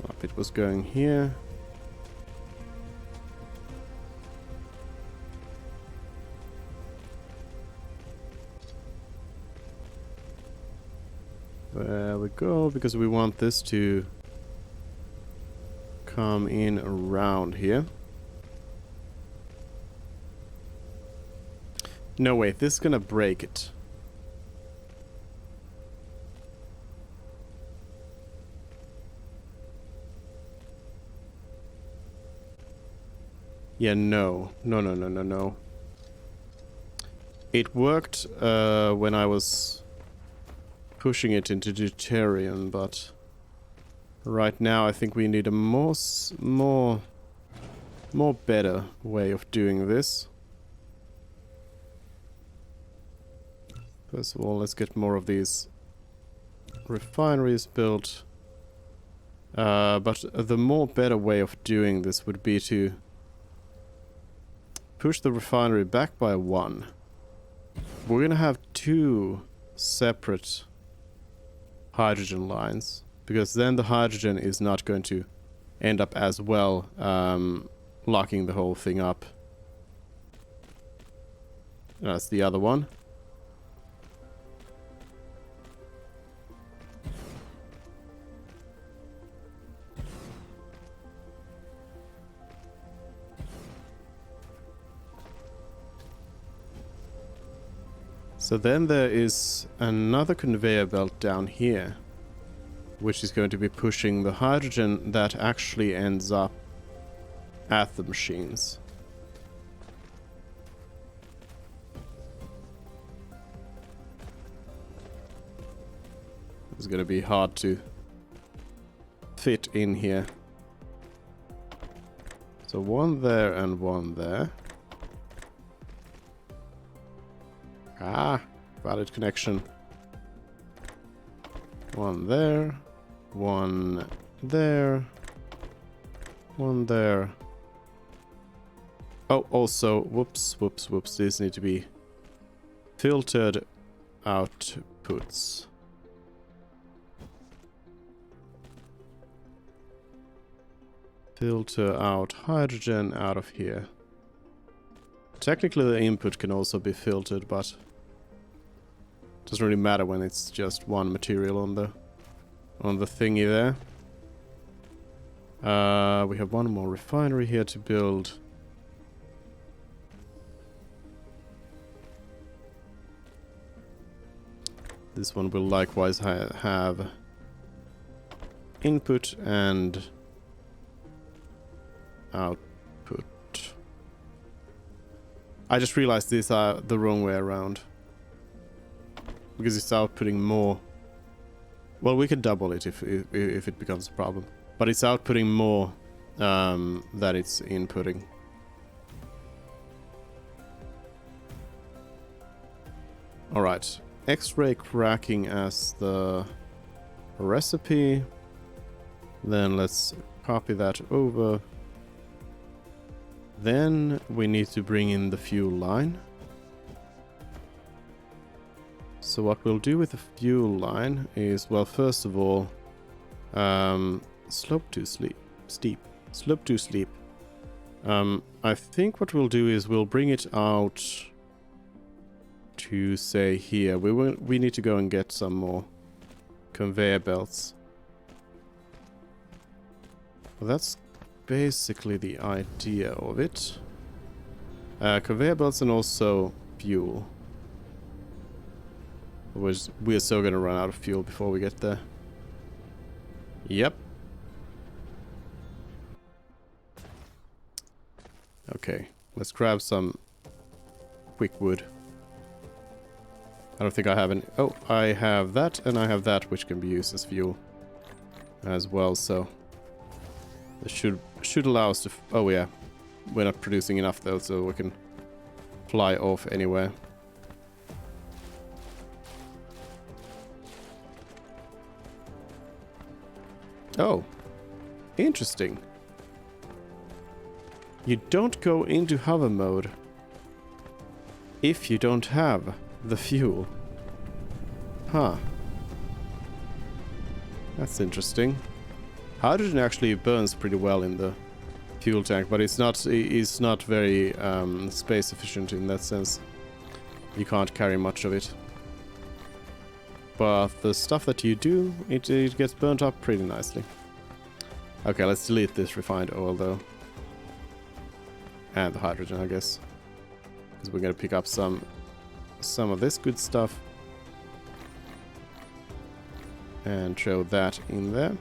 If it was going here. There we go, because we want this to come in around here. No, wait, this is gonna break it. Yeah, no. No. It worked when I was pushing it into deuterium, but right now I think we need a more better way of doing this. First of all, let's get more of these refineries built. But the more better way of doing this would be to push the refinery back by 1. We're gonna have 2 separate hydrogen lines, because then the hydrogen is not going to end up as well locking the whole thing up. That's the other one. So then there is another conveyor belt down here, which is going to be pushing the hydrogen that actually ends up at the machines. It's going to be hard to fit in here. So 1 there and 1 there. Ah, valid connection. 1 there, 1 there, 1 there. Oh, also, whoops, these need to be filtered outputs. Filter out hydrogen out of here. Technically the input can also be filtered, but doesn't really matter when it's just one material on the thingy there. We have 1 more refinery here to build. This one will likewise have input and output. I just realized these are the wrong way around, because it's outputting more. Well, we can double it if it becomes a problem, but it's outputting more that it's inputting. All right, X-ray cracking as the recipe. Then let's copy that over. Then we need to bring in the fuel line. So what we'll do with the fuel line is, well, first of all, slope to steep. I think what we'll do is we'll bring it out to, say, here. We need to go and get some more conveyor belts. Well, that's basically the idea of it. Conveyor belts and also fuel. Otherwise, we're so gonna run out of fuel before we get there. Yep. Okay, let's grab some quick wood. I don't think I have any. Oh, I have that, and I have that, which can be used as fuel as well, so this should allow us to... Oh yeah, we're not producing enough though, so we can fly off anywhere. Oh, interesting. You don't go into hover mode if you don't have the fuel. Huh. That's interesting. Hydrogen actually burns pretty well in the fuel tank, but it's not very space efficient in that sense. You can't carry much of it. But the stuff that you do, it gets burnt up pretty nicely. Okay, let's delete this refined oil though. And the hydrogen, I guess. Because we're gonna pick up some of this good stuff. And throw that in there.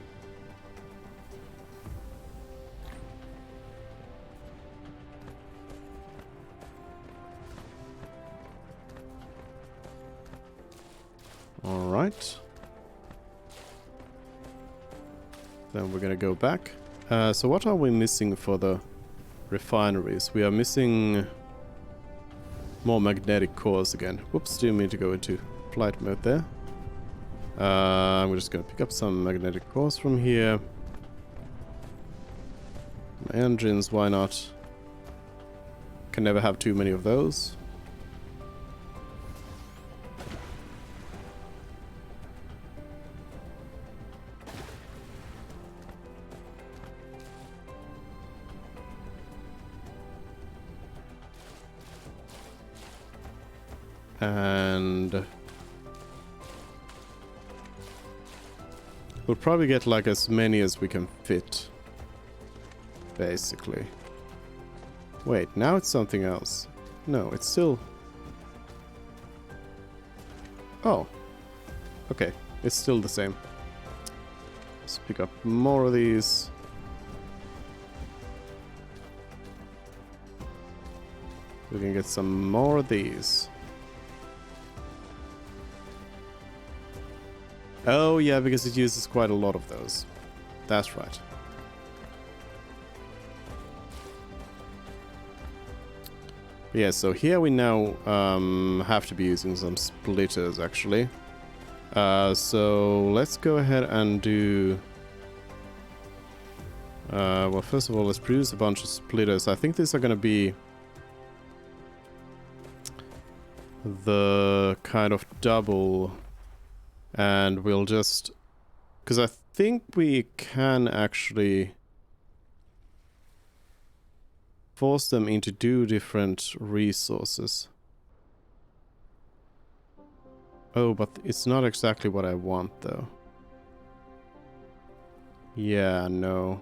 Alright. Then we're gonna go back. So what are we missing for the refineries? We are missing more magnetic cores again. Whoops, didn't mean to go into flight mode there. I'm just gonna pick up some magnetic cores from here. Engines, why not? Can never have too many of those. And we'll probably get like as many as we can fit, basically. Wait, now it's something else. No, it's still... Oh. Okay, it's still the same. Let's pick up more of these. We can get some more of these. Oh yeah, because it uses quite a lot of those. That's right. Yeah, so here we now have to be using some splitters actually. So let's go ahead and do... well, first of all, let's produce a bunch of splitters. I think these are going to be the kind of double... And we'll just... Because I think we can actually force them into two different resources. Oh, but it's not exactly what I want, though. Yeah, no.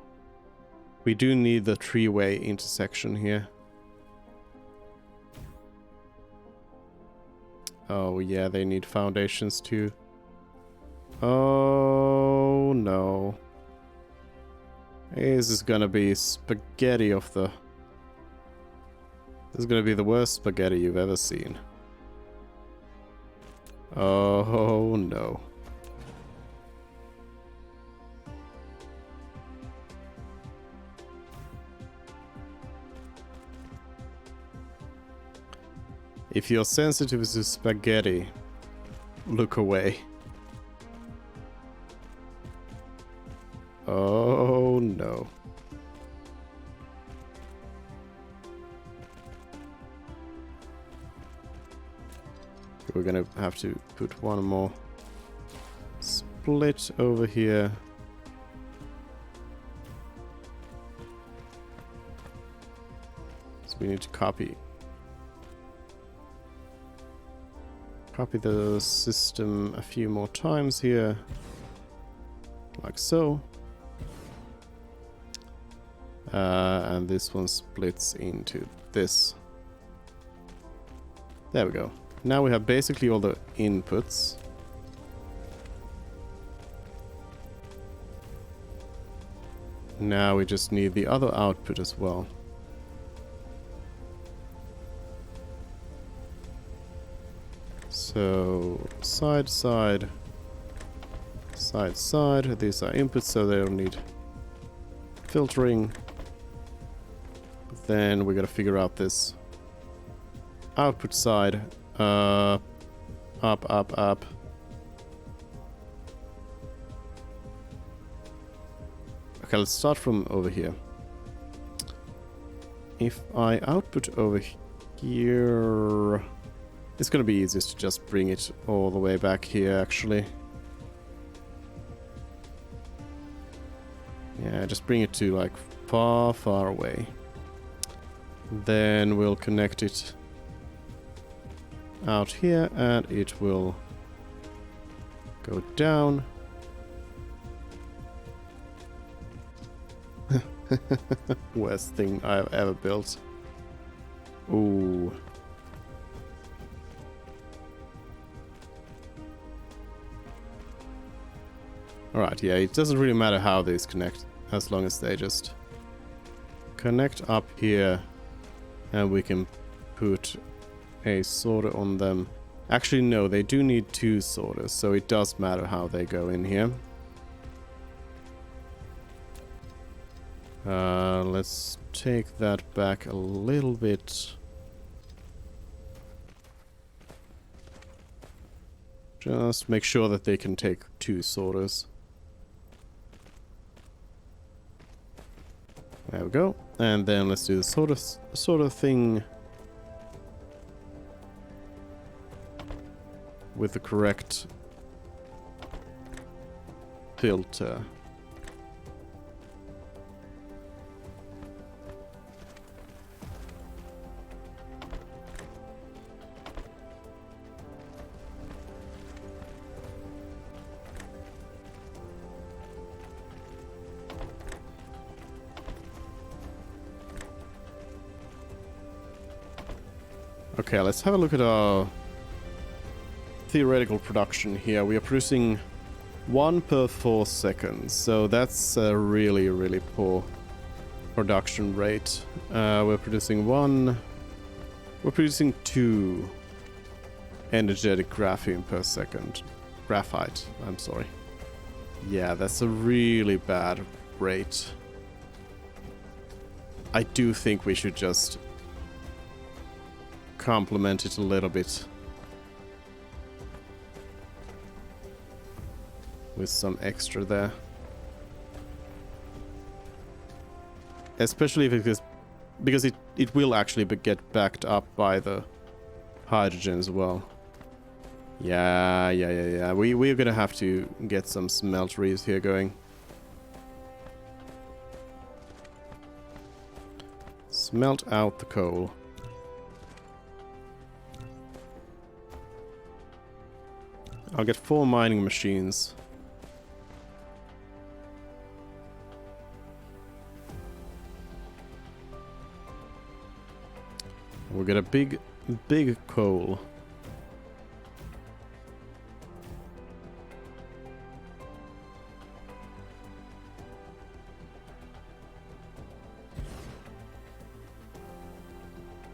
We do need the three-way intersection here. Oh, yeah, they need foundations, too. Oh no. This is gonna be spaghetti of the... This is gonna be the worst spaghetti you've ever seen. Oh no. If you're sensitive to spaghetti, look away. Oh no. We're gonna have to put one more split over here. So we need to copy the system a few more times here. Like so. And this one splits into this. There we go. Now we have basically all the inputs. Now we just need the other output as well. So, side, side, side, side. These are inputs, so they don't need filtering. Then we gotta figure out this output side. Up, up, up. Okay, let's start from over here. If I output over here, it's gonna be easiest to just bring it all the way back here, actually. Yeah, just bring it to like far, far away. Then we'll connect it out here and it will go down. Worst thing I've ever built. Ooh. Alright, yeah, it doesn't really matter how these connect, as long as they just connect up here and we can put a sorter on them. Actually, no, they do need 2 sorters, so it does matter how they go in here. Let's take that back a little bit. Just make sure that they can take 2 sorters. There we go. And then let's do the sort of thing with the correct filter. Okay, let's have a look at our theoretical production here. We are producing 1 per 4 seconds, so that's a really, really poor production rate. We're producing 2 energetic graphene per second. Graphite, I'm sorry. Yeah, that's a really bad rate. I do think we should just complement it a little bit with some extra there, especially if it is, because it will actually get backed up by the hydrogen as well. Yeah. We're gonna have to get some smelteries here going. Smelt out the coal. I'll get 4 mining machines. We'll get a big coal.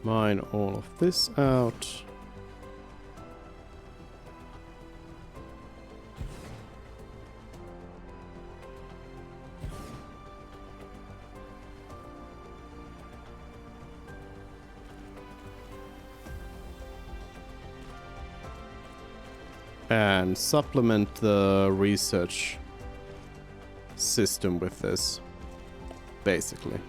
Mine all of this out. And supplement the research system with this, basically.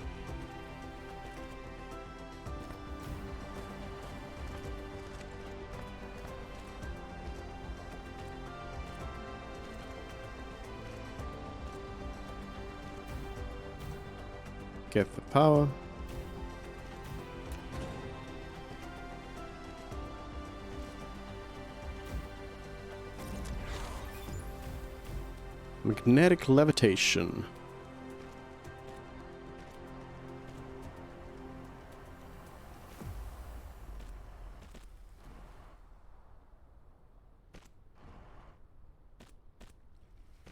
Get the power. Magnetic levitation.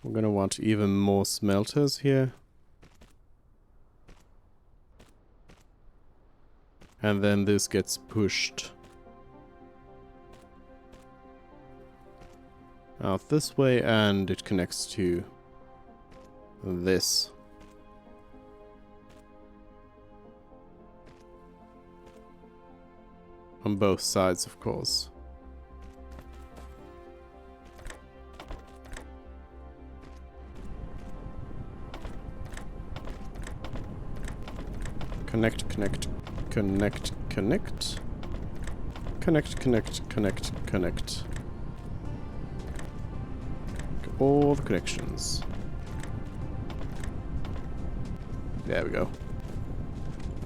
We're gonna want even more smelters here. And then this gets pushed out this way, and it connects to this. On both sides, of course. Connect, connect, connect, connect. Connect, connect, connect, connect. All the connections. There we go.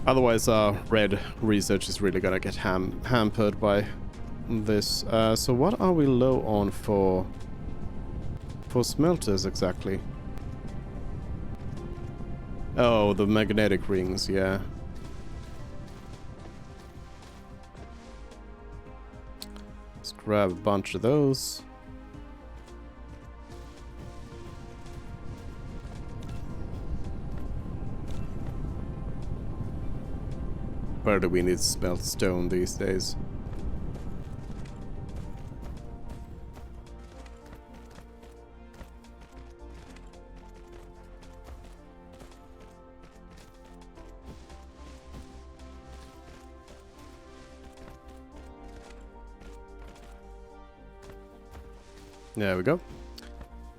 Otherwise our red research is really gonna get hampered by this. So what are we low on for smelters exactly? Oh, the magnetic rings, yeah. Let's grab a bunch of those. Where do we need to smelt stone these days? There we go.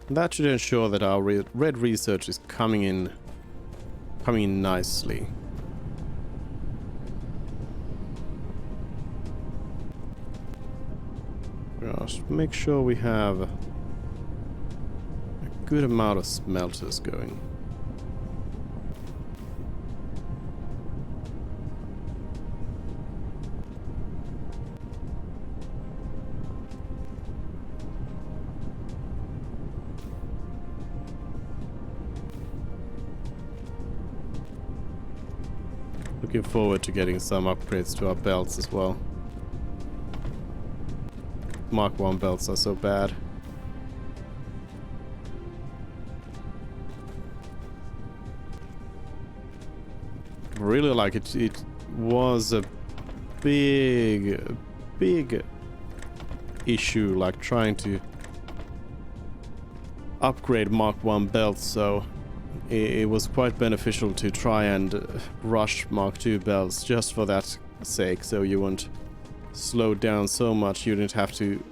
That should ensure that our red research is coming in nicely. Just make sure we have a good amount of smelters going. Looking forward to getting some upgrades to our belts as well. Mark 1 belts are so bad. Really like it. It was a big issue, like trying to upgrade Mark 1 belts, so it was quite beneficial to try and rush Mark 2 belts just for that sake, so you wouldn't slow down so much, you didn't have to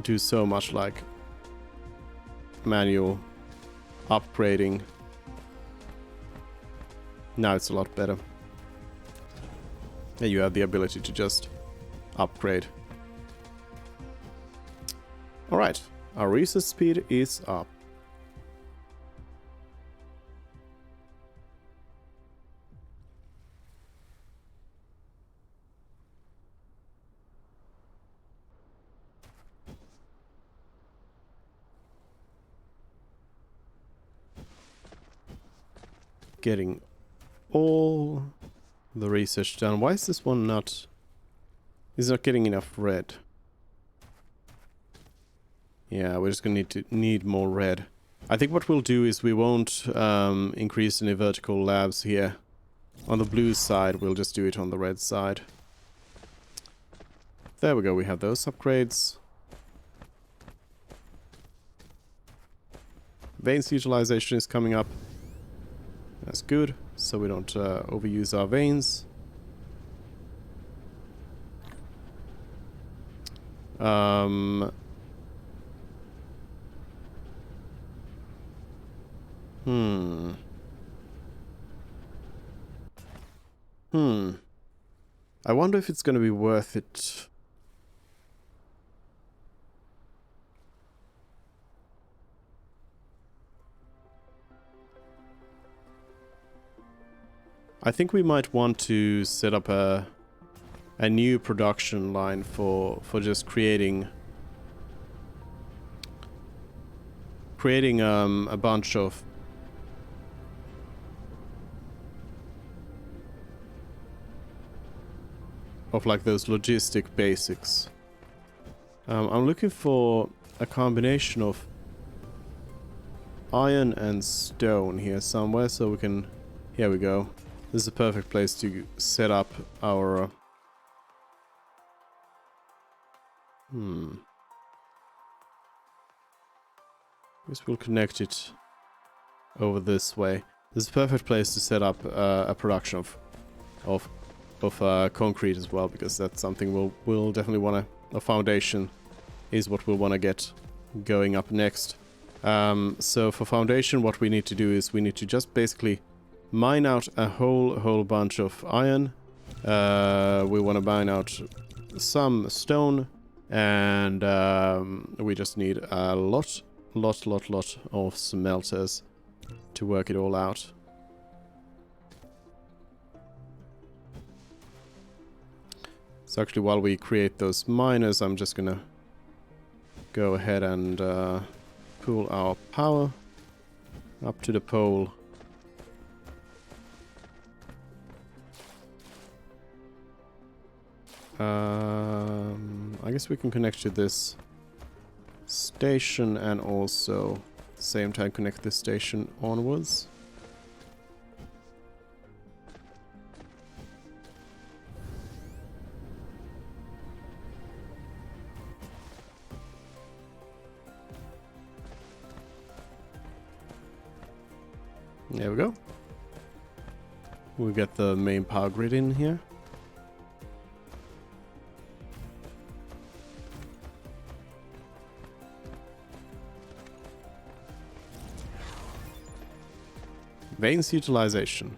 do so much like manual upgrading. Now it's a lot better. And you have the ability to just upgrade. Alright, our research speed is up. Getting all the research done. Why is this one not... He's not getting enough red. Yeah, we're just gonna need more red. I think what we'll do is we won't increase any vertical labs here. On the blue side, we'll just do it on the red side. There we go, we have those upgrades. Veins utilization is coming up. That's good, so we don't overuse our veins. I wonder if it's going to be worth it. I think we might want to set up a new production line for just creating a bunch of like those logistic basics. I'm looking for a combination of iron and stone here somewhere, so we can... Here we go. This is a perfect place to set up our... Guess we'll connect it over this way. This is a perfect place to set up a production of concrete as well, because that's something we'll definitely want to... A foundation is what we'll want to get going up next. So for foundation, what we need to do is we need to just basically mine out a whole bunch of iron. We want to mine out some stone, and we just need a lot of smelters to work it all out. So actually, while we create those miners, I'm just gonna go ahead and pull our power up to the pole. I guess we can connect to this station and also at the same time connect this station onwards. There we go. We'll get the main power grid in here. Veins utilization.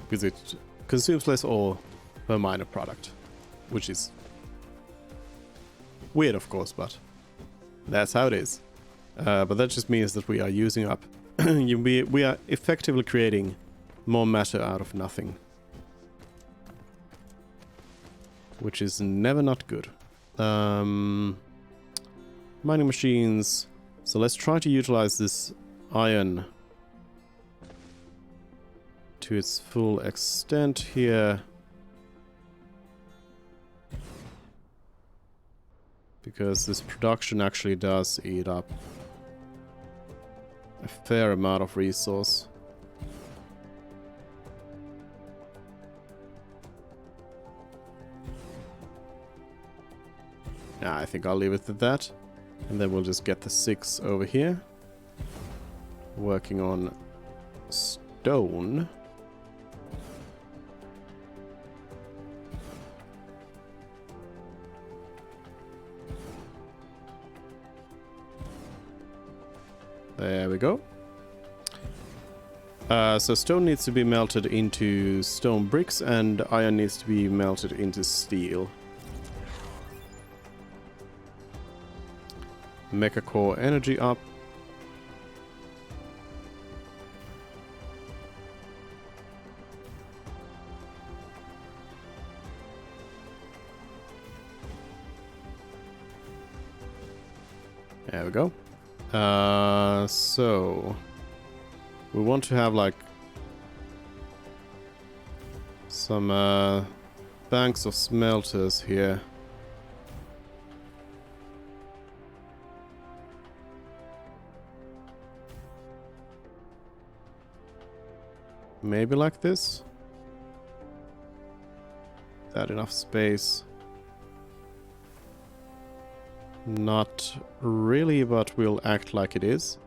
Because it consumes less ore per miner product. Which is weird, of course, but that's how it is. But that just means that we are using up we are effectively creating more matter out of nothing. Which is never not good. Mining machines. So let's try to utilize this iron to its full extent here. Because this production actually does eat up a fair amount of resource. Yeah, I think I'll leave it at that. And then we'll just get the 6 over here. Working on stone. There we go. So stone needs to be melted into stone bricks and iron needs to be melted into steel. Mecha core energy up. There we go. So we want to have like some banks of smelters here. Maybe like this. Is that enough space? Not really, but we'll act like it is.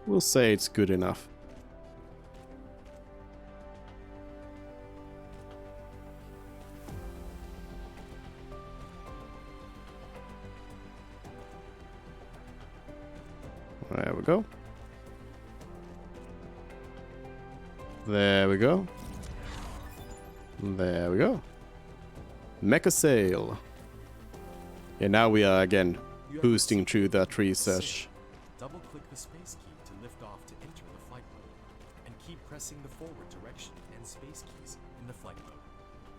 We'll say it's good enough. There we go. There we go. There we go. Mecha sail. Yeah, now we are again boosting through that research. Double-click the space key to lift off to enter the flight mode, and keep pressing the forward direction and space keys in the flight mode,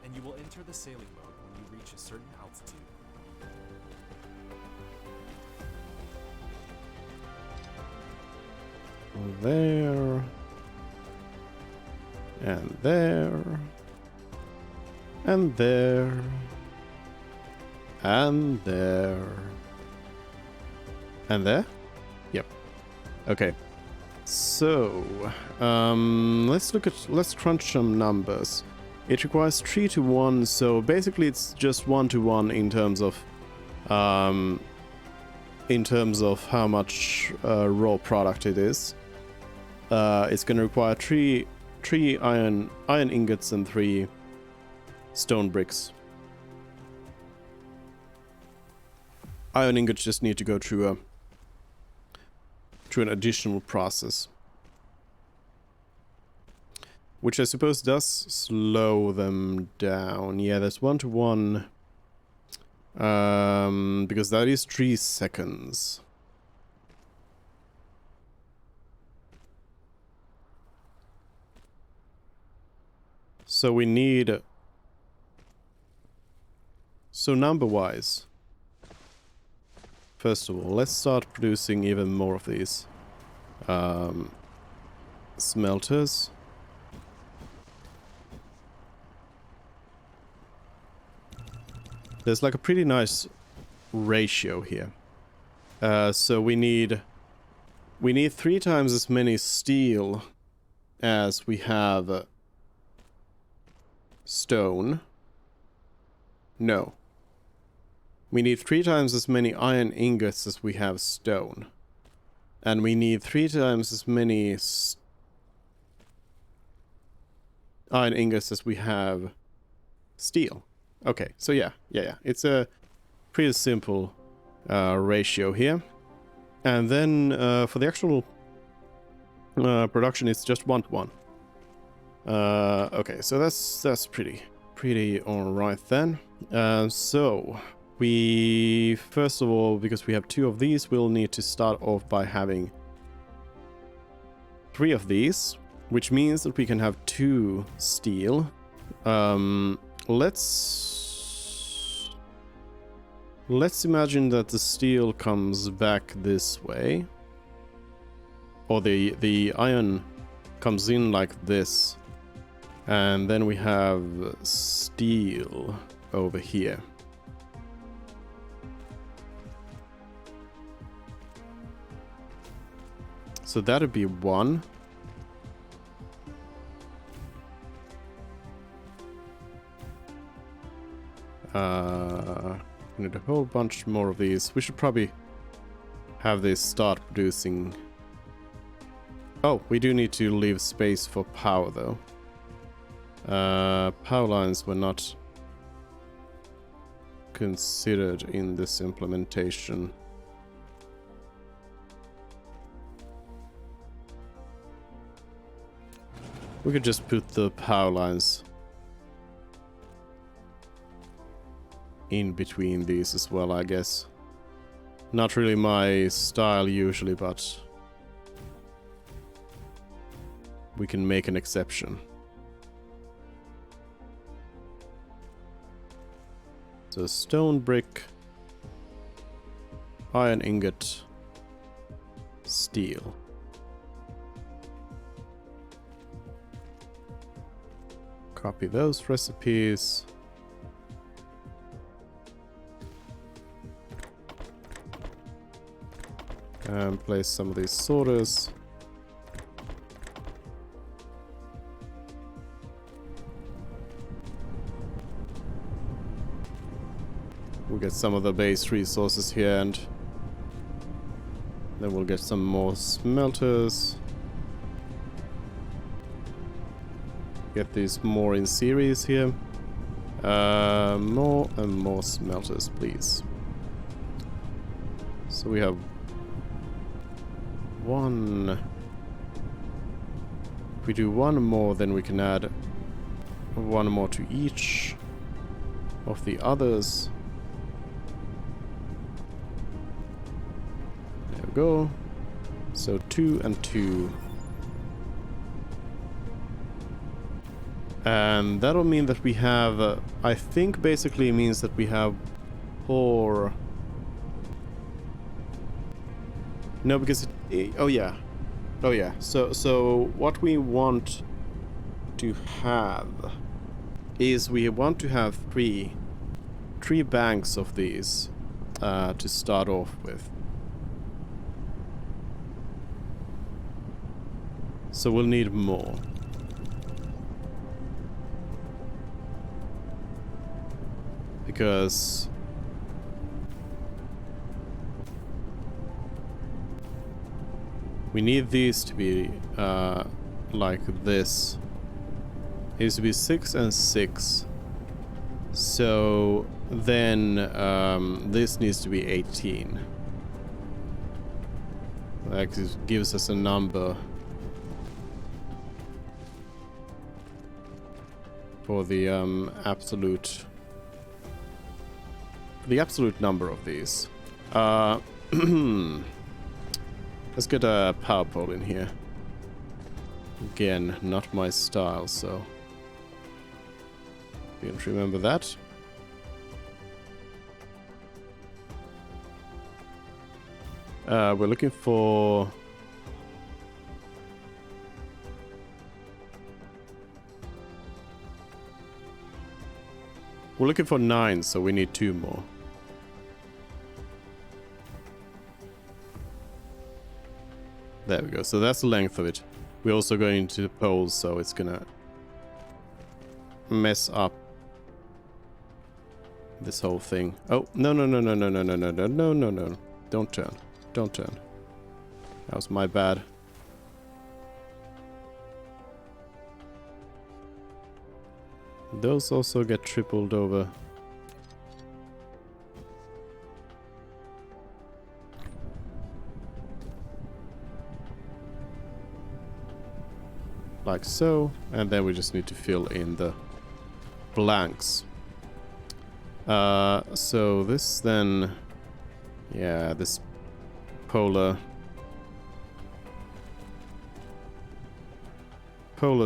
and you will enter the sailing mode when you reach a certain altitude. There. And there. And there. And there. And there? Yep. Okay. So, let's crunch some numbers. It requires 3 to 1, so basically it's just 1 to 1 in terms of how much raw product it is. It's going to require three iron ingots and 3 stone bricks. Iron ingots just need to go through to an additional process. Which I suppose does slow them down. Yeah, that's 1-to-1. Because that is 3 seconds. So we need... So number-wise, first of all, let's start producing even more of these smelters. There's like a pretty nice ratio here. So we need 3 times as many steel as we have stone. No. We need 3 times as many iron ingots as we have stone. And we need 3 times as many iron ingots as we have steel. Okay, so yeah. It's a pretty simple ratio here. And then for the actual production, it's just 1-to-1. Okay, so that's pretty alright then. So we first of all, because we have 2 of these, we'll need to start off by having 3 of these, which means that we can have 2 steel. Let's imagine that the steel comes back this way, or the iron comes in like this, and then we have steel over here. So that'd be 1. We need a whole bunch more of these. We should probably have this start producing. Oh, we do need to leave space for power though. Power lines were not considered in this implementation. We could just put the power lines in between these as well, I guess. Not really my style usually, but we can make an exception. So stone brick, iron ingot, steel. Copy those recipes. And place some of these sorters. We'll get some of the base resources here, and then we'll get some more smelters. Get these more in series here. More and more smelters, please. So we have 1. If we do 1 more, then we can add 1 more to each of the others. There we go. So 2 and 2. And that'll mean that we have, I think basically means that we have 4... No, because oh yeah. So what we want to have is we want to have three banks of these to start off with. So we'll need more. Because we need these to be like this. It needs to be 6 and 6. So then this needs to be 18. That gives us a number for the absolute number of these. Let's get a power pole in here. Again, not my style, so didn't remember that. We're looking for We're looking for 9, so we need 2 more. There we go. So that's the length of it. We're also going to the poles, so it's gonna mess up this whole thing. Oh, no, no, no, no, no, no, no, no, no, no, no, no. Don't turn. Don't turn. That was my bad. Those also get tripled over. Like so. And then we just need to fill in the blanks. So this then... Yeah, this polar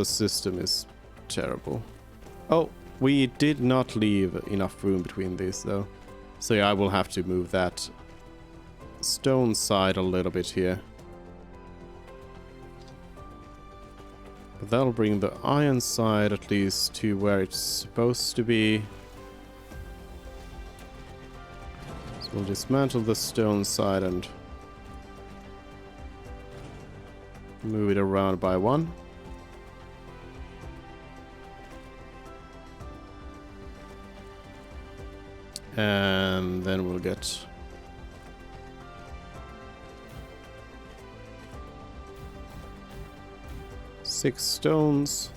system is terrible. Oh, we did not leave enough room between these though. So yeah, I will have to move that stone side a little bit here. But that'll bring the iron side at least to where it's supposed to be. So we'll dismantle the stone side and move it around by 1. And then we'll get six stones,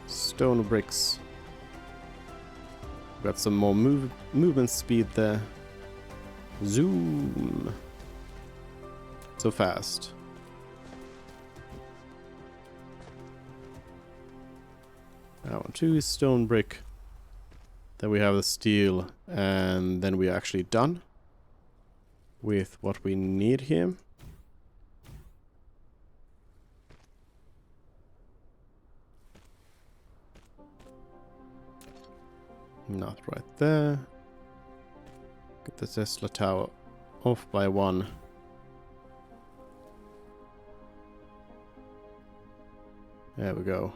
stone bricks. Got some more movement speed there. Zoom. So fast. Now 2 is stone brick. Then we have the steel, and then we're actually done with what we need here. Not right there. Get the Tesla tower off by 1. There we go.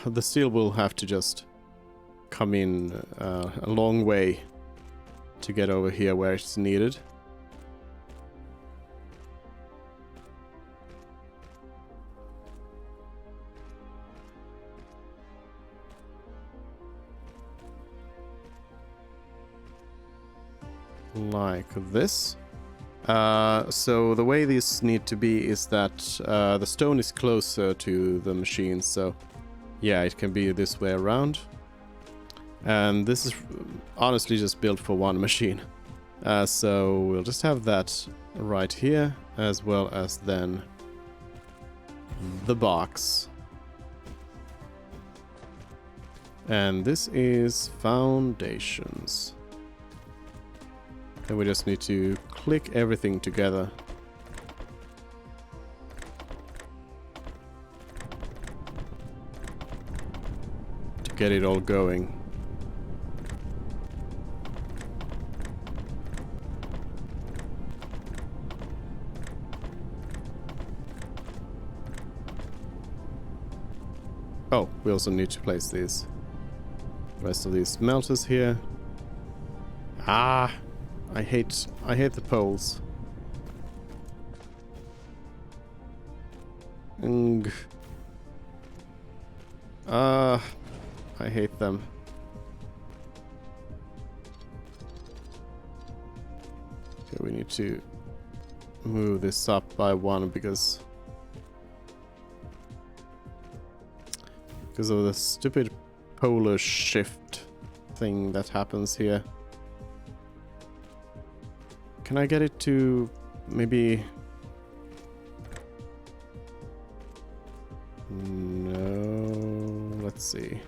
The steel will have to just come in a long way to get over here where it's needed. Like this. So the way these need to be is that the stone is closer to the machine, so yeah, it can be this way around. And this is honestly just built for one machine. So we'll just have that right here, as well as then the box. And this is foundations. And we just need to click everything together. To get it all going. Oh, we also need to place these rest of these melters here. Ah, I hate the poles. I hate them. Okay, we need to move this up by 1 because of the stupid polar shift thing that happens here. Can I get it to maybe... No, let's see.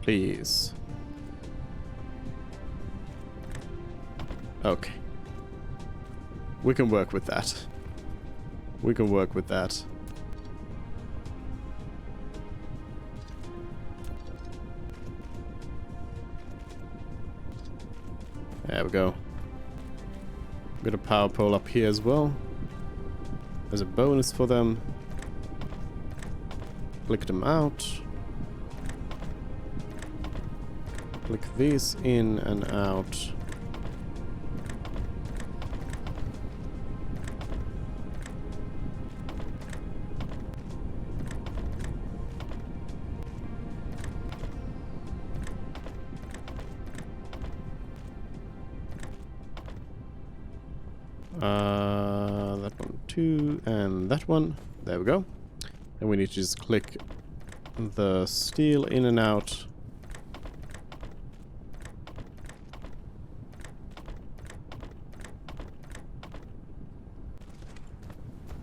Please. Okay. We can work with that. We can work with that. There we go. Got a power pole up here as well. There's a bonus for them. Click them out. Click these in and out. That one too, and that one. There we go. And we need to just click the steel in and out.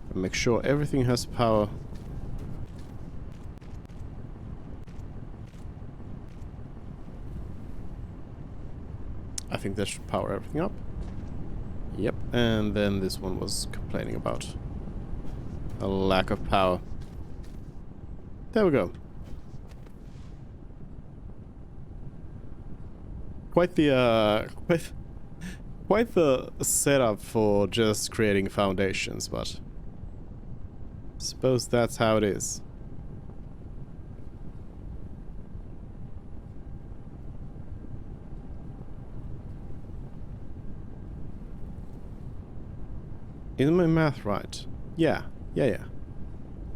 And make sure everything has power. I think that should power everything up. Yep, and then this one was complaining about a lack of power. There we go. Quite the quite the setup for just creating foundations, but I suppose that's how it is. Is my math right? Yeah. This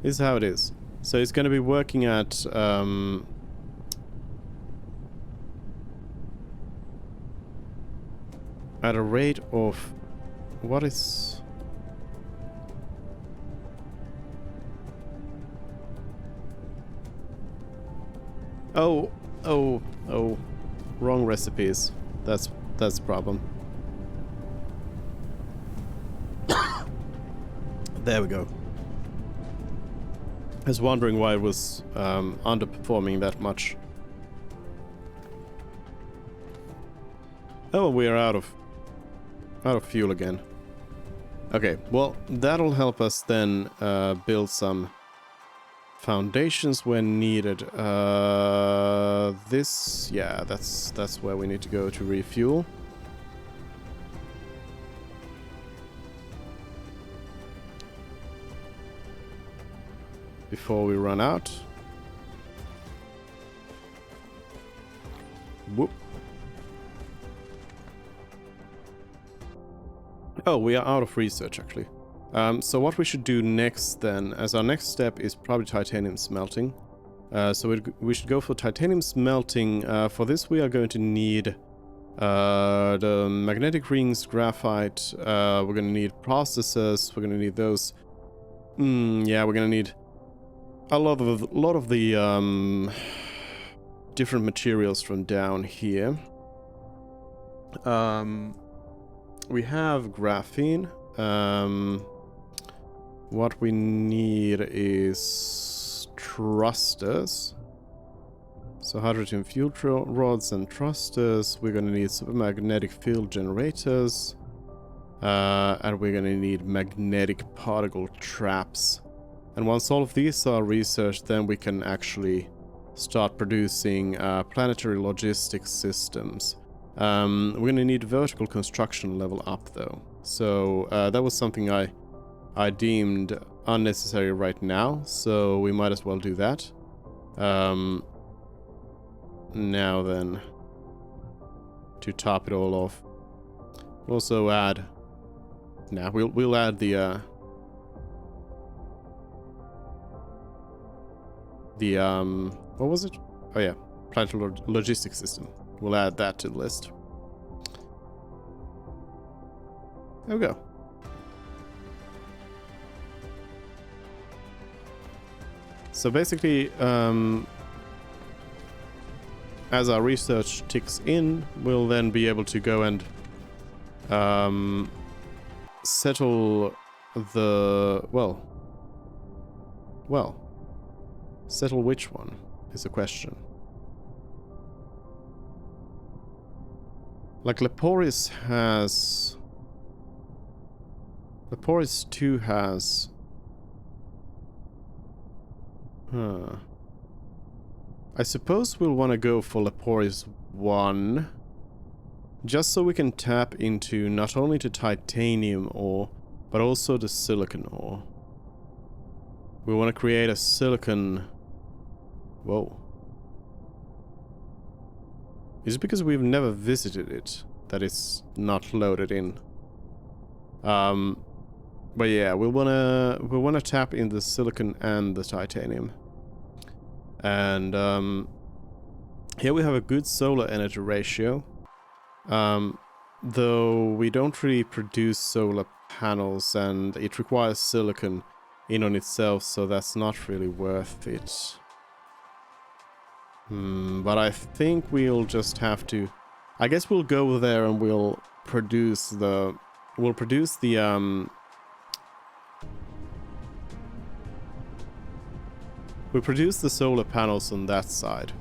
is how it is. So it's going to be working at a rate of what is oh wrong recipes. That's the problem. There we go. I was wondering why it was underperforming that much. Oh, we are out of fuel again. Okay, well, that'll help us then build some foundations when needed. This, yeah, that's where we need to go to refuel. Before we run out. Whoop. Oh, we are out of research actually. So what we should do next then, as our next step, is probably titanium smelting. So we should go for titanium smelting. For this we are going to need the magnetic rings, graphite. We're going to need processors. We're going to need those. Yeah, we're going to need a lot of the different materials from down here. We have graphene. What we need is thrusters. So hydrogen fuel rods and thrusters. We're going to need supermagnetic field generators. And we're going to need magnetic particle traps. And once all of these are researched, then we can actually start producing planetary logistics systems. We're going to need vertical construction level up though. So that was something I deemed unnecessary right now, so we might as well do that. Now then, to top it all off, we'll also add... Nah, we'll add the what was it? Oh yeah, planetary logistics system. We'll add that to the list. There we go. So basically, as our research ticks in, we'll then be able to go and settle the... Well, settle which one is the question. Like, Leporis has... Leporis 2 has... I suppose we'll want to go for Leporis 1. Just so we can tap into not only the titanium ore, but also the silicon ore. We want to create a silicon... Whoa. Is it because we've never visited it that it's not loaded in? But yeah, we wanna tap in the silicon and the titanium. And here we have a good solar energy ratio. Though we don't really produce solar panels, and it requires silicon in on itself, so that's not really worth it. But I think we'll just have to... I guess we'll go there and we'll produce the... We'll produce the solar panels on that side.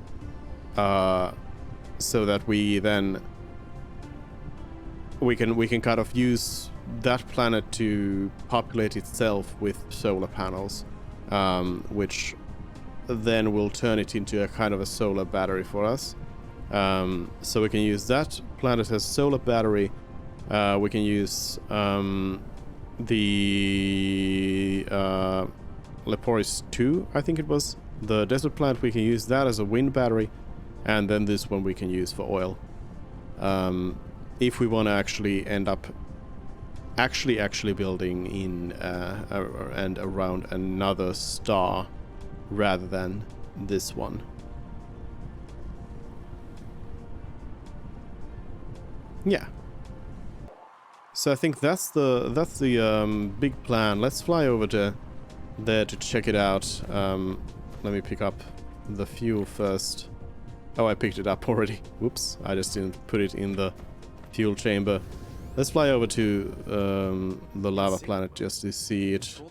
So that we then... We can kind of use that planet to populate itself with solar panels. Which... then we'll turn it into a kind of a solar battery for us. So we can use that planet as solar battery. We can use the Leporis 2, I think it was. The desert planet, we can use that as a wind battery. And then this one we can use for oil. If we want to actually end up actually building in and around another star rather than this one. Yeah. So I think that's the big plan. Let's fly over to there to check it out. Let me pick up the fuel first. Oh, I picked it up already. Whoops, I just didn't put it in the fuel chamber. Let's fly over to the lava planet just to see it.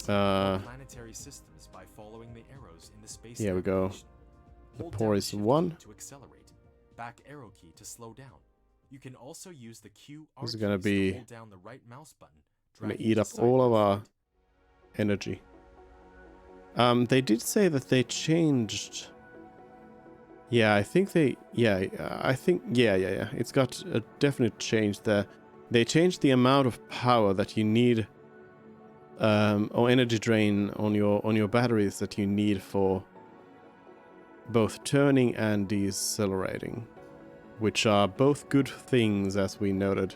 Planetary systems by following the arrows in the space. Here we go. The Leporis 1 to accelerate. Back arrow key to slow down. You can also use the Q This is gonna be hold down the right mouse button. gonna eat up all of our energy. They did say that they changed. Yeah, I think they. Yeah, I think. Yeah. It's got a definite change there. They changed the amount of power that you need. Or energy drain on your batteries that you need for both turning and decelerating, which are both good things, as we noted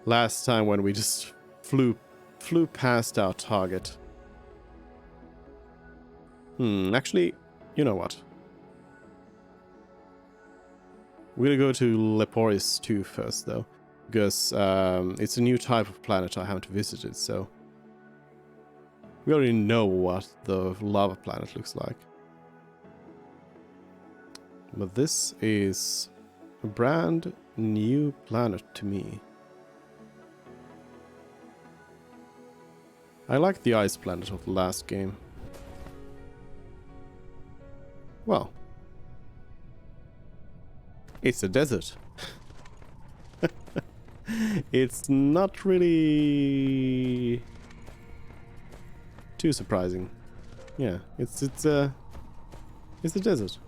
last time when we just flew past our target. Actually, you know what? We're gonna go to Leporis 2 first, though, because it's a new type of planet I haven't visited, so we already know what the lava planet looks like. But this is a brand new planet to me. I like the ice planet of the last game. Well, it's a desert. It's not really too surprising. Yeah, it's a desert.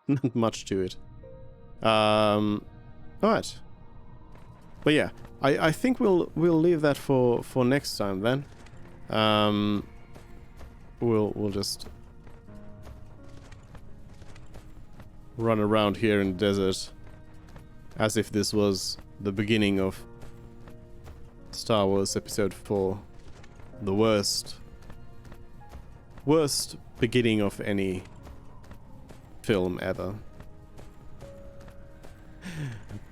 Not much to it. Alright. But yeah, I think we'll leave that for next time then. We'll just run around here in the desert as if this was the beginning of Star Wars Episode 4. The worst beginning of any film ever.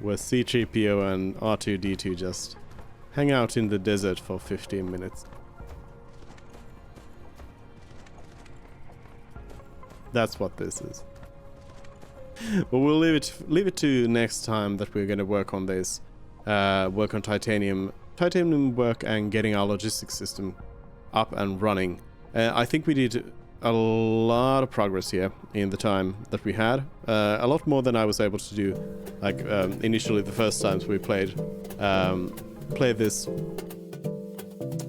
where C-3PO and R2-D2 just hang out in the desert for 15 minutes. That's what this is. But we'll leave it to next time that we're going to work on this. Work on titanium work and getting our logistics system up and running. I think we did a lot of progress here in the time that we had. A lot more than I was able to do, like initially the first times we played this.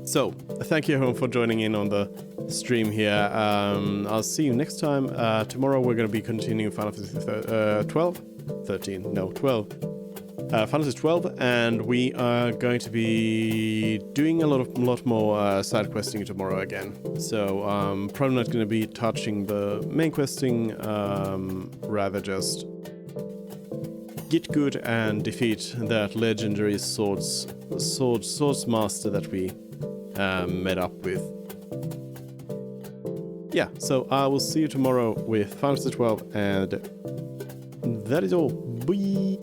So thank you everyone for joining in on the stream here. I'll see you next time. Tomorrow we're going to be continuing Final Fantasy 12. Final Fantasy 12, and we are going to be doing a lot more side questing tomorrow again. So probably not going to be touching the main questing, rather just get good and defeat that legendary swords master that we met up with. Yeah, so I will see you tomorrow with Final Fantasy 12, and that is all. Bye!